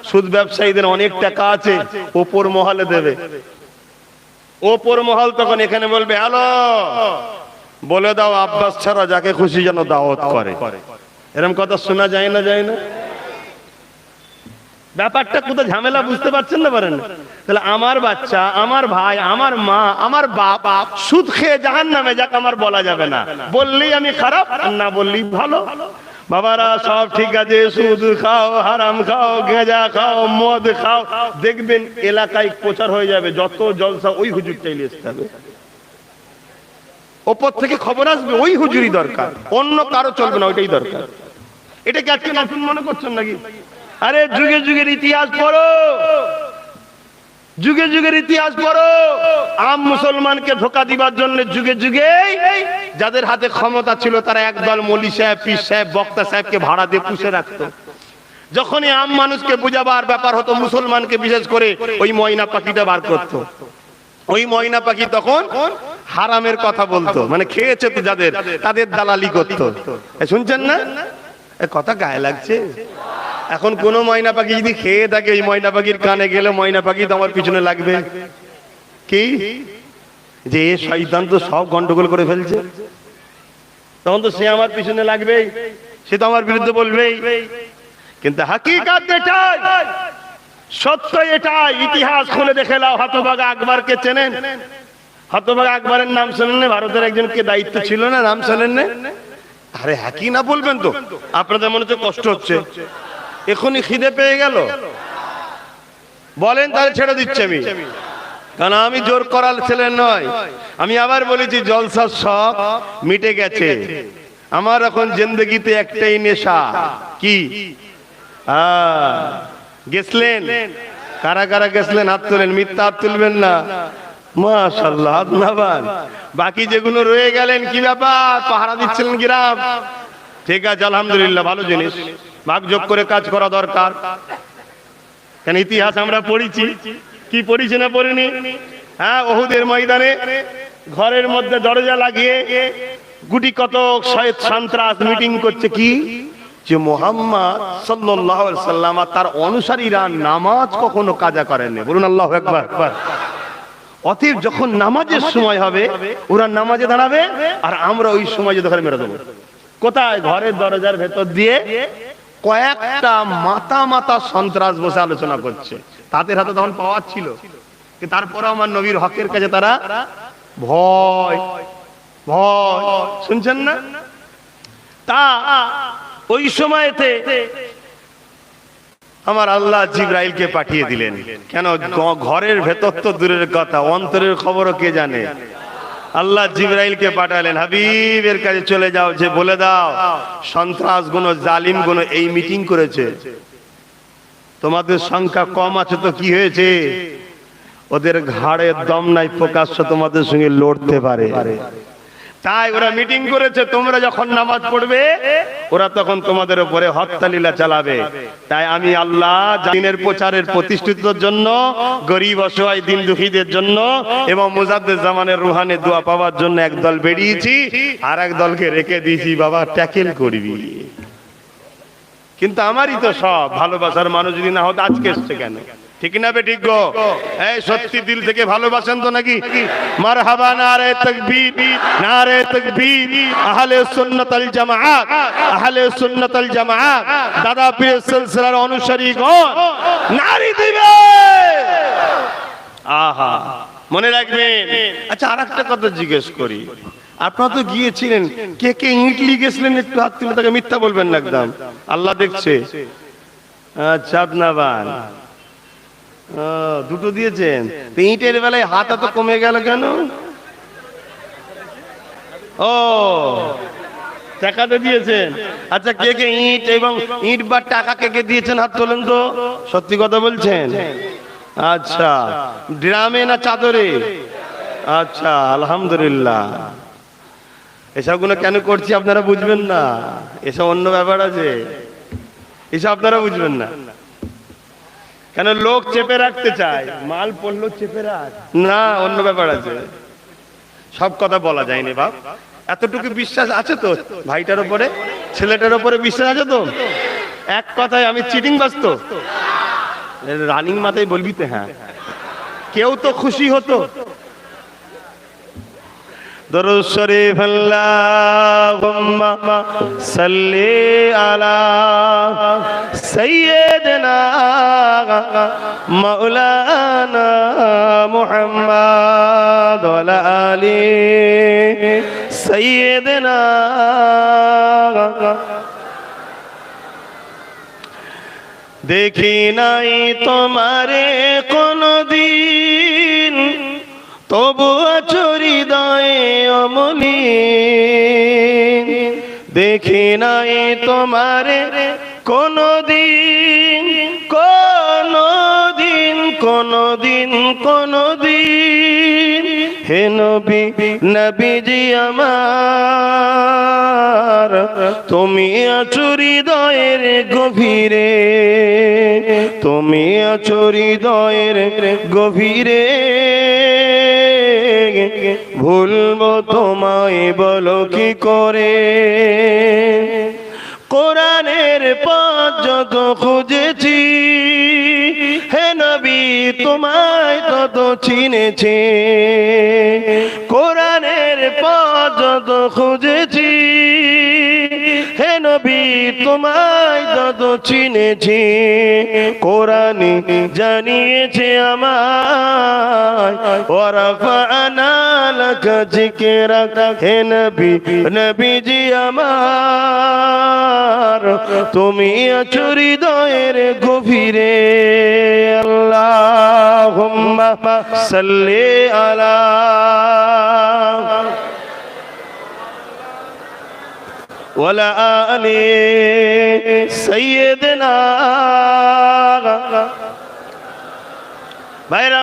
সুদ ব্যবসায়ীদের অনেক টাকা আছে, ওপর মহলে দেবে। ওপর মহল তখন এখানে বলবে, হ্যালো, বলে দাও আব্বাস ছাড়া যাকে খুশি যেন দাওয়াত করে। এরকম কথা শোনা যায় না, যায় না? ব্যাপারটা কোথায় ঝামেলা বুঝতে পারছেন না? পারেন? তাহলে আমার বাচ্চা, আমার ভাই, আমার মা, আমার বাপ সুদ খেয়ে জাহান্নামে যাক, আমার বলা যাবে না। বললেই আমি খারাপ, আর না বললেই ভালো। বাবারা সব ঠিক আছে, সুদ খাও, হারাম খাও, গাঁজা খাও, মদ খাও, দেখবেন এলাকায় প্রচার হয়ে যাবে। যত জলসা ওই হুজুরটাই নিয়ে আসতে হবে, ওপর থেকে খবর আসবে ওই হুজুরই দরকার, অন্য কারো চলবে না, ওইটাই দরকার। এটা কি আজকে নতুন মনে করছেন নাকি? আরে যুগে যুগের ইতিহাস পড়ো, যুগে যুগের ইতিহাস পড়ো। আম মুসলমানকে ধোকা দিবার জন্য যুগে যুগে যাদের হাতে ক্ষমতা ছিল, তারা একদল মৌলী সাহেব, পীর সাহেব, বক্তা সাহেবকে ভাড়া দিয়ে পুষে রাখতো। যখনই আম মানুষকে বুঝাবার ব্যাপার হতো, মুসলমানকে বিশেষ করে, ওই ময়না পাখিটা বার করতো। ওই ময়না পাখি তখন হারামের কথা বলতো, মানে খেয়েছে তো যাদের, তাদের দালালি করতো। শুনছেন না? কথা গায়ে লাগছে। এখন কোন ময়না পাখি যদি খেয়ে থাকে, ওই ময়না পাখির কানে গেলে ময়না পাখি তো আমার পিছনে লাগবে কি, যে শয়তান তো সব গন্ডগোল করে ফেলছে, তখন তো সে আমার পিছনে লাগবেই, সে তো আমার বিরুদ্ধে বলবেই। কিন্তু হাকিকত এটাই, সত্য এটাই। ইতিহাস খুলে দেখে নাও, হতভাগা আকবরকে চেনেন? হতভাগা আকবরের নাম শোনেন না? ভারতের একজন কে দায়িত্ব ছিল না, নাম শোনেন না? আরে হ্যাঁ, কি না বলবেন তো? আপনাদের মনে হচ্ছে কষ্ট হচ্ছে, এখনই খিদে পেয়ে গেল, বলেন তাহলে ছেড়ে দিচ্ছি আমি, কারণ আমি জোর করার ছেলে নয়। আমি আবার বলেছি, জলসার শখ মিটে গেছে। আমার এখন জিন্দগিতে একটাই নেশা, কি? গেছলেন? কারা কারা গেছলেন? হাত তোলেন, মিথ্যা হাত তুলবেন না। মাশাআল্লাহ, ধন্যবাদ। বাকি যেগুলো রয়ে গেলেন, কি ব্যাপার? পাহারা দিচ্ছিলেন গ্রাম? ঠিক আছে, আলহামদুলিল্লাহ, ভালো জিনিস। ভাগযোগ করে কাজ করা দরকার। কেন ইতিহাস আমরা পড়েছি, কি পড়েছি না পড়িনি? হ্যাঁ, ওহুদের ময়দানে ঘরের মধ্যে দরজা লাগিয়ে গুটি কত শয়ত সন্ত্রাস মিটিং করছে, কি যে মুহাম্মদ সাল্লাল্লাহু আলাইহি সাল্লাম আর তার অনুসারীরা নামাজ কখনো কাজা করেননি। বলুন আল্লাহু আকবার। অতএব যখন নামাজের সময় হবে, ওরা নামাজে দাঁড়াবে, আর আমরা ওই সময় ধরে মেরে দেবো। কোথায়? ঘরের দরজার ভেতর দিয়ে কয়েকটা মাথা মাথা সন্ত্রাস বসে আলোচনা করছে। তাদের হাতে তখন পাওয়ার ছিল, তারপরে আমার নবীর হকের কাছে তারা ভয় ভয়, শুনছেন না? তা ওই সময়তে আমার আল্লাহ জিবরাইলকে পাঠিয়ে দিলেন। কেন? ঘরের ভেতর তো দূরের কথা, অন্তরের খবরও কে জানে। আল্লাহ জিবরাইলকে পাঠালেন, হাবিবের কাছে চলে যাও, যে বলে দাও সন্ত্রাস গুণ, জালিম গুণ এই মিটিং করেছে, তোমাদের সংখ্যা কম আছে তো কি হয়েছে? ওদের ঘাড়ে দম নাই, প্রকাশ্য তোমাদের সঙ্গে লড়তে পারে, তাই ওরা মিটিং করেছে। তোমরা যখন নামাজ পড়বে, ওরা তখন তোমাদের উপরে হত্যালীলা চালাবে। তাই আমি আল্লাহ দ্বীনের প্রচারের প্রতিষ্ঠিতের জন্য, গরিব অসহায় দিন দুঃখীদের জন্য এবং মুজাদ্দেদ জামানের রুহানি দোয়া পাওয়ার জন্য একদল বেরিয়েছি, আর এক দলকে রেখে দিয়েছি, বাবা ট্যাকেল করবি। কিন্তু আমারই তো সব ভালোবাসার মানুষ যদি না হতো আজকে এসছে কেন? ঠিক না বে? ঠিক গো? এই সত্যি দিল থেকে ভালোবাসেন তো নাকি? মারহাবা, নারে তাকবীর, নারে তাকবীর। আহলে সুন্নাত ওয়াল জামাআত, আহলে সুন্নাত ওয়াল জামাআত, দাদা পীরের সিলসিলার অনুসারীগণ নারী দিবে। আহা, মনে রাখবেন। আচ্ছা, আরেকটা কথা জিজ্ঞেস করি, আপনারা তো গিয়েছিলেন, কে কে ইট লিখেছিলেন? একটু হাত তুলে, তাকে মিথ্যা বলবেন না একদম, আল্লাহ দেখছে। আচ্ছা, আপনার দুটো দিয়েছেন, ইটের বেলায় হাত এত কমে গেল কেন? ও, টাকাতে দিয়েছেন। আচ্ছা, কে কে ইট এবং ইট বা টাকা কে কে দিয়েছেন? হাত তোলেন তো, সত্যি কথা বলছেন? আচ্ছা, ড্রামে না চাদরে? আচ্ছা, আলহামদুলিল্লাহ। এসবগুলো কেন করছি আপনারা বুঝবেন না, এসব অন্য ব্যাপার আছে, এসব আপনারা বুঝবেন না। কেন লোক চেপে রাখতে চায়, মাল পড়লো চেপে রাখ না, অন্য ব্যাপার আছে। সব কথা বলা যায়নি বাপ। এতটুকু বিশ্বাস আছে তো ভাইটার উপরে, ছেলেটার উপরে বিশ্বাস আছে তো? এক কথায় আমি চিটিং বাজ তো রানিং মাথায় বলবি তো, হ্যাঁ কেউ তো খুশি হতো। দরুদ শরীফ আল্লাহুম্মা সাল্লি আলা সাইয়্যিদিনা মাওলানা মুহাম্মদ ওয়া আলা আলি সাইয়্যিদিনা। দেখি নাই তোমারে কোনদিন, তবু আছো হৃদয়ে অমলিন। দেখি নাই তোমারে কোনদিন, কোনদিন, কোনদিন, কোনদিন। হে নবী, নবীজি আমার, তুমি আছো হৃদয়ের গভীরে, তুমি আছো হৃদয়ের গভীরে। ভুলবো তোমায় বলো কি করে? কোরআনের পথ যত খুঁজেছি, হে নবী তোমায় তত চিনেছি। কোরআনের পথ যত খুঁজেছি, হে নবী তোমায় তত চিনেছি। কোরআনে জানিয়েছে আমায়, ওয়া রাফা'না লাকা যিকরাক। হে নবী, নবীজি আমার, তুমি আছো হৃদয়ের গভীরে। আল্লাহুম্মা সাল্লি আলা ওয়া আলা আলি সাইয়্যিদিনা। ভাইরা